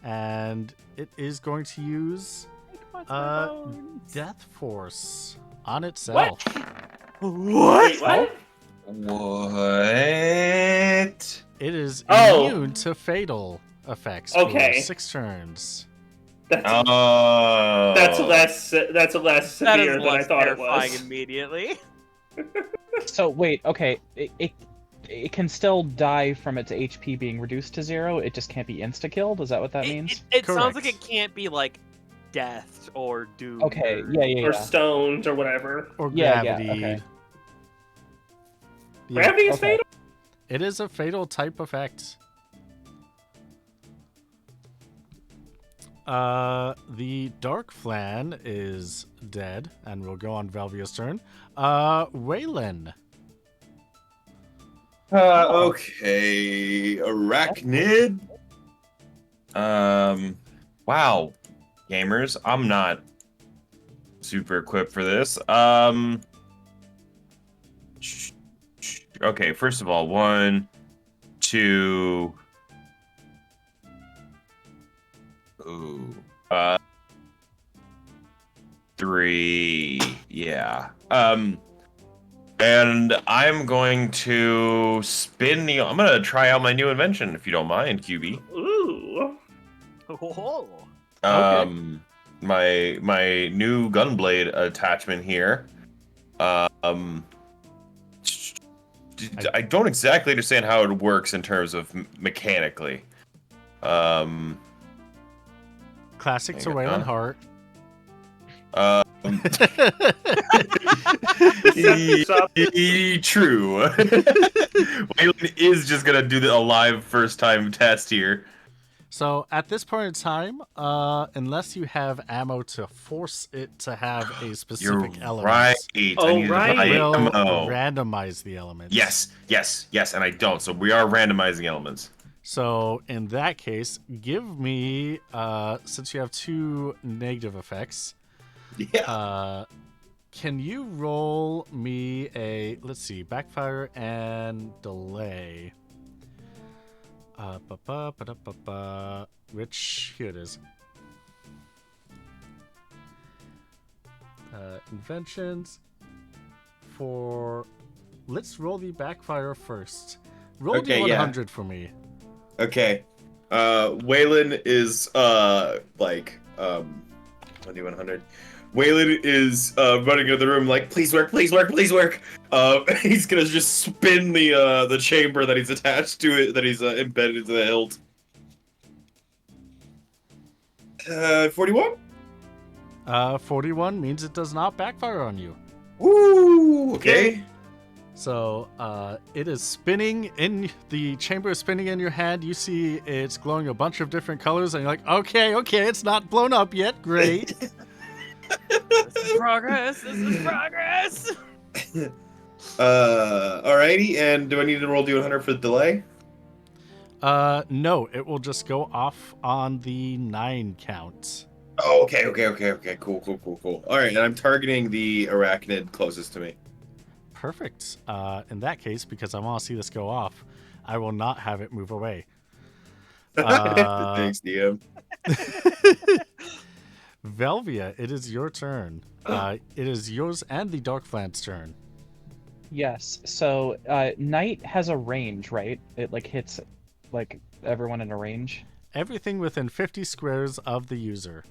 and it is going to use Death Force on itself. Wait, what? what? It is Oh. immune to fatal effects Okay. for 6 turns. That's Oh, less That severe is than I less thought it terrifying was. immediately. So wait, okay, it can still die from its HP being reduced to 0. It just can't be insta-killed. Is that what that means? It sounds like Correct. it can't be like death or doom. Okay, yeah. Or stoned or whatever. Or Yeah, gravity. okay. Yeah, Gravity is Okay. fatal. it is a fatal type effect. The Dark Flan is dead, and we'll go on Velvia's turn. Waylon. Oh. Okay, arachnid. Wow, gamers, I'm not super equipped for this. Okay, first of all, 1, 2. Ooh. 3. Yeah. And I'm going to I'm gonna try out my new invention, if you don't mind, QB. Ooh. Oh. My new gunblade attachment here. I don't exactly understand how it works in terms of mechanically. Classic to Hang Waylon on. Hart. True. Waylon is just gonna do a live first time test here. So at this point in time, unless you have ammo to force it to have a You're specific element, right. I need to right. buy it will ammo. randomize the elements. Yes, and I don't. So we are randomizing elements. So in that case, give me, since you have 2 negative effects, Yeah. can you roll me a, let's see, backfire and delay? Which, here it is. Inventions for, let's roll the backfire first. Roll Okay, the yeah. 100 for me. Okay. Waylon is I'll do 100. Waylon is running into the room like, please work. He's gonna just spin the chamber that he's attached to it, that he's embedded into the hilt. 41? 41 means it does not backfire on you. Woo! Okay. So it is spinning in the chamber, is spinning in your hand. You see it's glowing a bunch of different colors, and you're like, okay, it's not blown up yet. Great. This is progress. Alrighty, and do I need to roll D100 for the delay? No, it will just go off on the 9 count. Oh, okay, cool. Alright, and I'm targeting the arachnid closest to me. Perfect. In that case, because I want to see this go off, I will not have it move away. Thanks, DM. Velvia, it is your turn. It is yours and the Dark Flant's turn. Yes. So Knight has a range, right? It like hits like everyone in a range, Everything within 50 squares of the user.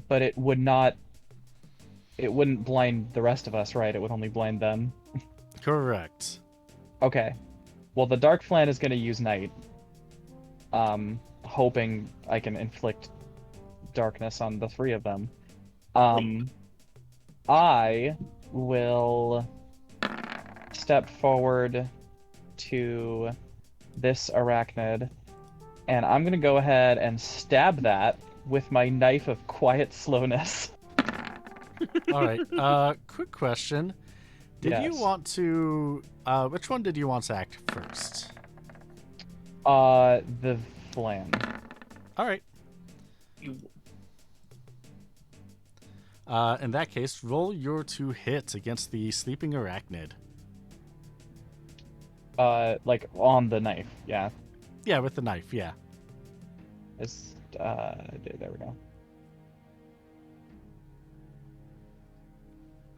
but it wouldn't blind the rest of us, right? It would only blind them. Correct. Okay. Well, the Dark Flan is going to use Knight. Hoping I can inflict darkness on the 3 of them. I will step forward to this arachnid, and I'm going to go ahead and stab that with my knife of quiet slowness. All right. Quick question. Did you Yes. want to... which one did you want to act first? The Flan. All right. In that case, roll your 2 hits against the sleeping arachnid. Like on the knife, yeah. Yeah, with the knife, yeah. There we go.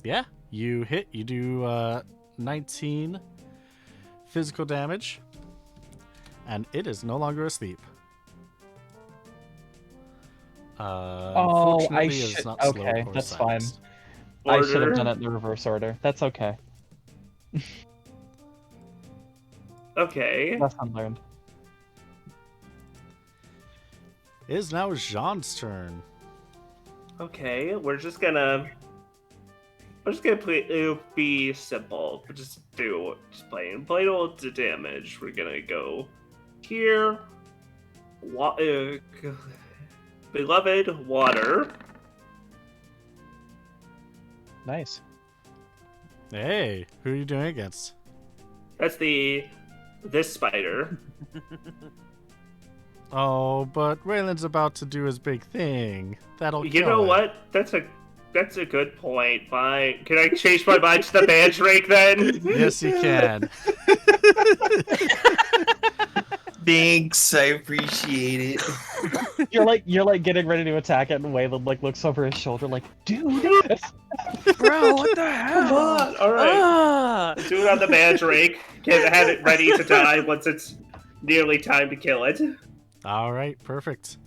Yeah, you hit. You do 19 physical damage, and it is no longer asleep. Oh, Unfortunately, I it is should. not slow Okay, or that's fine. silenced. I should have Order. done it in the reverse order. That's okay. Okay. Lesson learned. It is now Jean's turn. Okay, we're just gonna play. It'll be simple. We'll just plain old damage. We're gonna go here. Beloved water. Nice. Hey, who are you doing against? That's this spider. Oh, but Raylan's about to do his big thing. That'll You kill know it. what? That's a good point. Fine. Can I change my mind to the mandrake then? Yes, you can. Thanks, I appreciate it. You're like getting ready to attack it, and Waylon like looks over his shoulder, like, dude. Bro, what the hell? Come on. All right. Ah! Do it on the mandrake. Can have it ready to die once it's nearly time to kill it. All right, perfect.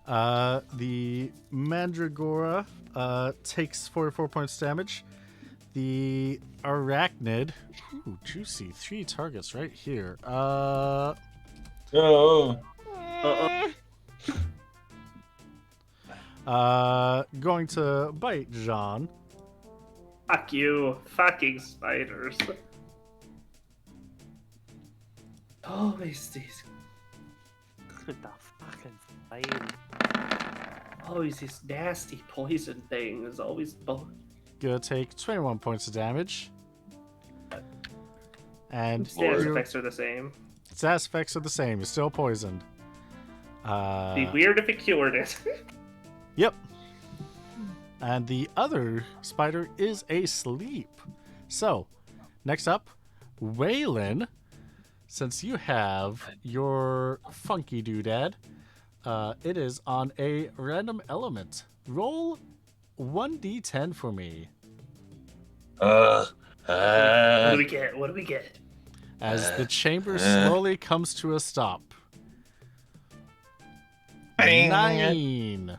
The Mandragora takes 44 points damage. The Arachnid, ooh, juicy, 3 targets right here. Oh. Going to bite Jean. Fuck you, fucking spiders. Always these, The fucking spider. always these nasty poison things. Always Gonna take 21 points of damage. And status your effects are the same. status effects are the same. You're still poisoned. Be weird if it cured it. Yep. And the other spider is asleep. So, next up, Waylon. Since you have your funky doodad, it is on a random element. Roll 1d10 for me. What do we get? What do we get? As the chamber slowly comes to a stop. 9.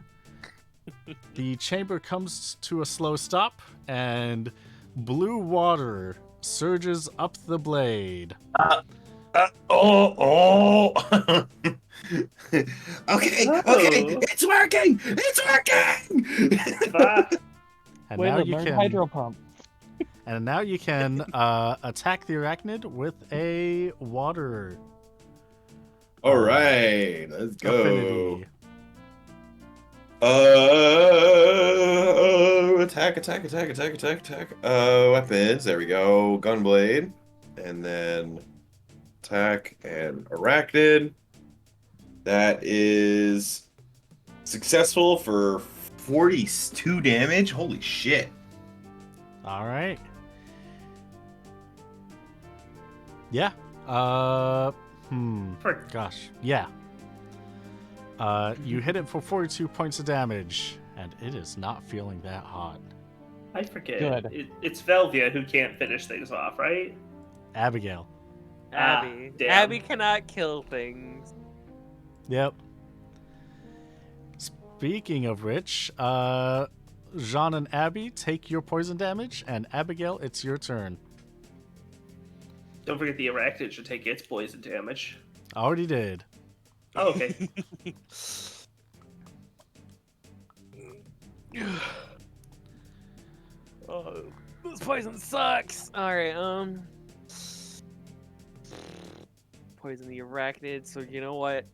The chamber comes to a slow stop, and blue water surges up the blade. Okay, it's working! It's working! Fuck. And now Waylon, you learn can hydro pump. And now you can attack the arachnid with a water All right, let's go. affinity. Attack. Weapons. There we go. Gunblade, and then attack and arachnid. That is successful for 42 damage. Holy shit! All right. Yeah. Gosh. Yeah. You hit it for 42 points of damage, and it is not feeling that hot. I forget. Good. It's Velvia who can't finish things off, right? Abigail. Abby. Damn. Abby cannot kill things. Yep. Speaking of which, Jean and Abby take your poison damage, and Abigail, it's your turn. Don't forget the arachnid should take its poison damage. Already did. Oh, okay. Oh, this poison sucks. All right, poison the arachnid. So you know what?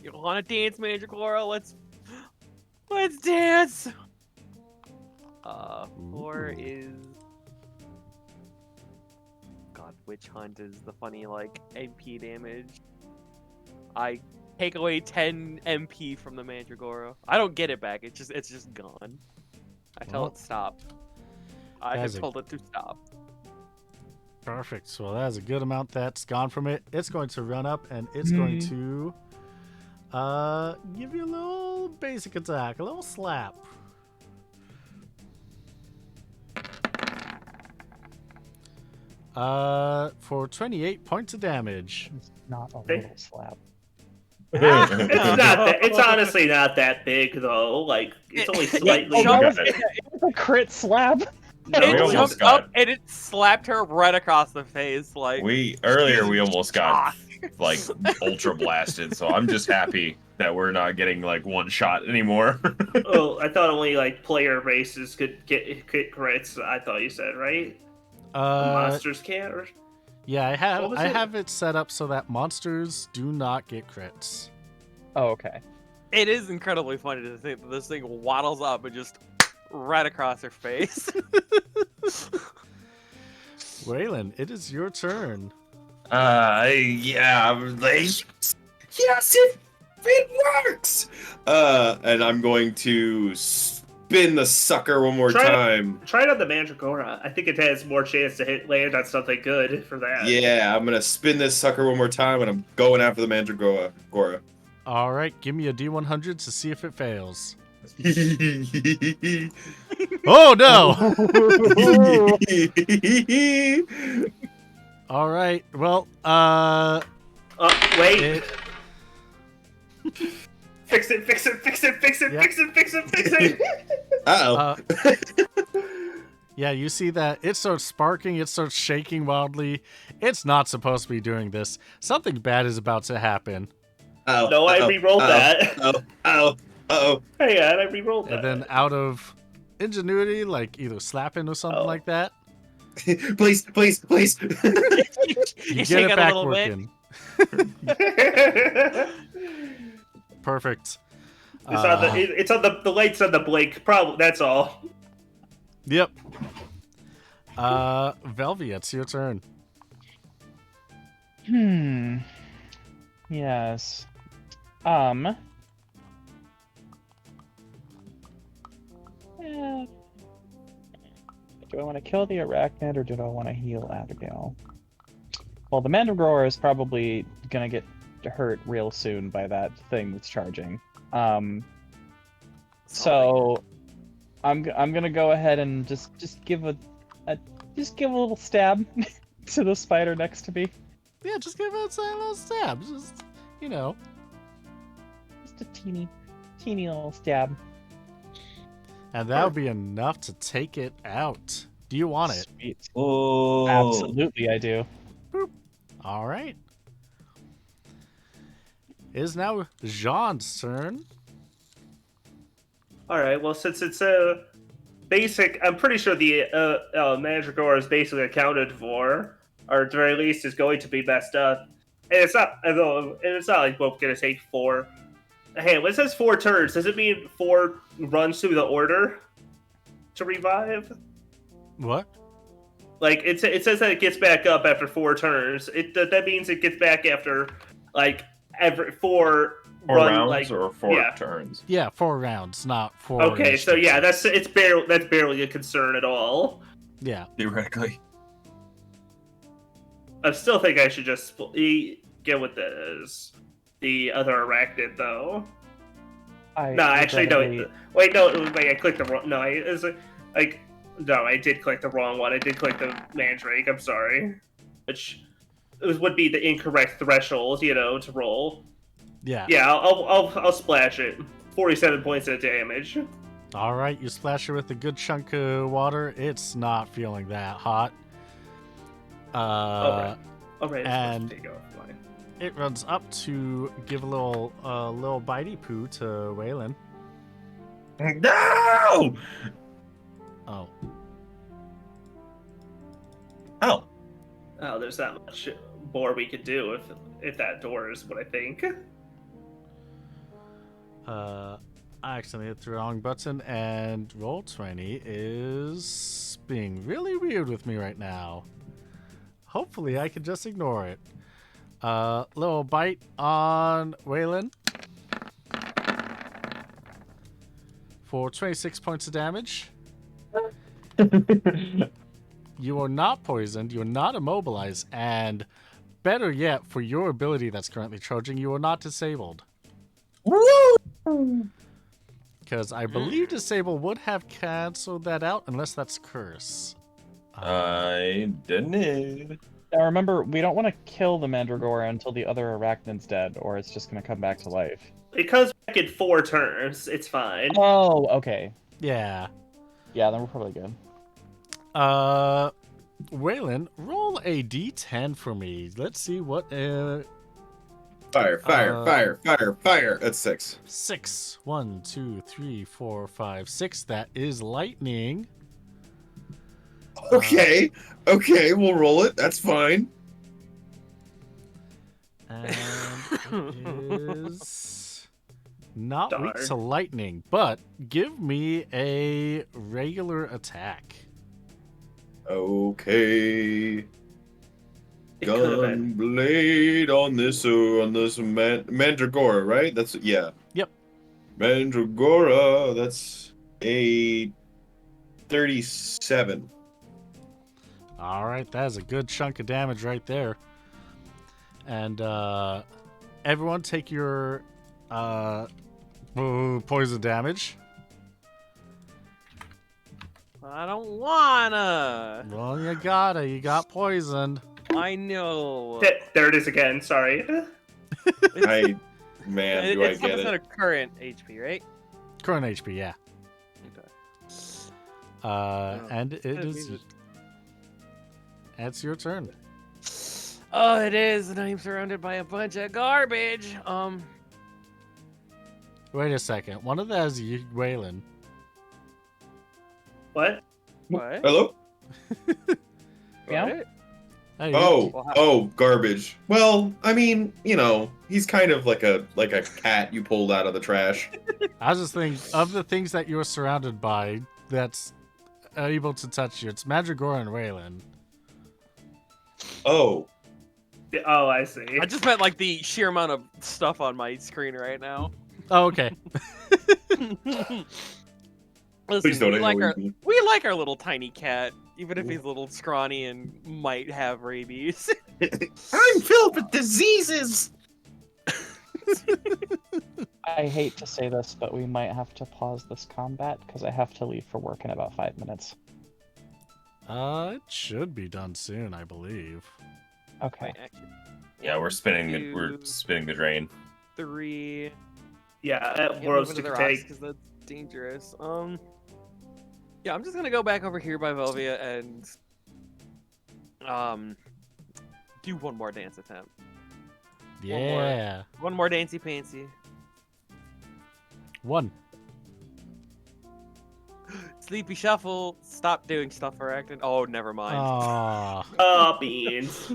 You want to dance, Mandragora? Let's dance. 4 is. God, Witch Hunt is the funny like MP damage. I take away 10 MP from the Mandragora. I don't get it back. It's just gone. I tell it stop. I have told it to stop. Perfect. So that is a good amount that's gone from it. It's going to run up and it's going to give you a little basic attack, a little slap. For 28 points of damage. It's not a little slap. It's honestly not that big though. Like it's only slightly. It's a crit slap. No, we it almost jumped got. up and it slapped her right across the face. Like We she's almost got shocked. like ultra blasted, so I'm just happy that we're not getting like one shot anymore. Oh, I thought only like player races could get crits. I thought you said right. Monsters can't. Or... Yeah, What was I it? have it set up so that monsters do not get crits. Oh, okay. It is incredibly funny to think that this thing waddles up and just right across her face. Waylon, it is your turn. Yeah, I'm like, yes, it works. And I'm going to spin the sucker one more time. Try it on the Mandragora. I think it has more chance to land on something good for that. Yeah, I'm gonna spin this sucker one more time, and I'm going after the Mandragora. All right, give me a D100 to see if it fails. Oh no! All right, well, Wait. it, Fix it. Uh-oh. yeah, you see that it starts sparking, it starts shaking wildly. It's not supposed to be doing this. Something bad is about to happen. No, I re-rolled that. Uh-oh. Hang on, I re-rolled that. And then out of ingenuity, like either slapping or something like that, Please. you You get shake it it a back little bit. working. Perfect. It's on the lights on the blink. Probably that's all. Yep. Velvy, it's your turn. Yes. Do I want to kill the arachnid or do I want to heal Abigail? Well, the Mandragora is probably gonna get hurt real soon by that thing that's charging. So I'm gonna go ahead and just give a little stab to the spider next to me. Yeah, just give it a little stab. Just, Just a teeny little stab. And that would be enough to take it out. Do you want it? Sweet. Oh. Absolutely, I do. All right. It is now Jean's turn. All right. Well, since it's basic, I'm pretty sure the Mandragora is basically accounted for, or at the very least is going to be messed up. And it's not like we're gonna take 4. Hey, when it says 4 turns, does it mean 4 runs through the order to revive? What? Like it says that it gets back up after 4 turns. That means it gets back after like every 4 rounds like, or 4 yeah. turns. Yeah, 4 rounds, not 4. Okay, so yeah, that's barely a concern at all. Yeah. Theoretically. I still think I should just get with the other arachnid though. No, actually no. Wait, no. Wait, I clicked the wrong. No, I did click the wrong one. I did click the Mandrake. I'm sorry, which would be the incorrect threshold, to roll. Yeah. Yeah, I'll splash it. 47 points of damage. All right, you splash it with a good chunk of water. It's not feeling that hot. All right. And Take off mine. it runs up to give a little bitey poo to Waylon. No! Oh. Oh. Oh, there's not much more we could do if that door is what I think. I accidentally hit the wrong button, and Roll20 is being really weird with me right now. Hopefully, I can just ignore it. Little bite on Waylon for 26 points of damage. You are not poisoned, you are not immobilized, and better yet, for your ability that's currently charging, you are not disabled. Because I believe Disable would have canceled that out, unless that's Curse. I didn't. Now remember, we don't want to kill the Mandragora until the other arachnid's dead, or it's just going to come back to life. It comes back in 4 turns. It's fine. Oh, okay. Yeah. Yeah, then we're probably good. Waylon, roll a d10 for me. Let's see what. Fire! That's 6. 6. 1, 2, 3, 4, 5, 6. That is lightning. Okay, we'll roll it. That's fine. And it is not weak Darn. to lightning, but give me a regular attack. Okay. It could have been. Gunblade on this Mandragora, right? That's yeah. Yep. Mandragora. That's a 37. All right, that is a good chunk of damage right there. And everyone take your poison damage. I don't wanna. Well, you gotta. You got poisoned. I know. There it is again. Sorry. I man, do I It's get it? of current HP, right? Current HP, yeah. Okay. And it is. It's your turn. Oh, it is, and I'm surrounded by a bunch of garbage. Wait a second. One of that is Waylon. What? What? Hello? Yeah? What? Hey, Garbage. Well, I mean, he's kind of like a cat you pulled out of the trash. I was just thinking of the things that you're surrounded by that's able to touch you. It's Mandragora and Waylon. Oh, Oh, I see. I just meant like the sheer amount of stuff on my screen right now. Oh, okay. Listen, please don't we like alienate me. our little tiny cat, even if he's a little scrawny and might have rabies. I'm filled with diseases. I hate to say this, but we might have to pause this combat because I have to leave for work in about 5 minutes. It should be done soon, I believe. Okay. Wait, actually, Yeah, we're spinning the drain. 3. Yeah, Worlds to take. because that's dangerous. Yeah, I'm just gonna go back over here by Velvia and do one more dance attempt. Yeah. One more dancey pantsy. 1. Sleepy shuffle. Stop doing stuff for acting. Oh, never mind. Aww. Oh, beans.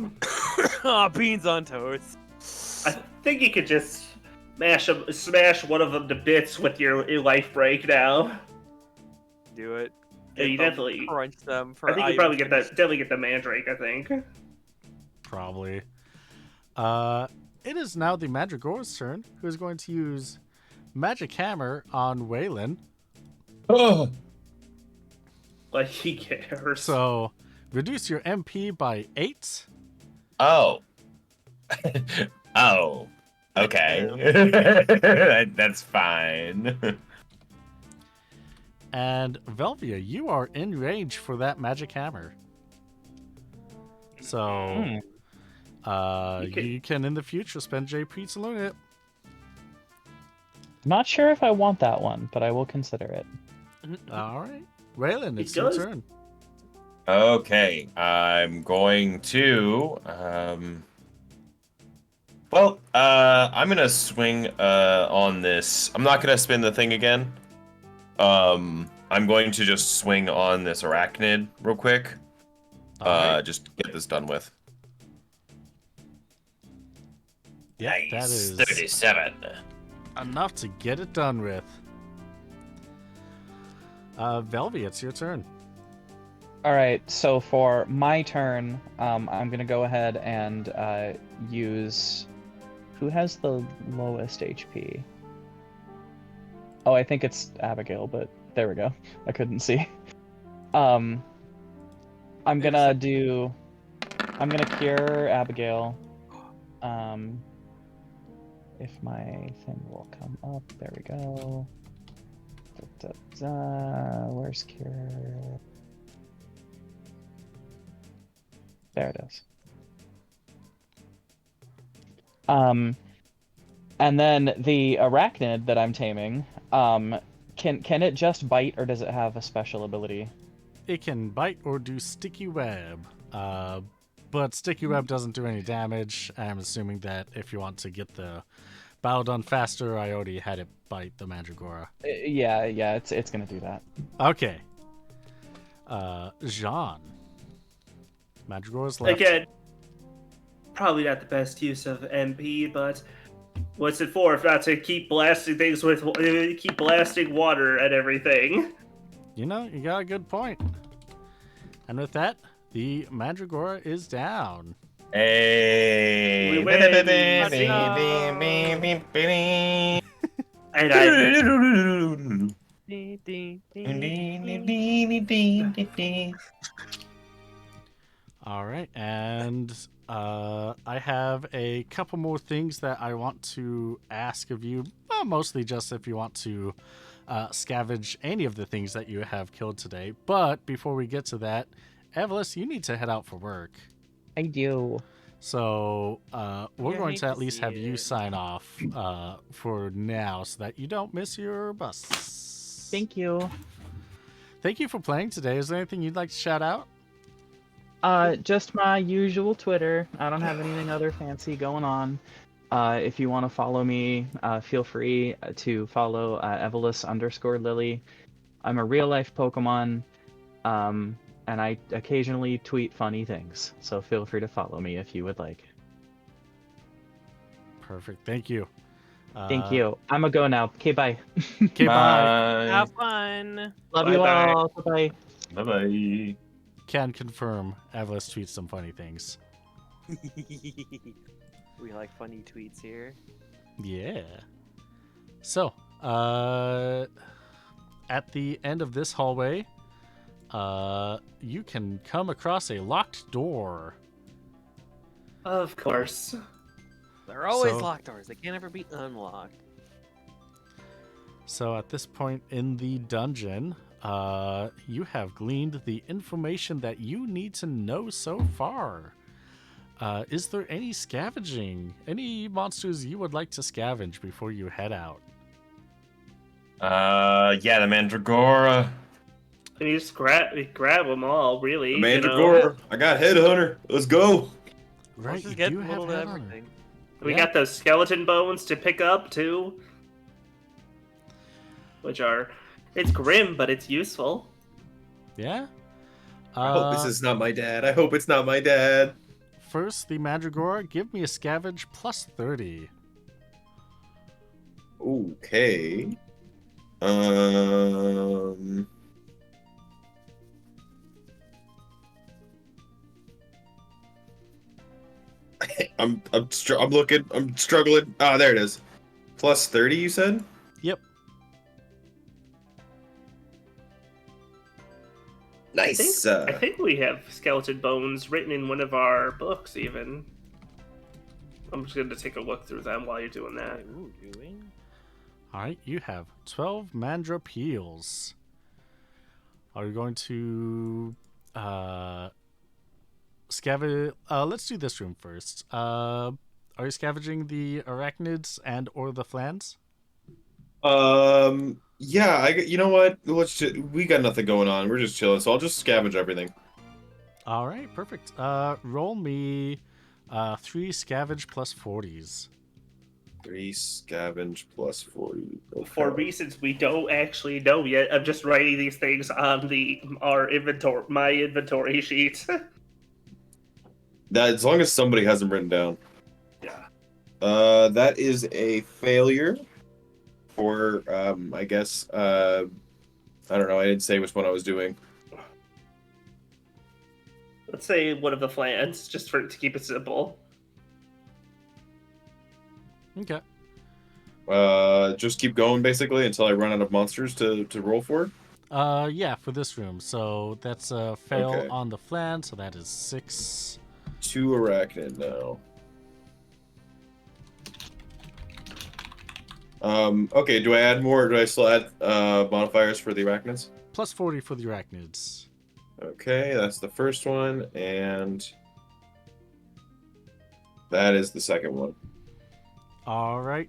Oh, beans on toast. I think you could just smash one of them to bits with your life break now. Do it. Yeah, you Get them, definitely- crunch them for. I think you probably definitely get the Mandrake, I think. Probably. It is now the Mandragora's turn, who is going to use Magic Hammer on Waylon. Oh, Like, he cares. So, reduce your MP by 8. Oh. Oh. Okay. That's fine. And Velvia, you are in range for that Magic Hammer. So, you can in the future spend JP to learn it. Not sure if I want that one, but I will consider it. All right. Waylon, it's It your does. turn. okay. I'm going to. Well, I'm gonna swing on this. I'm not gonna spin the thing again. I'm going to just swing on this arachnid real quick. All right. Just get this done with. Yeah, that is 37. enough to get it done with. Velvia, it's your turn. All right, so for my turn, I'm gonna go ahead and use. Who has the lowest HP? Oh, I think it's Abigail, but there we go. I couldn't see. I'm gonna cure Abigail. If my thing will come up, there we go. Where's cure? There it is. And then the arachnid that I'm taming, can it just bite or does it have a special ability? it can bite or do sticky web. But sticky web doesn't do any damage. I'm assuming that if you want to get the battle done faster, I already had it bite the Mandragora. Yeah, it's gonna do that. Okay. Jean. Mandragora's left. Again, probably not the best use of MP, but what's it for if not to keep blasting things with keep blasting water and everything? You know, you got a good point. And with that, the Mandragora is down. Hey. We win. And All right, and I have a couple more things that I want to ask of you, mostly just if you want to scavenge any of the things that you have killed today. But before we get to that, Evelyn, you need to head out for work. I do. So we're Yeah, I going hate to at to least see have you it. sign off for now so that you don't miss your bus. Thank you. Thank you for playing today. Is there anything you'd like to shout out? Just my usual Twitter. I don't have anything other fancy going on. If you want to follow me, feel free to follow Evelus_Lily. I'm a real life Pokemon, and I occasionally tweet funny things. So feel free to follow me if you would like. Perfect. Thank you. Thank you. I'm a go now. Okay, bye. Okay, bye. Have fun. Love you Bye-bye. all. Bye. Bye bye. Can confirm Evelyn tweets some funny things. We like funny tweets here. Yeah. So, at the end of this hallway, you can come across a locked door. of course. They're always So- locked doors. They can't ever be unlocked. So at this point in the dungeon, you have gleaned the information that you need to know so far. Is there any scavenging? Any monsters you would like to scavenge before you head out? Yeah, the Mandragora. And you just grab them all, really. The you know? Mandragora. I got Headhunter. Let's go. Right, Let's just you get do a have little of Headhunter. everything. We Yeah. got those skeleton bones to pick up too, which are it's grim, but it's useful. Yeah. I hope this is not my dad. I hope it's not my dad. First, the Mandragora. Give me a scavenge plus 30. Okay. I'm looking. I'm struggling. Ah, there it is. Plus 30, you said? Yep. Nice. I think we have skeleton bones written in one of our books, even. I'm just going to take a look through them while you're doing that. Ooh, doing? All right, you have 12 Mandra peels. Are you going to scavenge? Let's do this room first. Are you scavenging the arachnids and or the flans? Yeah. You know what? We got nothing going on. We're just chilling, so I'll just scavenge everything. All right, perfect. Roll me 3 scavenge plus 40s. 3 scavenge plus 40. Okay. For reasons we don't actually know yet, I'm just writing these things on my inventory sheet. That, as long as somebody has them written down. Yeah. That is a failure. For I guess I don't know. I didn't say which one I was doing. Let's say one of the flans, just to keep it simple. Okay. Just keep going basically until I run out of monsters to roll for. Yeah, for this room. So that's a fail Okay. on the flan, so that is 6. 2 arachnid now. Okay, do I add more, or do I still add modifiers for the arachnids? Plus 40 for the arachnids. Okay, that's the first one, and that is the second one. All right.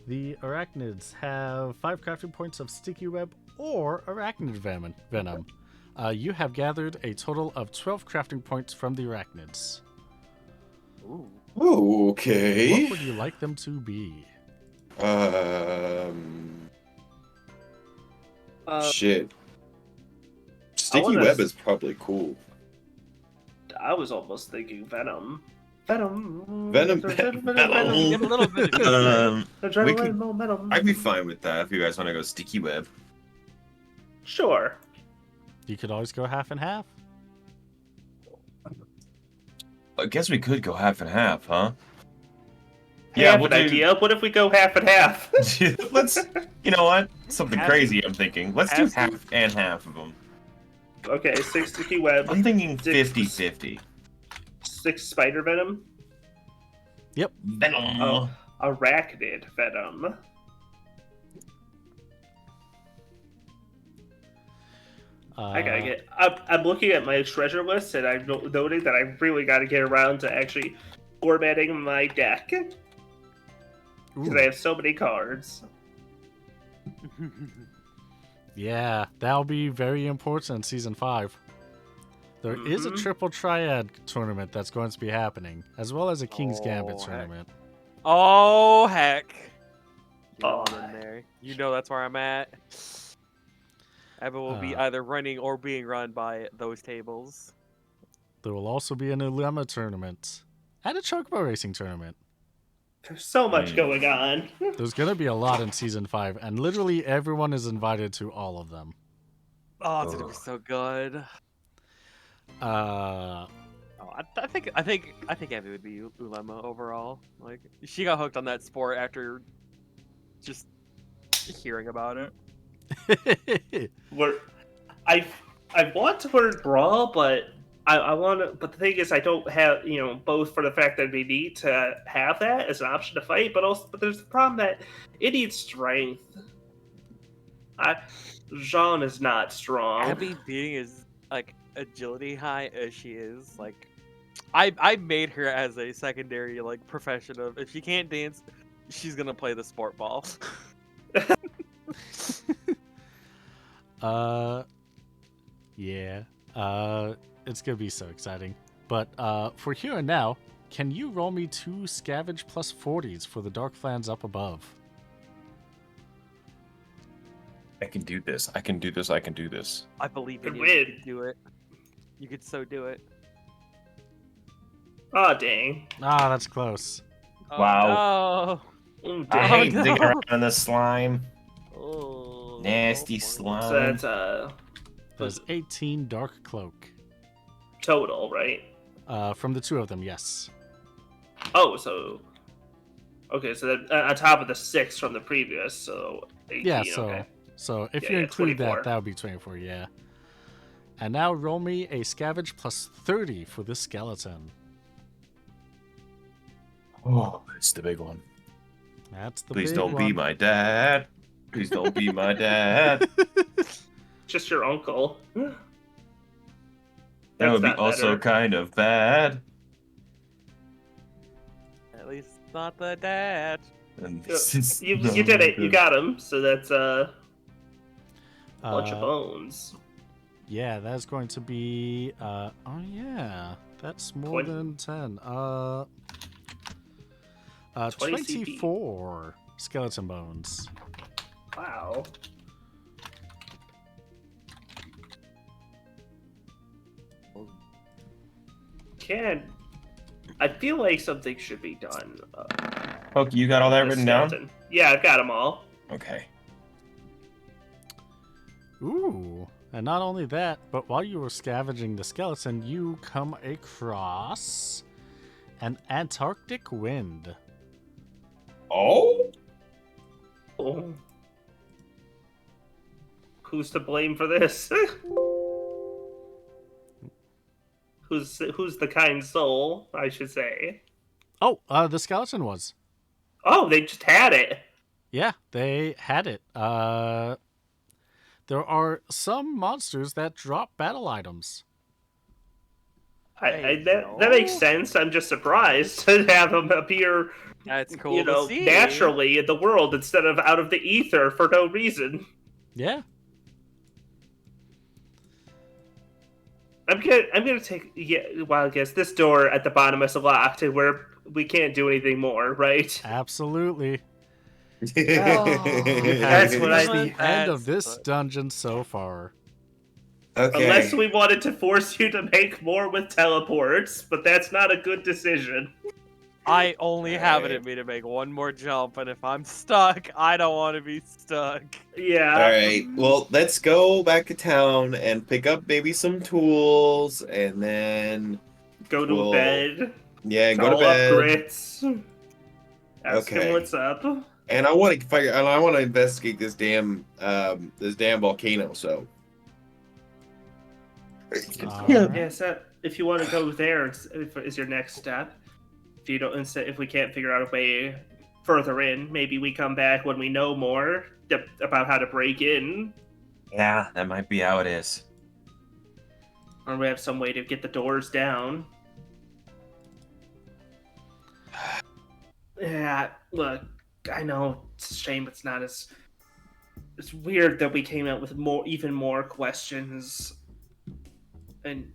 The arachnids have 5 crafting points of sticky web or arachnid venom. You have gathered a total of 12 crafting points from the arachnids. Ooh. Okay. What would you like them to be? Shit. Sticky wanna web s- is probably cool. I was almost thinking Venom. Venom. Venom. Venom, get a little bit of Adrenaline, could- momentum. I'd be fine with that if you guys want to go sticky web. Sure. You could always go half and half. I guess we could go half and half, huh? Half we'll an idea. What if we go half and half? Let's. You know what? Something Half- crazy. I'm thinking. Let's do half- half and half of them. Okay, 6 sticky web, I'm thinking Six- 50-50. 6 spider venom, Yep. Venom. Oh. arachnid venom. I gotta get. I'm looking at my treasure list, and I'm noting that I really got to get around to actually formatting my deck because I have so many cards. Yeah, that'll be very important in Season 5. There is a Mhm. triple triad tournament that's going to be happening, as well as a King's Gambit Oh, heck. tournament. Oh heck! You know Oh. I'm in there. You know that's where I'm at. Evan will be either running or being run by those tables. There will also be an Ulema tournament and a Chocobo Racing tournament. There's so much going on. There's going to be a lot in Season 5, and literally everyone is invited to all of them. Oh, it's gonna be so good. Uh, Oh, I think Abby would be Ulema overall. Like she got hooked on that sport after just hearing about it. I want to learn brawl, but I want to. But the thing is, I don't have both for the fact that it'd be neat to have that as an option to fight, but there's the problem that it needs strength. Jean is not strong. Abby being as like agility high as she is, like I made her as a secondary like profession of if she can't dance, she's gonna play the sport ball. yeah. It's gonna be so exciting. But for here and now, can you roll me 2 scavenge plus 40s for the Darklands up above? I can do this. I can do this. I can do this. I believe in Good you. You win. could do it. You could so do it. Oh dang! Ah, that's close. Oh, Wow. Oh, I dang. hate no. digging around in this slime. No. Oh, Nasty oh, slime. So that's There's 18 Dark Cloak. total, right? From the 2 of them, yes. Oh, so okay, so that on top of the 6 from the previous, so 18, Yeah, okay. so if Yeah, you yeah, include 24. that would be 24, yeah. And now roll me a scavenge plus 30 for this skeleton. Oh, it's the big one. That's the Please big don't be one. my dad. Please don't be my dad. Just your uncle. That That's would be not also better. kind of bad. At least not the dad. And You, this is you not did it. You good. got him. So that's a bunch of Uh, bones. Yeah, that's going to be oh yeah. That's more 20. than 10. 20 CP. 24 skeleton bones. Wow. I feel like something should be done. Pokey, you got all that with written down? skeleton. Yeah, I've got them all. Okay. Ooh. And not only that, but while you were scavenging the skeleton, you come across an Antarctic wind. Oh? Oh. Who's to blame for this? Who's the kind soul, I should say. Oh, the skeleton was. Oh, they just had it. Yeah, they had it. There are some monsters that drop battle items. That makes sense. I'm just surprised to have them appear, That's cool to see. naturally in the world instead of out of the ether for no reason. Yeah. I'm gonna take wild guess. This door at the bottom is locked, and we can't do anything more, right? Absolutely. That's That's what I the think. end of this dungeon so far. Unless Okay. we wanted to force you to make more with teleports, but that's not a good decision. I only have it Alright. in me to make one more jump, and if I'm stuck, I don't want to be stuck. Yeah. Alright. Well, let's go back to town and pick up maybe some tools, and then Go to we'll bed. go to Call up bed. Grits. Ask him Okay. what's up. And I want to investigate this damn volcano. So Alright. Yeah, so if you want to go there, is your next step. If you don't, if we can't figure out a way further in, maybe we come back when we know more about how to break in, yeah, that might be how it is. or we have some way to get the doors down. Yeah, look, I know it's a shame it's not as. It's weird that we came out with even more questions, and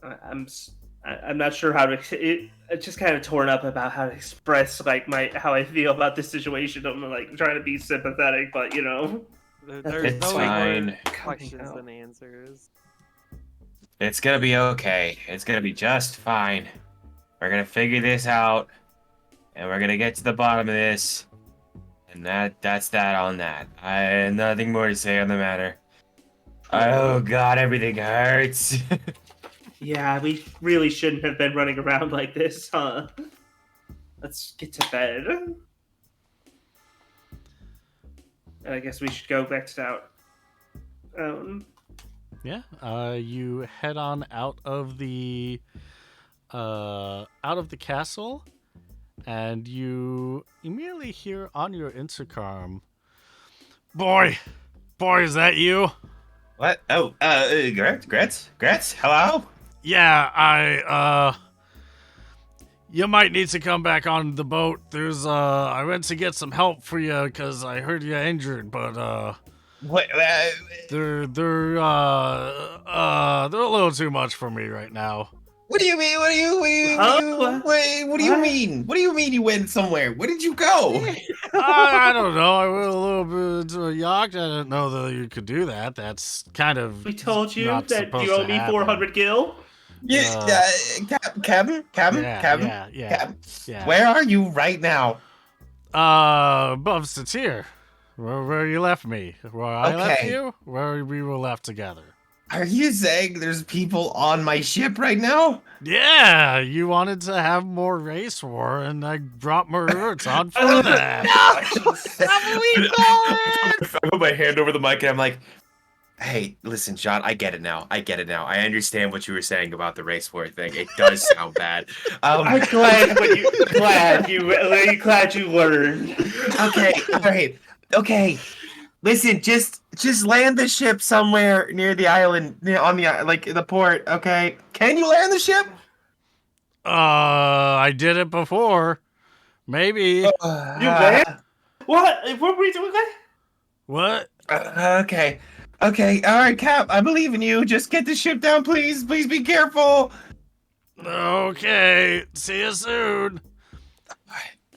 I'm not sure how to. It's just kind of torn up about how to express like how I feel about this situation. I'm like trying to be sympathetic, but There's It's no fine. more questions than answers. It's gonna be okay. It's gonna be just fine. We're gonna figure this out, and we're gonna get to the bottom of this. And that's that on that. I have nothing more to say on the matter. Oh God, everything hurts. Yeah, we really shouldn't have been running around like this, huh? Let's get to bed. And I guess we should go back to town. Yeah. You head on out of the castle, and you immediately hear on your intercom, Boy, is that you? What? Oh, Grits? Hello? Yeah, you might need to come back on the boat. I went to get some help for you because I heard you injured, but, What? they're a little too much for me right now. What do you mean? What do you mean? What do you mean you went somewhere? Where did you go? I don't know. I went a little bit into a yacht. I didn't know that you could do that. That's kind of We told you not that supposed you owe to me happen. 400 gil. Captain? Yeah. Where are you right now? Above Satir, where you left me. Where I left Okay. you. Where we were left together. Are you saying there's people on my ship right now? Yeah, you wanted to have more race war, and I brought more roots on for that. I put my hand over the mic and I'm like, hey, listen, John, I get it now. I understand what you were saying about the race war thing. It does sound bad. I'm glad you learned. Okay, all right. Okay. Listen, just land the ship somewhere near the island, on the port, okay? Can you land the ship? I did it before. Maybe. You land? What were we doing? What? Okay. Okay, all right, Cap, I believe in you. Just get the ship down, please. Please be careful. Okay. See you soon.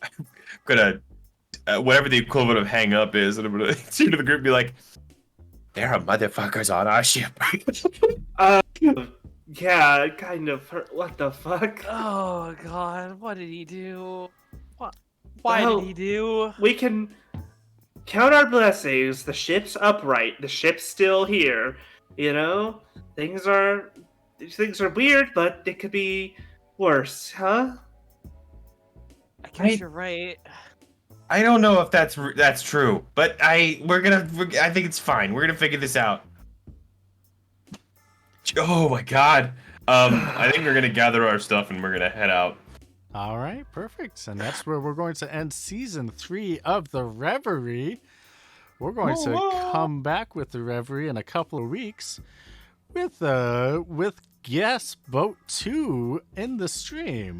I'm gonna, whatever the equivalent of hang up is, and I'm gonna turn to the group and be like, there are motherfuckers on our ship. Yeah, kind of. What the fuck? Oh God, what did he do? Why did he do? We can count our blessings. The ship's upright. The ship's still here. Things are weird, but it could be worse, huh? I guess you're right. I don't know if that's true, but I think it's fine. We're gonna figure this out. Oh my God. I think we're gonna gather our stuff and we're gonna head out. All right, perfect. And that's where we're going to end season 3 of the Reverie. We're going to come back with the Reverie in a couple of weeks with Guest Boat 2 in the stream.